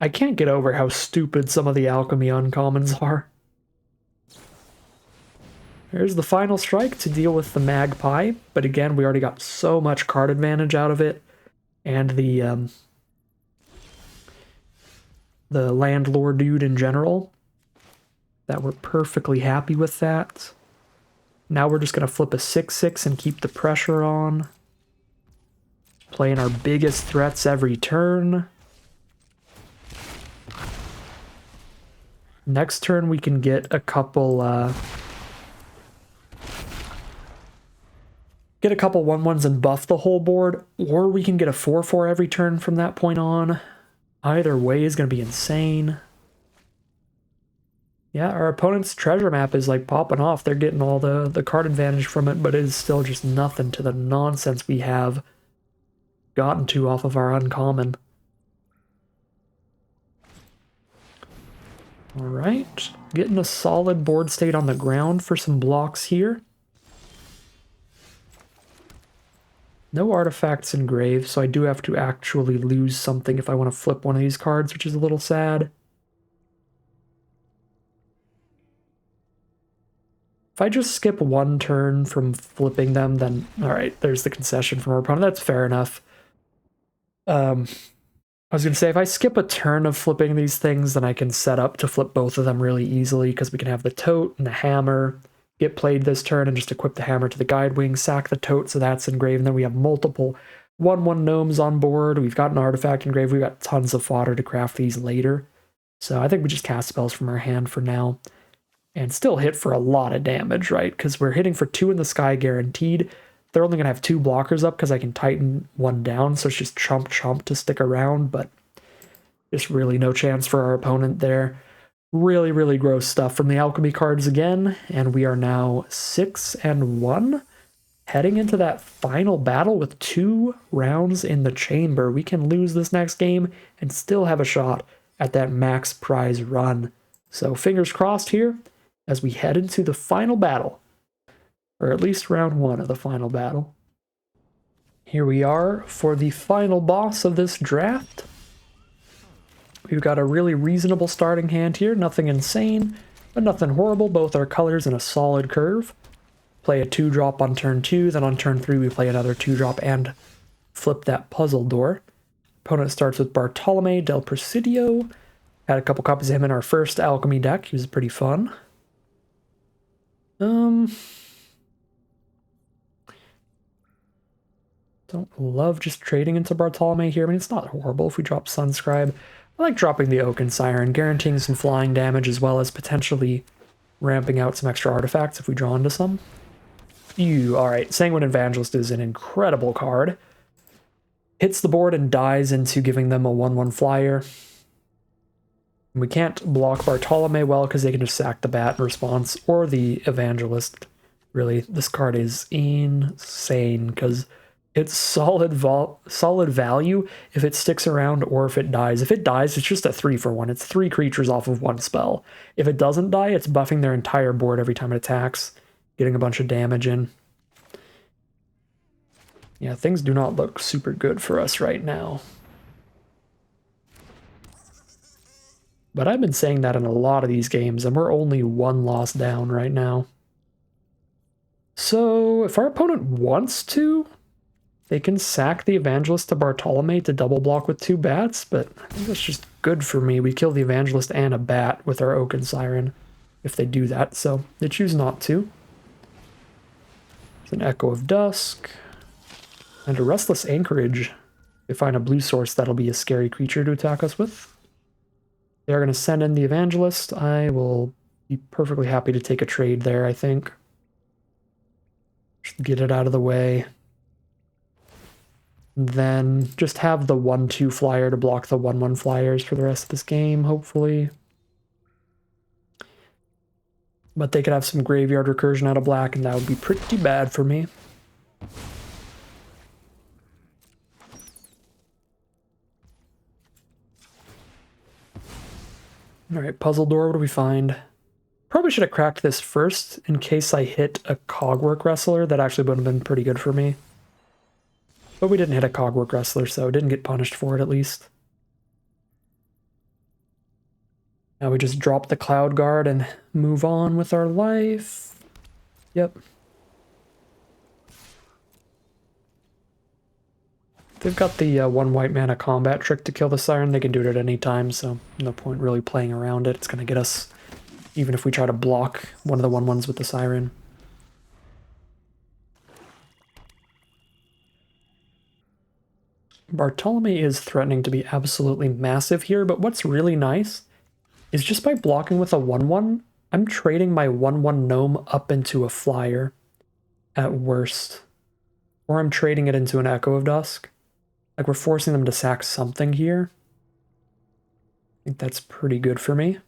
I can't get over how stupid some of the Alchemy uncommons are. Here's the final strike to deal with the Magpie, but again, we already got so much card advantage out of it, and the Landlord dude in general, that we're perfectly happy with that. Now we're just going to flip a 6/6 and keep the pressure on. Playing our biggest threats every turn. Next turn we can get a couple 1/1s and buff the whole board, or we can get a 4/4 every turn from that point on. Either way is going to be insane. Yeah, our opponent's treasure map is like popping off. They're getting all the card advantage from it, but it is still just nothing to the nonsense we have gotten to off of our uncommon. Alright, getting a solid board state on the ground for some blocks here. No artifacts engraved, so I do have to actually lose something if I want to flip one of these cards, which is a little sad. If I just skip 1 turn from flipping them, then alright, there's the concession from our opponent. That's fair enough. I was going to say, if I skip a turn of flipping these things, then I can set up to flip both of them really easily, because we can have the Tote and the Hammer get played this turn and just equip the Hammer to the Guide Wing, sack the Tote, so that's engraved, and then we have multiple 1/1 gnomes on board. We've got an artifact engraved. We've got tons of fodder to craft these later. So I think we just cast spells from our hand for now. And still hit for a lot of damage, right? Because we're hitting for 2 in the sky guaranteed. They're only going to have 2 blockers up because I can tighten 1 down, so it's just chump to stick around, but just really no chance for our opponent there. Really, really gross stuff from the Alchemy cards again, and we are now 6-1, heading into that final battle with 2 rounds in the chamber. We can lose this next game and still have a shot at that max prize run. So fingers crossed here as we head into the final battle, or at least round 1 of the final battle. Here we are for the final boss of this draft. We've got a really reasonable starting hand here, nothing insane, but nothing horrible. Both our colors in a solid curve. Play a 2-drop on turn 2, then on turn 3 we play another 2-drop and flip that puzzle door. Opponent starts with Bartolome del Presidio. Had a couple copies of him in our first alchemy deck. He was pretty fun. Don't love just trading into Bartolome here. I mean, it's not horrible if we drop Sunscribe. I like dropping the Oaken Siren, guaranteeing some flying damage as well as potentially ramping out some extra artifacts if we draw into some. Alright, Sanguine Evangelist is an incredible card. Hits the board and dies into giving them a 1/1 flyer. We can't block Bartolome well because they can just sack the bat in response, or the Evangelist. Really, this card is insane because it's solid value if it sticks around or if it dies. If it dies, it's just a 3-for-1. It's 3 creatures off of 1 spell. If it doesn't die, it's buffing their entire board every time it attacks, getting a bunch of damage in. Yeah, things do not look super good for us right now. But I've been saying that in a lot of these games, and we're only 1 loss down right now. So, if our opponent wants to, they can sack the Evangelist to Bartolome to double block with 2 bats, but I think that's just good for me. We kill the Evangelist and a bat with our Oaken Siren if they do that, so they choose not to. There's an Echo of Dusk, and a Restless Anchorage. They find a blue source, that'll be a scary creature to attack us with. They're going to send in the Evangelist. I will be perfectly happy to take a trade there, I think. Just get it out of the way. Then just have the 1/2 flyer to block the 1/1 flyers for the rest of this game, hopefully. But they could have some graveyard recursion out of black, and that would be pretty bad for me. Alright, puzzle door, what do we find? Probably should have cracked this first in case I hit a Cogwork Wrestler. That actually would have been pretty good for me. But we didn't hit a Cogwork Wrestler, so didn't get punished for it at least. Now we just drop the Cloud Guard and move on with our life. Yep. They've got the 1 white mana combat trick to kill the Siren. They can do it at any time, so no point really playing around it. It's going to get us, even if we try to block one of the 1/1s with the Siren. Bartolome is threatening to be absolutely massive here, but what's really nice is just by blocking with a 1/1, I'm trading my 1/1 gnome up into a flyer at worst. Or I'm trading it into an Echo of Dusk. Like, we're forcing them to sack something here. I think that's pretty good for me.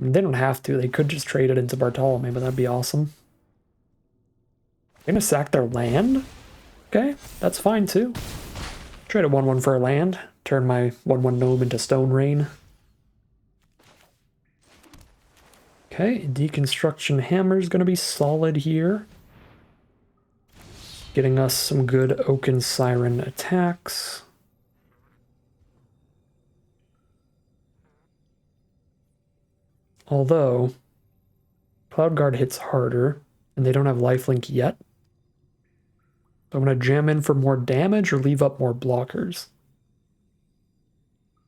I mean, they don't have to. They could just trade it into Bartolome, but that'd be awesome. They're gonna sack their land? Okay, that's fine too. Trade a 1/1 for a land. Turn my 1/1 gnome into Stone Rain. Okay, Deconstruction Hammer is going to be solid here. Getting us some good Oaken Siren attacks. Although, Cloud Guard hits harder, and they don't have lifelink yet. So I'm going to jam in for more damage or leave up more blockers.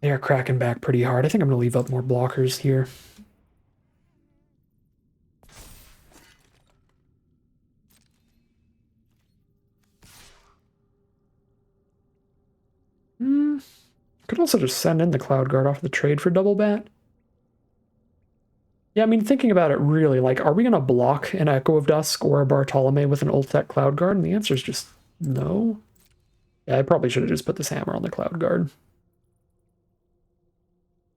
They are cracking back pretty hard. I think I'm going to leave up more blockers here. Could also just send in the Cloud Guard off the trade for double bat. Yeah, I mean, thinking about it really, like, are we going to block an Echo of Dusk or a Bartolome with an Ultec Cloud Guard? And the answer is just no. Yeah, I probably should have just put this hammer on the Cloud Guard.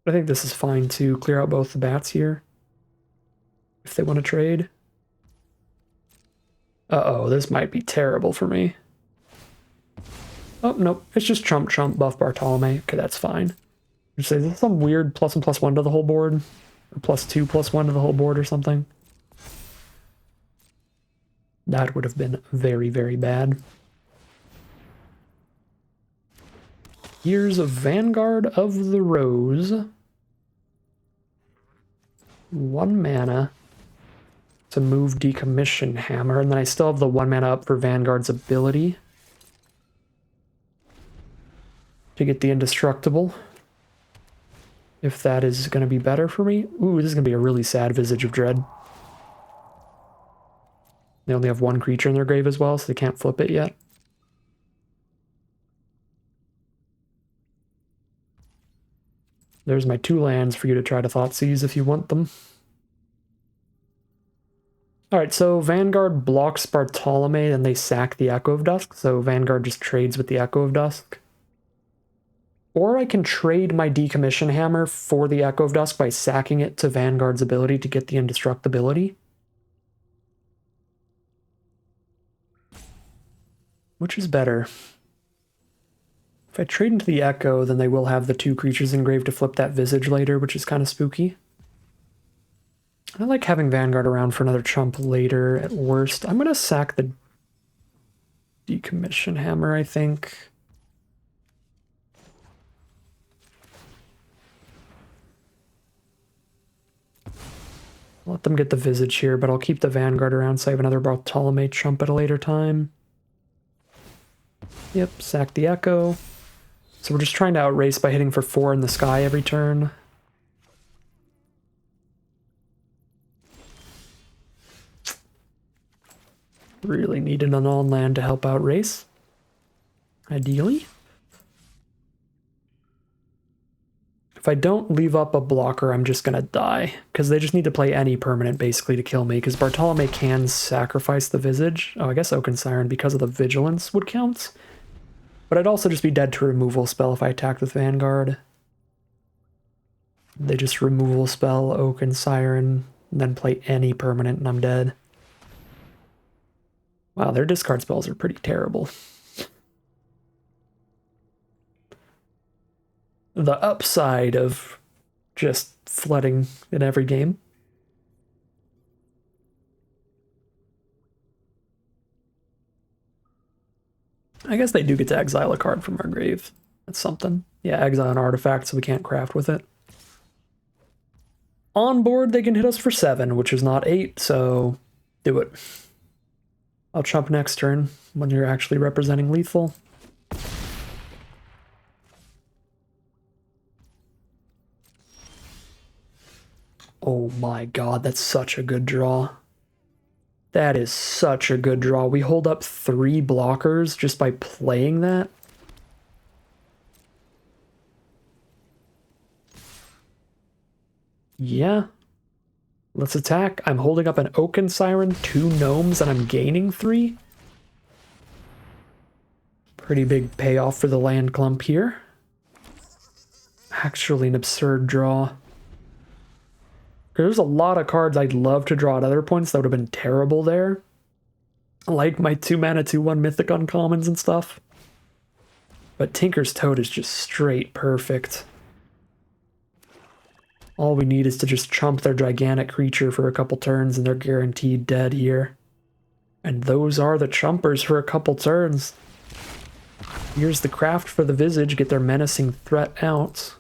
I think this is fine to clear out both the bats here. If they want to trade. Uh-oh, this might be terrible for me. Oh, nope. It's just chump buff Bartolome. Okay, that's fine. Just say, is this some weird +1/+1 to the whole board? Or +2/+1 to the whole board or something? That would have been very, very bad. Here's a Vanguard of the Rose. 1 mana to move Decommission Hammer, and then I still have the 1 mana up for Vanguard's ability to get the Indestructible. If that is going to be better for me. Ooh, this is going to be a really sad Visage of Dread. They only have 1 creature in their grave as well, so they can't flip it yet. There's my 2 lands for you to try to Thoughtseize if you want them. Alright, so Vanguard blocks Bartolome, and they sack the Echo of Dusk, so Vanguard just trades with the Echo of Dusk. Or I can trade my Decommission Hammer for the Echo of Dusk by sacking it to Vanguard's ability to get the Indestructibility. Which is better? If I trade into the Echo, then they will have the 2 creatures engraved to flip that Visage later, which is kind of spooky. I like having Vanguard around for another chump later at worst. I'm going to sack the Decommission Hammer, I think. Let them get the Visage here, but I'll keep the Vanguard around so I have another Bartolome chump at a later time. Yep, sack the Echo. So we're just trying to outrace by hitting for 4 in the sky every turn. Really needed an on-land to help outrace. Ideally. If I don't leave up a blocker, I'm just going to die, because they just need to play any permanent, basically, to kill me, because Bartolome can sacrifice the Visage. Oh, I guess Oaken Siren, because of the Vigilance, would count. But I'd also just be dead to removal spell if I attacked with Vanguard. They just removal spell Oaken Siren, and then play any permanent, and I'm dead. Wow, their discard spells are pretty terrible. The upside of just flooding in every game. I guess they do get to exile a card from our grave. That's something. Yeah, exile an artifact so we can't craft with it. On board, they can hit us for 7, which is not 8, so do it. I'll chump next turn when you're actually representing lethal. Oh my god, that's such a good draw. That is such a good draw. We hold up 3 blockers just by playing that. Yeah. Let's attack. I'm holding up an Oaken Siren, 2 gnomes, and I'm gaining 3. Pretty big payoff for the land clump here. Actually an absurd draw. There's a lot of cards I'd love to draw at other points that would have been terrible there. Like my 2 mana 2/1 Mythic Uncommons and stuff. But Tinker's Toad is just straight perfect. All we need is to just chump their gigantic creature for a couple turns and they're guaranteed dead here. And those are the chumpers for a couple turns. Here's the craft for the Visage, get their menacing threat out.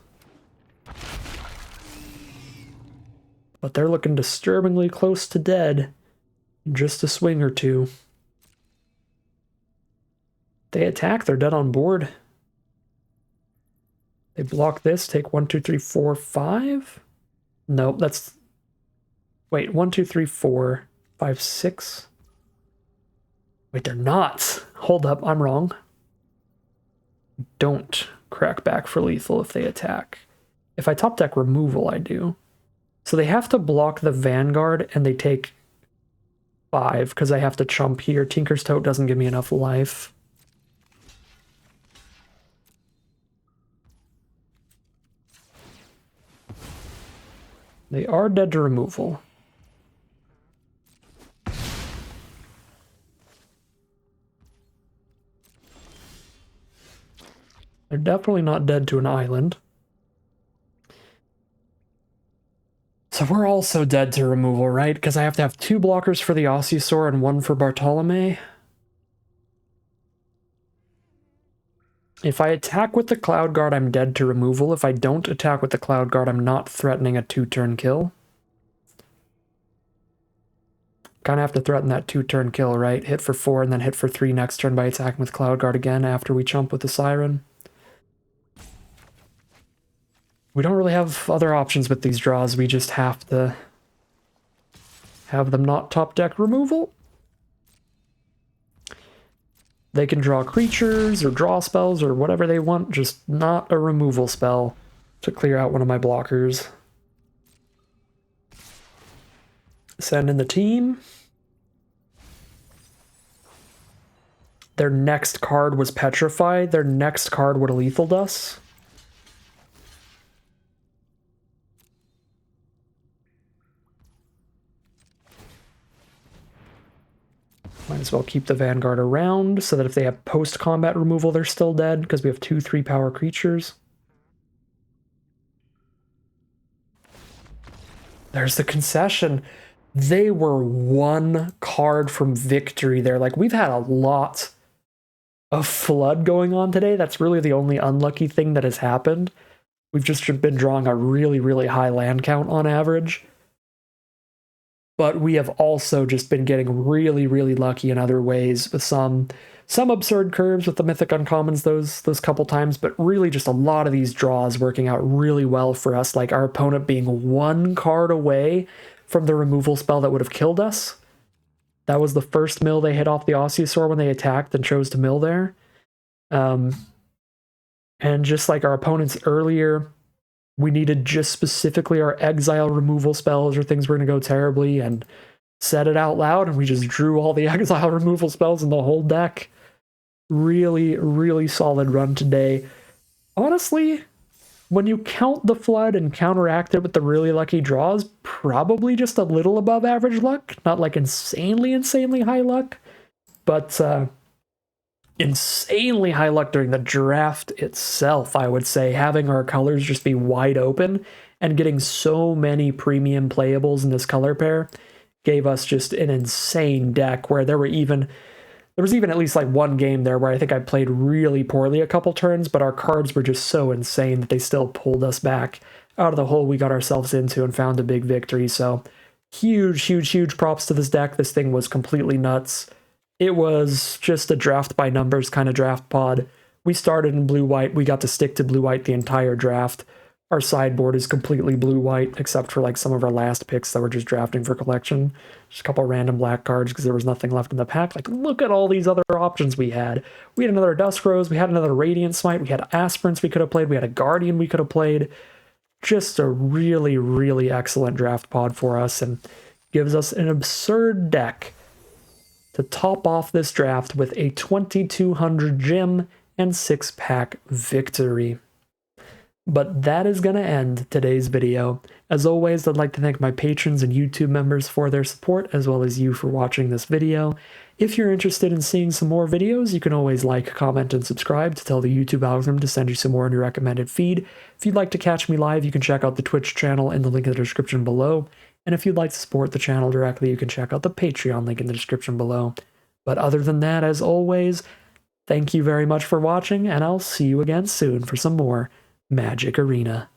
But they're looking disturbingly close to dead. Just a swing or 2. They attack, they're dead on board. They block this, take 1, 2, 3, 4, 5? Nope, that's... Wait, 1, 2, 3, 4, 5, 6? Wait, they're not! Hold up, I'm wrong. Don't crack back for lethal if they attack. If I top deck removal, I do. So they have to block the Vanguard, and they take 5, because I have to chump here. Tinker's Toad doesn't give me enough life. They are dead to removal. They're definitely not dead to an island. So we're also dead to removal, right? Because I have to have 2 blockers for the Ossisaur and 1 for Bartolome. If I attack with the Cloud Guard, I'm dead to removal. If I don't attack with the Cloud Guard, I'm not threatening a 2-turn kill. Kind of have to threaten that 2-turn kill, right? Hit for 4 and then hit for 3 next turn by attacking with Cloud Guard again after we chump with the Siren. We don't really have other options with these draws. We just have to have them not top deck removal. They can draw creatures or draw spells or whatever they want, just not a removal spell to clear out one of my blockers. Send in the team. Their next card was Petrify. Their next card would have lethaled us. Might as well keep the Vanguard around so that if they have post-combat removal, they're still dead because we have 2 3-power creatures. There's the concession. They were 1 card from victory there. Like, we've had a lot of flood going on today. That's really the only unlucky thing that has happened. We've just been drawing a really, really high land count on average. But we have also just been getting really, really lucky in other ways with some absurd curves with the Mythic Uncommons those couple times, but really just a lot of these draws working out really well for us, like our opponent being 1 card away from the removal spell that would have killed us. That was the first mill they hit off the Ossisaur when they attacked and chose to mill there. And just like our opponents earlier, we needed just specifically our exile removal spells or things were going to go terribly, and said it out loud, and we just drew all the exile removal spells in the whole deck. Really, really solid run today. Honestly, when you count the flood and counteract it with the really lucky draws, probably just a little above average luck. Not like insanely high luck, but insanely high luck during the draft itself, I would say. Having our colors just be wide open and getting so many premium playables in this color pair gave us just an insane deck where there was even at least like 1 game there where I think I played really poorly a couple turns, but our cards were just so insane that they still pulled us back out of the hole we got ourselves into and found a big victory. So huge props to this deck. This thing was completely nuts. It was just a draft by numbers kind of draft pod. We started in blue-white. We got to stick to blue-white the entire draft. Our sideboard is completely blue-white, except for like some of our last picks that were just drafting for collection. Just a couple random black cards because there was nothing left in the pack. Like, look at all these other options we had. We had another Dusk Rose. We had another Radiant Smite. We had Aspirants we could have played. We had a Guardian we could have played. Just a really, really excellent draft pod for us, and gives us an absurd deck to top off this draft with a 2200 gem and 6-pack victory. But that is going to end today's video. As always, I'd like to thank my patrons and YouTube members for their support, as well as you for watching this video. If you're interested in seeing some more videos, you can always like, comment, and subscribe to tell the YouTube algorithm to send you some more in your recommended feed. If you'd like to catch me live, you can check out the Twitch channel in the link in the description below. And if you'd like to support the channel directly, you can check out the Patreon link in the description below. But other than that, as always, thank you very much for watching, and I'll see you again soon for some more Magic Arena.